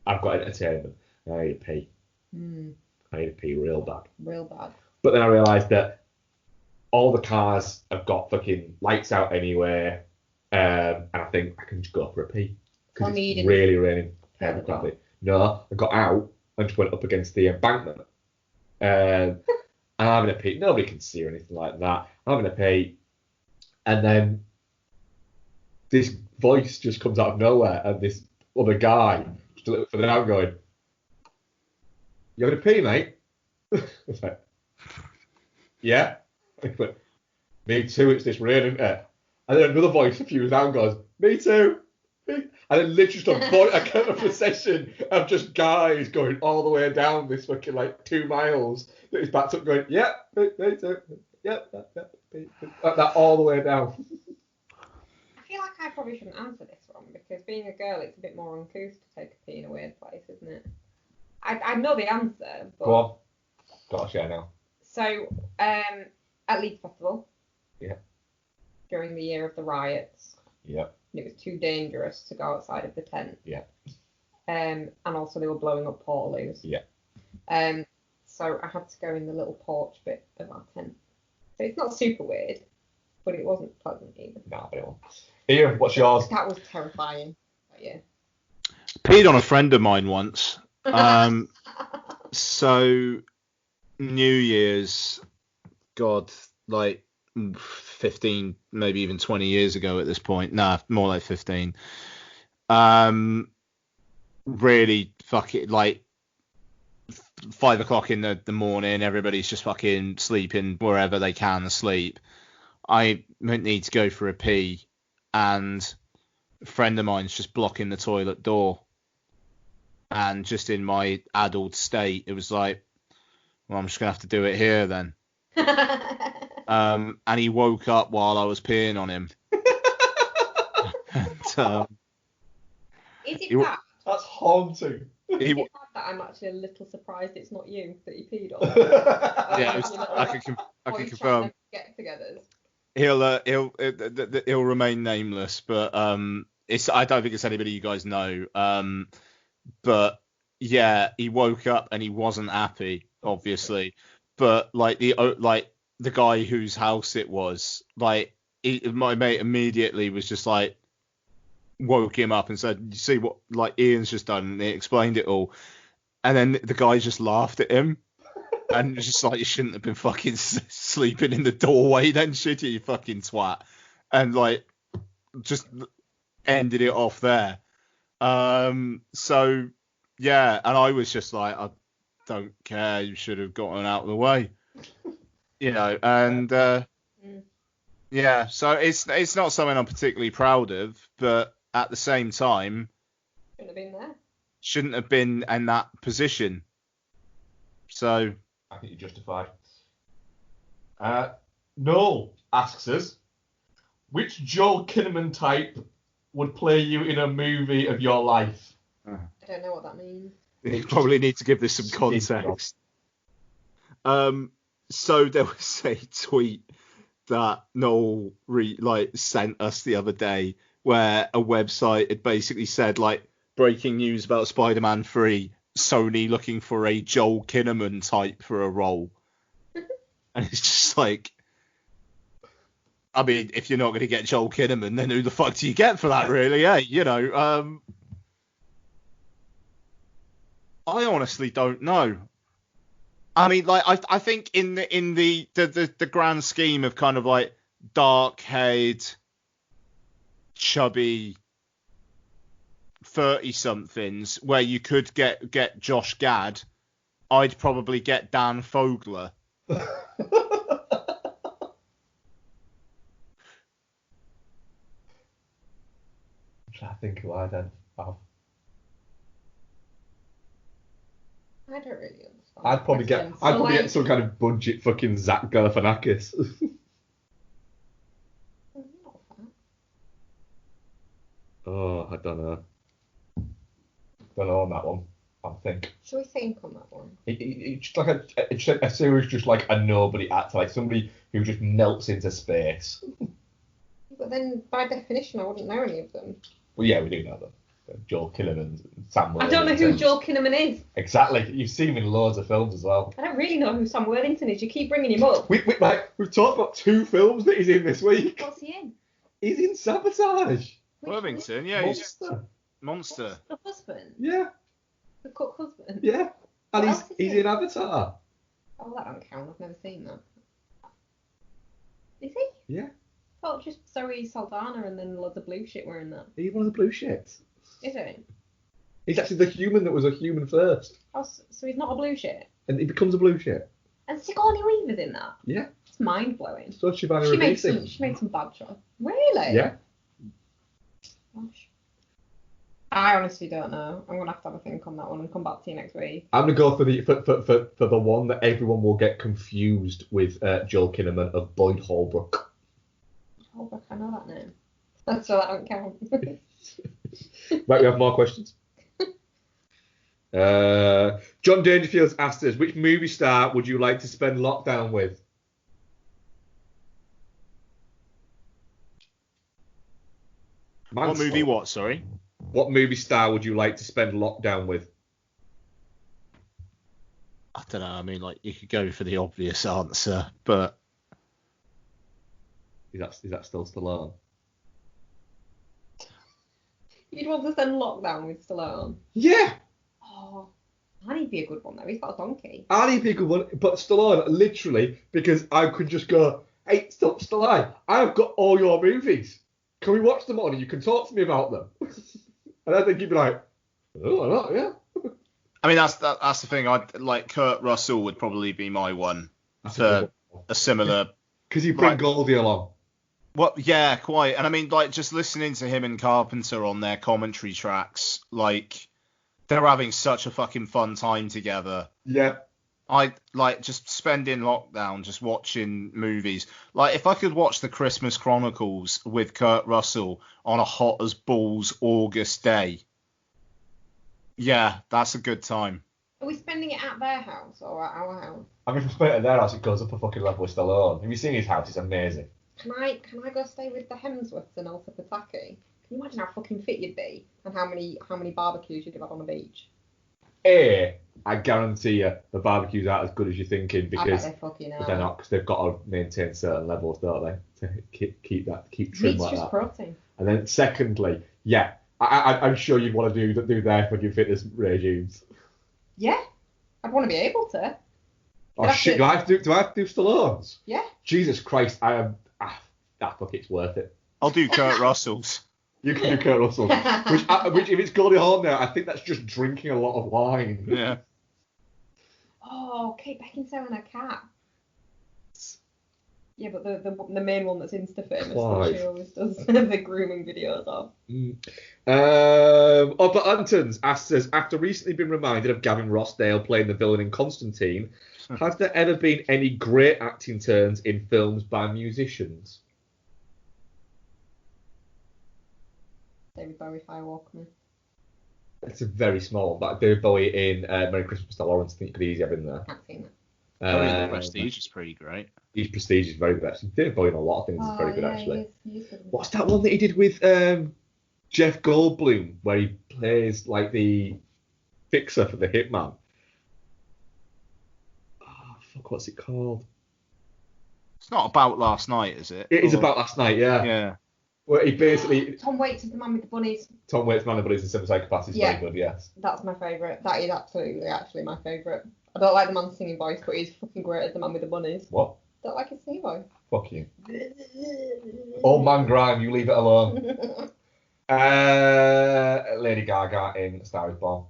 I've got entertainment. I need to pee. I need to pee real bad. Real bad. But then I realised that all the cars have got fucking lights out anyway, and I think I can just go for a pee. Because it's really raining heavily. No, I got out and just went up against the embankment. And I'm having a pee. Nobody can see or anything like that. I'm having a pee. And then this voice just comes out of nowhere, and this other guy, just a little further down, going, "You having a pee, mate?" I was like, "Yeah." I went, "Me too, it's this rain, isn't it?" And then another voice a few down goes, "Me too." And then literally just a procession of just guys going all the way down this fucking like 2 miles that is backed up going, "Yep, me too. Yep, that all the way down." I feel like I probably shouldn't answer this one because being a girl, it's a bit more uncouth to take a pee in a weird place, isn't it? I know the answer, but... Go on. Gosh, yeah, now. So, at Leeds Festival. Yeah. During the year of the riots. Yeah. It was too dangerous to go outside of the tent. Yeah. And also they were blowing up Portaloos. Yeah. So I had to go in the little porch bit of our tent. So it's not super weird, but it wasn't pleasant either. Nah, but it wasn't. Ian, what's yours? That was terrifying. But yeah. Peed on a friend of mine once. So New Year's, God, like 15, maybe even 20 years ago at this point. Nah, more like 15. Really fucking like 5 o'clock in the morning, everybody's just fucking sleeping wherever they can sleep. I need to go for a pee, and a friend of mine's just blocking the toilet door. And just in my adult state, it was like, well, I'm just gonna have to do it here then. And he woke up while I was peeing on him. And, is it bad? That's haunting. Is it bad that I'm actually a little surprised it's not you that he peed on? Yeah, I can confirm. Get-togethers. He'll remain nameless, but I don't think it's anybody you guys know. But yeah, he woke up and he wasn't happy, obviously. But like the guy whose house it was, like my mate immediately was just like, woke him up and said, "You see what like Ian's just done?" And he explained it all, and then the guy just laughed at him and was just like, "You shouldn't have been fucking sleeping in the doorway then, shit, you fucking twat," and like just ended it off there. So yeah, and I was just like, I don't care, you should have gotten out of the way, you know. And yeah, so it's not something I'm particularly proud of, but at the same time, shouldn't have been there. Shouldn't have been in that position. So I think you're justified. Noel asks us, which Joel Kinnaman type would play you in a movie of your life? I don't know what that means. You probably need to give this some context. So there was a tweet that Noel sent us the other day where a website had basically said, like, breaking news about Spider-Man 3, Sony looking for a Joel Kinnaman type for a role. And it's just like, I mean, if you're not going to get Joel Kinnaman, then who the fuck do you get for that, really? Eh? You know, I honestly don't know. I mean, like, I think in the grand scheme of kind of like dark-haired, chubby 30-somethings, where you could get Josh Gad, I'd probably get Dan Fogler. I'm trying to think who I'd have. I don't really understand. I'd probably get some kind of budget fucking Zach Galifianakis. Oh, I don't know. Don't know on that one. I think. Should we think on that one? It's just like a series, just like a nobody actor, like somebody who just melts into space. But then, by definition, I wouldn't know any of them. Well, yeah, we do know them. Joel Kinnaman, Sam Worthington. I don't know who Joel Kinnaman is. Exactly. You've seen him in loads of films as well. I don't really know who Sam Worthington is. You keep bringing him up. We've talked about 2 films that he's in this week. What's he in? He's in Sabotage. Worthington, yeah, he's Monster. The husband? Yeah. The cook husband? Yeah. And What else is he's he? in Avatar. Oh, that don't count. I've never seen that. Is he? Yeah. Oh, just Zoe Saldana and then loads of blue shit wearing that. He's one of the blue shits. Is he? He's actually the human that was a human first. Oh, so he's not a blue shit? And he becomes a blue shit. And Sigourney Weaver's in that? Yeah. It's mind-blowing. So Shivana She made Ribisi. some bad choices. Really? Yeah. Gosh. I honestly don't know. I'm gonna have to have a think on that one and come back to you next week. I'm gonna go for the one that everyone will get confused with Joel Kinnaman of Boyd Holbrook. Holbrook, I know that name. So that don't count. Right, we have more questions. John Dangerfield's asked us, which movie star would you like to spend lockdown with? What movie? What? Sorry. What movie star would you like to spend lockdown with? I don't know. I mean, like you could go for the obvious answer, but is that still Stallone? You'd want to spend lockdown with Stallone? Yeah. Oh, Annie'd be a good one though. He's got a donkey. Annie'd be a good one, but Stallone, literally, because I could just go, hey, Stallone, I've got all your movies. Can we watch them all and you can talk to me about them? And I think he'd be like, oh, no, yeah. I mean, that's the thing. I'd like Kurt Russell would probably be my one for a similar. Because you bring Goldie along. What? Yeah, quite. And I mean, like just listening to him and Carpenter on their commentary tracks, like they're having such a fucking fun time together. Yeah. I like just spending lockdown just watching movies. Like if I could watch the Christmas Chronicles with Kurt Russell on a hot as balls August day. Yeah, that's a good time. Are we spending it at their house or at our house? I mean, if we spend it at their house, it goes up a fucking level with Stallone. Have you seen his house? It's amazing. Can I go stay with the Hemsworths and Elsa Pataki? Can you imagine how fucking fit you'd be and how many barbecues you'd have on the beach? I guarantee you the barbecues aren't as good as you're thinking because they're fucking they're not, because they've got to maintain certain levels, don't they, to keep trim Meat's like just that. protein. And then secondly, yeah, I'm sure you'd want to do their fucking fitness regimes. Yeah, I'd want to be able to. Oh shit, do I have to do Stallone's? Yeah. Jesus Christ, I am. Fuck, it's worth it. I'll do Kurt Russell's. You can do Kurt Russell. which if it's Goldie Hawn now, I think that's just drinking a lot of wine. Yeah. Oh, Kate Beckinsale and her cat. Yeah, but the main one that's Insta famous that she always does the grooming videos of. But Antons asks us, after recently being reminded of Gavin Rossdale playing the villain in Constantine, has there ever been any great acting turns in films by musicians? David Bowie, Firewalk Me. It's a very small, but David Bowie in Merry Christmas, Mr. Lawrence, I think you could easily have in there. Can't see that. The Prestige is pretty great. His Prestige is very good, actually. David Bowie in a lot of things is very good, actually. He's good. What's that one that he did with Jeff Goldblum, where he plays like the fixer for the Hitman? Oh, fuck, what's it called? It's not About Last Night, is it? It is About Last Night, yeah. Yeah. Where he basically... Tom Waits is the man with the bunnies. Tom Waits, Man of the Bunnies and Seven Psychopaths is very good, yes. That's my favourite. That is absolutely actually my favourite. I don't like the man's singing voice, but he's fucking great as the man with the bunnies. What? Don't like his singing voice. Fuck you. Old Man Grime, you leave it alone. Lady Gaga in A Star Is Born.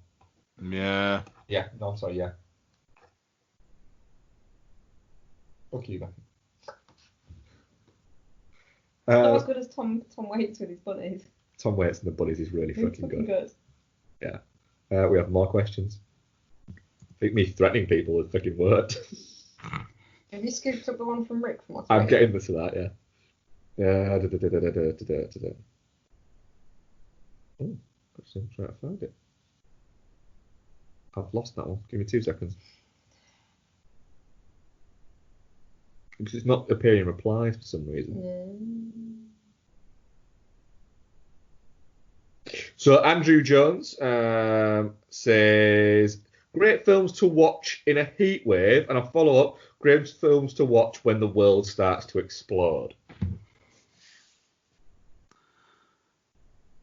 Yeah. Yeah, no, I'm sorry, yeah. Fuck you, Becky. Not as good as Tom Waits with his bunnies. Tom Waits and the Bunnies is really He's fucking good. good. Yeah. We have more questions. I think me threatening people has fucking worked. Have you scooped up the one from Rick from last I'm week? getting to that, yeah. Yeah. Da, da, da, da, da, da, da, da, da. Oh, What was that one that he did with Jeff Goldblum, where he plays like the fixer for the Hitman? That was Oh, I'm trying to find it. I've lost that one. Give me 2 seconds. Because it's not appearing in replies for some reason. So Andrew Jones says, great films to watch in a heat wave, and a follow-up, great films to watch when the world starts to explode.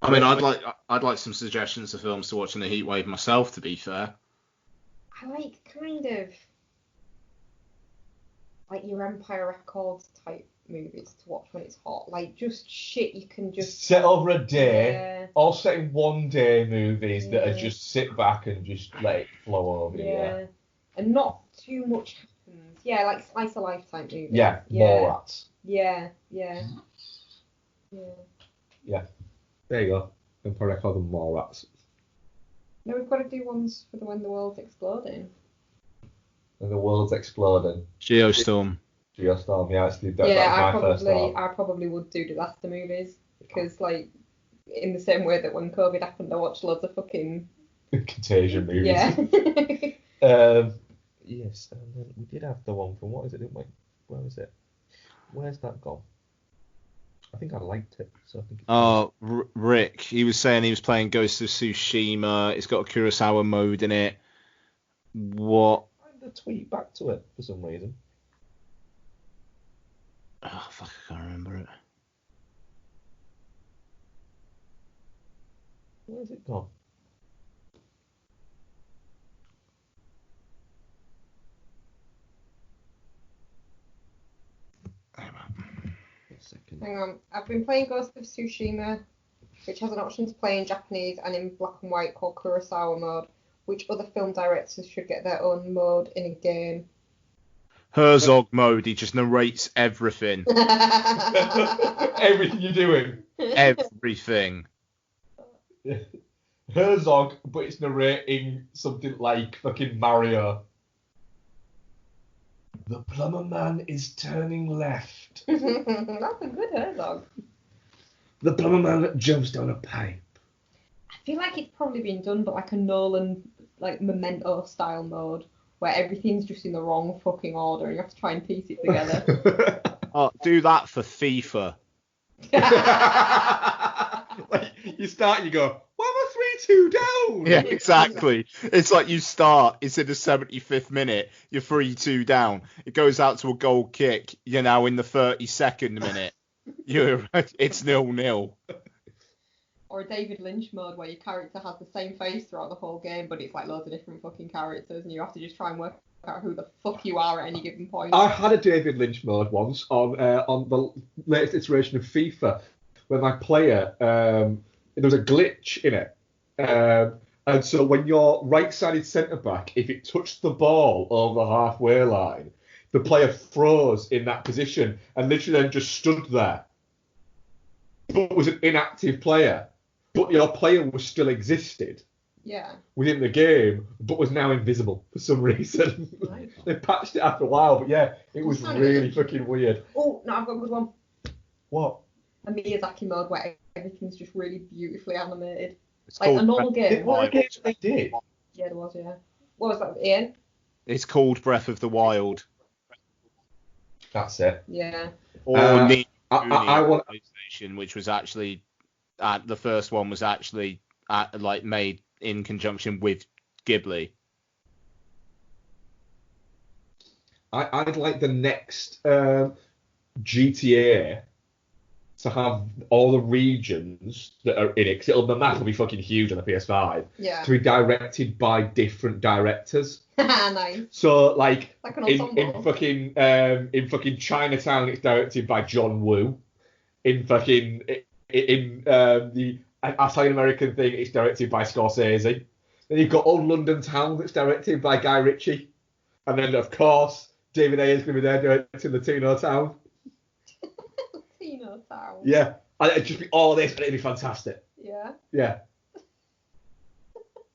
I mean, I'd like some suggestions of films to watch in a heat wave myself, to be fair. I like kind of like your Empire Records type movies to watch when it's hot. Like just shit you can just Set over a day, Yeah. all set in one day movies that are just sit back and just let it flow over you. Yeah. And not too much happens. Yeah, like slice of life type movies. Yeah, more rats. Yeah. Yeah. There you go. Empire Records and more rats. No, we've got to do ones for when the world's exploding. And the world's exploding. Geostorm. Geostorm, yeah, actually, I probably would do disaster movies because, like, in the same way that when COVID happened, I watched loads of fucking Contagion movies. Yeah. Yes, and then we did have the one from what is it? Where was it? Where's that gone? I think I liked it, so I think. Rick, he was saying he was playing Ghost of Tsushima. It's got a Kurosawa mode in it. What? Find a tweet back to it for some reason. Oh fuck, I can't remember it. Where's it gone? Hang on, I've been playing Ghost of Tsushima, which has an option to play in Japanese and in black and white called Kurosawa mode. Which other film directors should get their own mode in a game? Herzog mode, he just narrates everything. Everything you're doing. Everything. Herzog, but it's narrating something like fucking Mario. The plumber man is turning left. That's a good Herzog. The plumber man jumps down a pipe. I feel like it's probably been done, but like a Nolan, like Memento style mode, where everything's just in the wrong fucking order and you have to try and piece it together. Oh, do that for FIFA. Like, you start and you go, why am I 3-2 down? Yeah, exactly. It's like you start, it's in the 75th minute, you're 3-2 down. It goes out to a goal kick, you're now in the 32nd minute. It's 0-0. Or a David Lynch mode where your character has the same face throughout the whole game, but it's like loads of different fucking characters and you have to just try and work out who the fuck you are at any given point. I had a David Lynch mode once on the latest iteration of FIFA, where my player, there was a glitch in it. And so when your right-sided centre-back, if it touched the ball over the halfway line, the player froze in that position and literally then just stood there. But was an inactive player. But your player was still existed. Yeah. Within the game, but was now invisible for some reason. Right. They patched it after a while, but yeah, it was really fucking weird. Oh, no, I've got a good one. What? A Miyazaki mode where everything's just really beautifully animated. It's like a called normal game. What a game they did? Yeah, there was, yeah. What was that, Ian? It's called Breath of the Wild. That's it. Yeah. Or I want PlayStation, which was actually the first one was actually like made in conjunction with Ghibli. I'd like the next GTA to have all the regions that are in it, because the map will be fucking huge on the PS5. Yeah. To be directed by different directors. Nice. So like an in ensemble. fucking Chinatown, it's directed by John Woo. In the Italian American thing, it's directed by Scorsese. Then you've got Old London Town, that's directed by Guy Ritchie. And then of course David Ayer is going to be there directing Latino Town. Latino Town. Yeah, and it'd just be all this, and it'd be fantastic. Yeah. Yeah.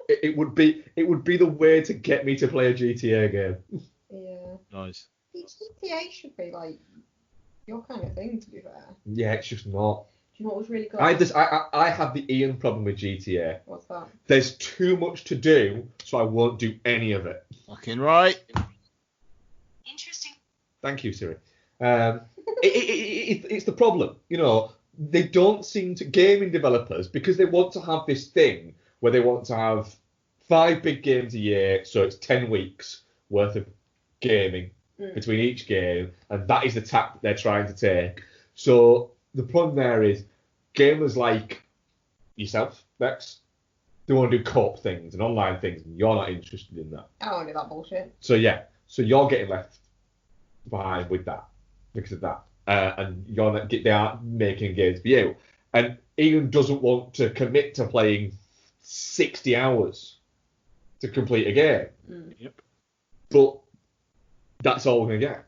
It would be the way to get me to play a GTA game. Yeah. Nice. GTA should be like your kind of thing, to be fair. Yeah, it's just not. you know what was really good? I have the Ian problem with GTA. What's that? There's too much to do, so I won't do any of it. Fucking right. Interesting. Thank you, Siri. It's the problem. You know, they don't seem to, gaming developers, because they want to have this thing where they want to have 5 big games a year, so it's 10 weeks worth of gaming between each game, and that is the tack that they're trying to take. So the problem there is gamers like yourself, Bex, they want to do co-op things and online things, and you're not interested in that. I don't do that bullshit. So yeah, so you're getting left behind with that because of that, and you're not, they aren't making games for you. And Ian doesn't want to commit to playing 60 hours to complete a game. Yep. But that's all we're gonna get.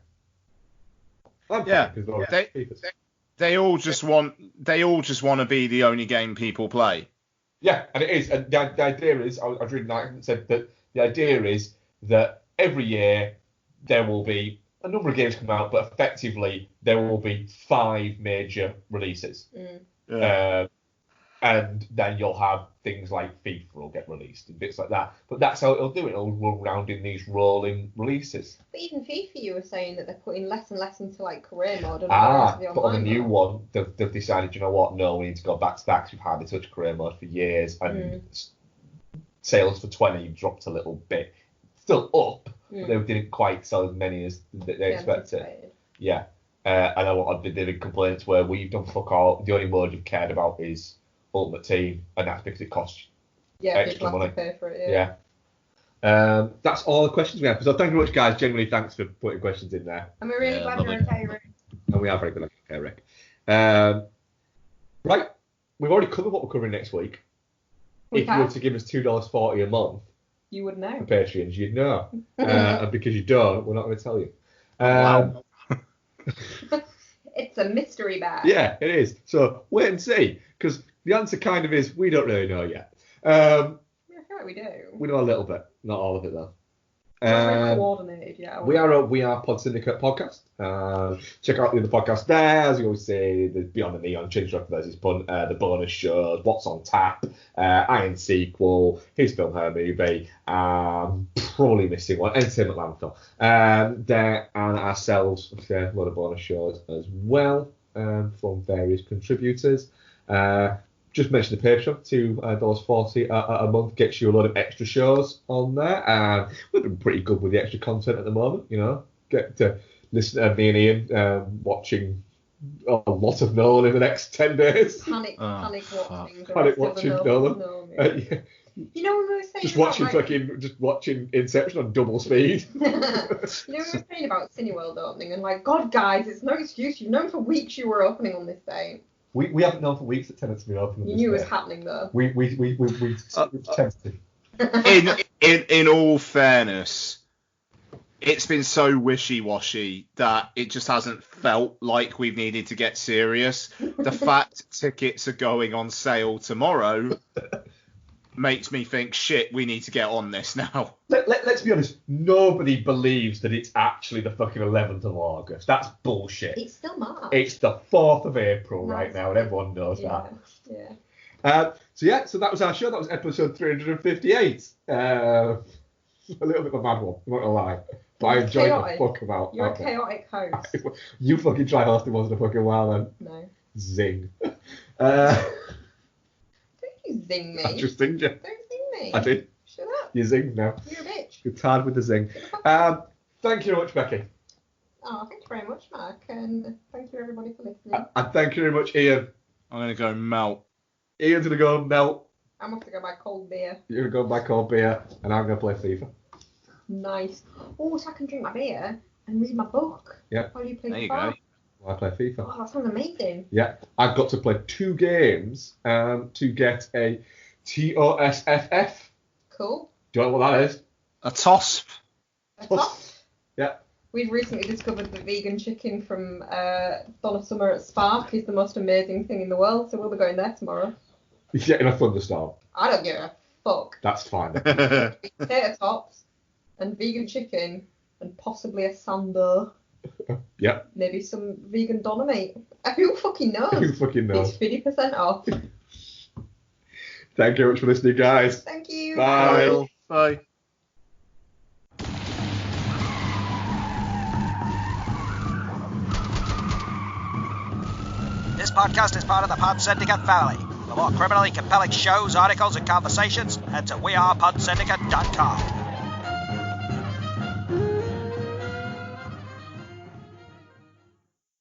They all just want to be the only game people play. Yeah, and it is. And the idea is, I was reading that and said that the idea is that every year there will be a number of games come out, but effectively there will be 5 major releases. And then you'll have things like FIFA will get released and bits like that. But that's how it'll do it. It'll run around in these rolling releases. But even FIFA, you were saying that they're putting less and less into like career mode. And But on the online new mode. one, they've decided, you know what, no, we need to go back to that because we've hardly touched career mode for years. And sales for 20 dropped a little bit. Still up, but they didn't quite sell as many as they expected. Yeah. And a lot of the big complaints were, we've done fuck all. The only mode you've cared about is Ultimate Team, and that's because it costs extra money. To pay for it, That's all the questions we have. So thank you very much, guys. Genuinely, thanks for putting questions in there. And we're really glad you're okay, Rick. And we are very good, okay, Rick. Right, we've already covered what we're covering next week. If you were to give us $2.40 a month, you would know. For Patreons, you'd know. And because you don't, we're not going to tell you. Wow. It's a mystery bag. Yeah, it is. So wait and see, because the answer kind of is we don't really know yet. I feel like we do. We know a little bit, not all of it though. Not very coordinated, yeah. We are Pod Syndicate podcast. Check out the other podcasts there. As you always say, there's Beyond the Neon, Chinstrap versus Punt, the bonus shows, What's on Tap, Iron Sequel, His Film Her Movie, probably missing one, Entertainment Landfill. There and ourselves, a lot of bonus shows as well from various contributors. Just mention the Patreon, $2.40 a month gets you a lot of extra shows on there. We've been pretty good with the extra content at the moment, you know. Get to listen to me and Ian watching a lot of Nolan in the next 10 days. Panic watching. Panic watching Nolan. Yeah. You know what we were saying just watching Inception on double speed. You know what we were saying about Cineworld opening and like, God, guys, it's no excuse. You've known for weeks you were opening on this day. We haven't known for weeks that Tenant's been open. You knew it was happening though. We tempted. In all fairness, it's been so wishy-washy that it just hasn't felt like we've needed to get serious. The fact tickets are going on sale tomorrow makes me think, shit, we need to get on this now. Let's be honest, nobody believes that it's actually the fucking 11th of August. That's bullshit. It's still March. It's the 4th of April right now, and everyone knows that. Yeah. So that was our show. That was episode 358. A little bit of a mad one, I'm not gonna lie. But I enjoyed the fuck about. You're a chaotic host. You fucking try hosting once in a fucking while then. No. Zing. You zing me. I just zinged you. Don't zing me. I did. Shut up. You zinged now. You're a bitch. You're tired with the zing. Thank you very much, Becky. Oh, thank you very much, Mark, and thank you everybody for listening. And thank you very much, Ian. I'm gonna go melt. Ian's gonna go melt. I'm off to go buy cold beer. You're gonna go buy cold beer, and I'm gonna play FIFA. Nice. Oh, so I can drink my beer and read my book. Yeah. While you play There you FIFA. go. Well, I play FIFA. Oh, that sounds amazing. Yeah, I've got to play 2 games to get a TOSFF. Cool. Do you know what that is? A TOSP. A top? Yeah. We've recently discovered that vegan chicken from Donna Summer at Spark is the most amazing thing in the world, so we'll be going there tomorrow. Yeah, in a thunderstorm. I don't give a fuck. That's fine. Potato tops and vegan chicken and possibly a sando. Yep. Maybe some vegan doner meat. Who fucking knows? Who fucking knows? It's 50% off. Thank you very much for listening, guys. Thank you. Bye. Bye. This podcast is part of the Pod Syndicate family. For more criminally compelling shows, articles, and conversations, head to wearePodsyndicate.com.